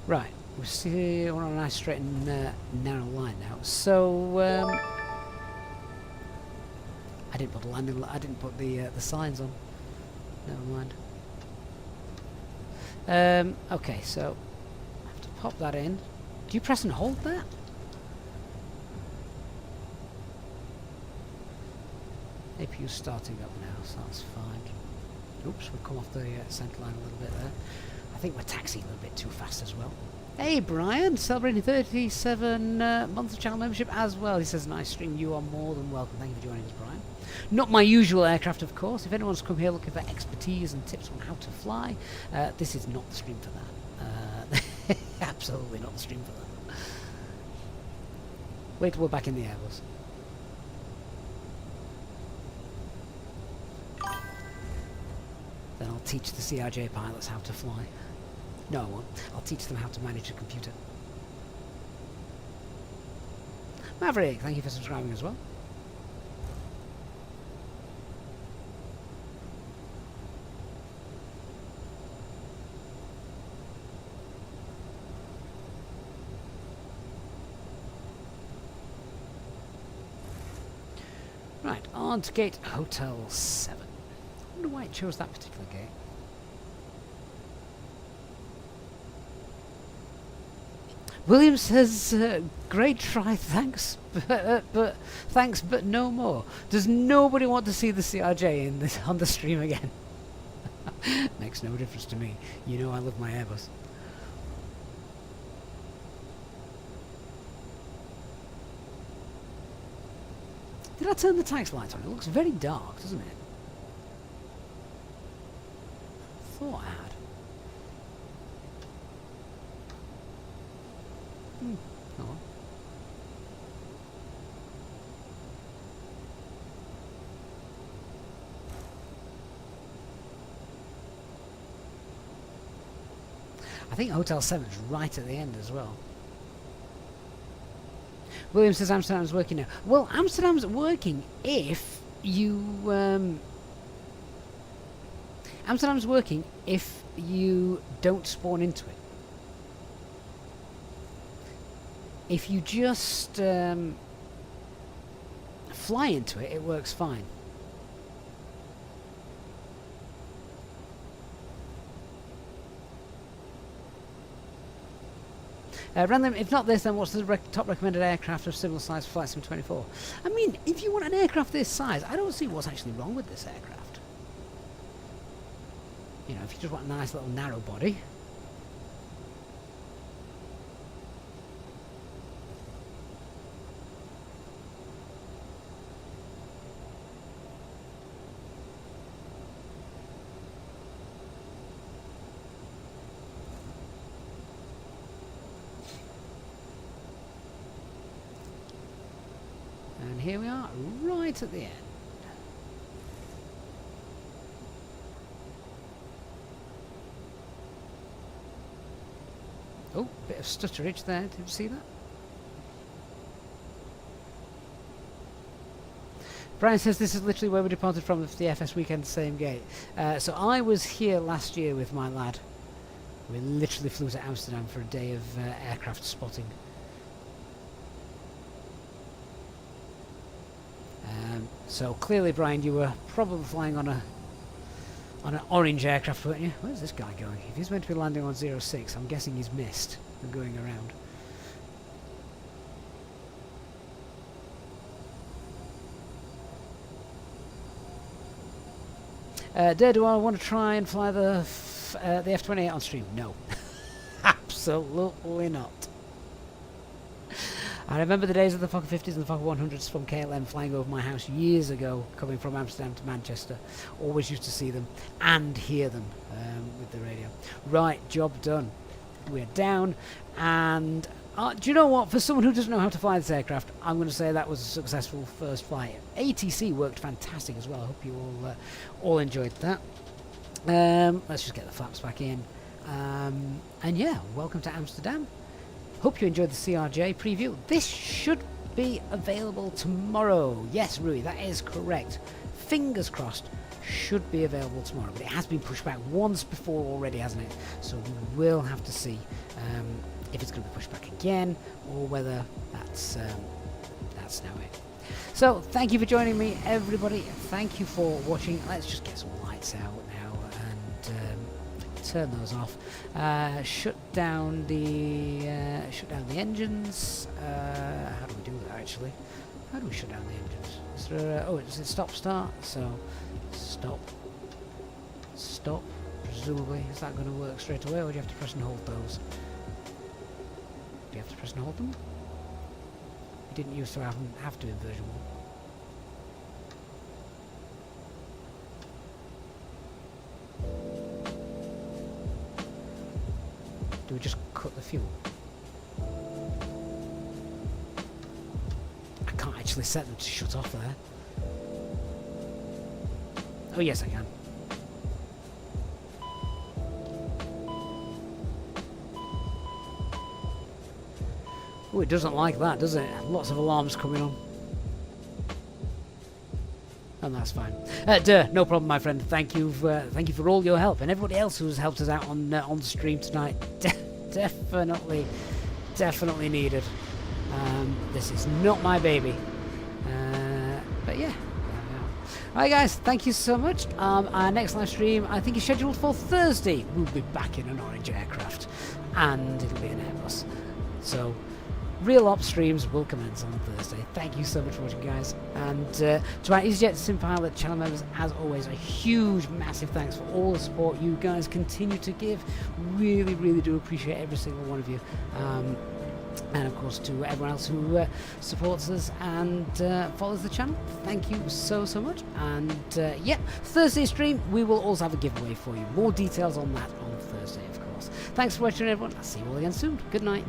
Right, we're on a nice straight and narrow line now. So I didn't put the landing. I didn't put the signs on. Never mind. Okay, so I have to pop that in. Do you press and hold that? APU's starting up now, so that's fine. Oops, we've come off the centre line a little bit there. I think we're taxiing a little bit too fast as well. Hey Brian, celebrating 37 months of channel membership as well. He says, nice stream, you are more than welcome. Thank you for joining us, Brian. Not my usual aircraft, of course. If anyone's come here looking for expertise and tips on how to fly, this is not the stream for that. Absolutely not the stream for that. Wait till we're back in the Airbus. Then I'll teach the CRJ pilots how to fly. No, I won't. I'll teach them how to manage a computer. Maverick, thank you for subscribing as well. Right, on to gate Hotel 7. I wonder why it chose that particular gate. William says, great try, thanks, but thanks, but no more. Does nobody want to see the CRJ in this on the stream again? Makes no difference to me. You know I love my Airbus. Did I turn the tax lights on? It looks very dark, doesn't it? Thought I had. Oh well. I think Hotel 7 is right at the end as well. William says Amsterdam's working now. Well, Amsterdam's working if you... Amsterdam's working if you don't spawn into it. If you just fly into it, it works fine. Random, if not this, then what's the top recommended aircraft of similar size for Flight Sim 24? I mean, if you want an aircraft this size, I don't see what's actually wrong with this aircraft. You know, if you just want a nice little narrow body. And here we are, right at the end. Oh, bit of stutterage there, did you see that? Brian says this is literally where we departed from for the FS weekend, same gate. So I was here last year with my lad. We literally flew to Amsterdam for a day of aircraft spotting. So clearly, Brian, you were probably flying on an orange aircraft, weren't you? Where's this guy going? If he's meant to be landing on 06, I'm guessing he's missed and going around. Dare, do I want to try and fly the F-28 on stream? No. Absolutely not. I remember the days of the Fokker 50s and the Fokker 100s from KLM flying over my house years ago, coming from Amsterdam to Manchester. Always used to see them and hear them with the radio. Right, job done. We're down, and do you know what? For someone who doesn't know how to fly this aircraft, I'm going to say that was a successful first flight. ATC worked fantastic as well. I hope you all enjoyed that. Let's just get the flaps back in. And yeah, welcome to Amsterdam. Hope you enjoyed the CRJ preview. This should be available tomorrow. Yes, Rui, that is correct. Fingers crossed. should be available tomorrow, but it has been pushed back once before already, hasn't it? So we will have to see if it's going to be pushed back again, or whether that's now it. So thank you for joining me, everybody. Thank you for watching. Let's just get some lights out now and turn those off. Shut down the engines. How do we do that actually? How do we shut down the engines? Is there oh, it's stop start. So stop. Presumably, is that going to work straight away, or do you have to press and hold those? Do you have to press and hold them? We didn't used to have to in version 1. Do we just cut the fuel? I can't actually set them to shut off there. Oh yes, I can. Oh, it doesn't like that, does it? Lots of alarms coming on. And that's fine. No problem, my friend. Thank you for all your help, and everybody else who's helped us out on the stream tonight. Definitely needed. This is not my baby, but yeah. Alright guys, thank you so much. Our next live stream, I think, is scheduled for Thursday. We'll be back in an orange aircraft, and it'll be an Airbus. So real ops streams will commence on Thursday. Thank you so much for watching, guys. And to our Easyjet Sim Pilot channel members, as always, a huge, massive thanks for all the support you guys continue to give. Really do appreciate every single one of you. And of course to everyone else who supports us and follows the channel. Thank you so much. And yeah, Thursday stream, we will also have a giveaway for you. More details on that on Thursday, of course. Thanks for watching, everyone. I'll see you all again soon. Good night.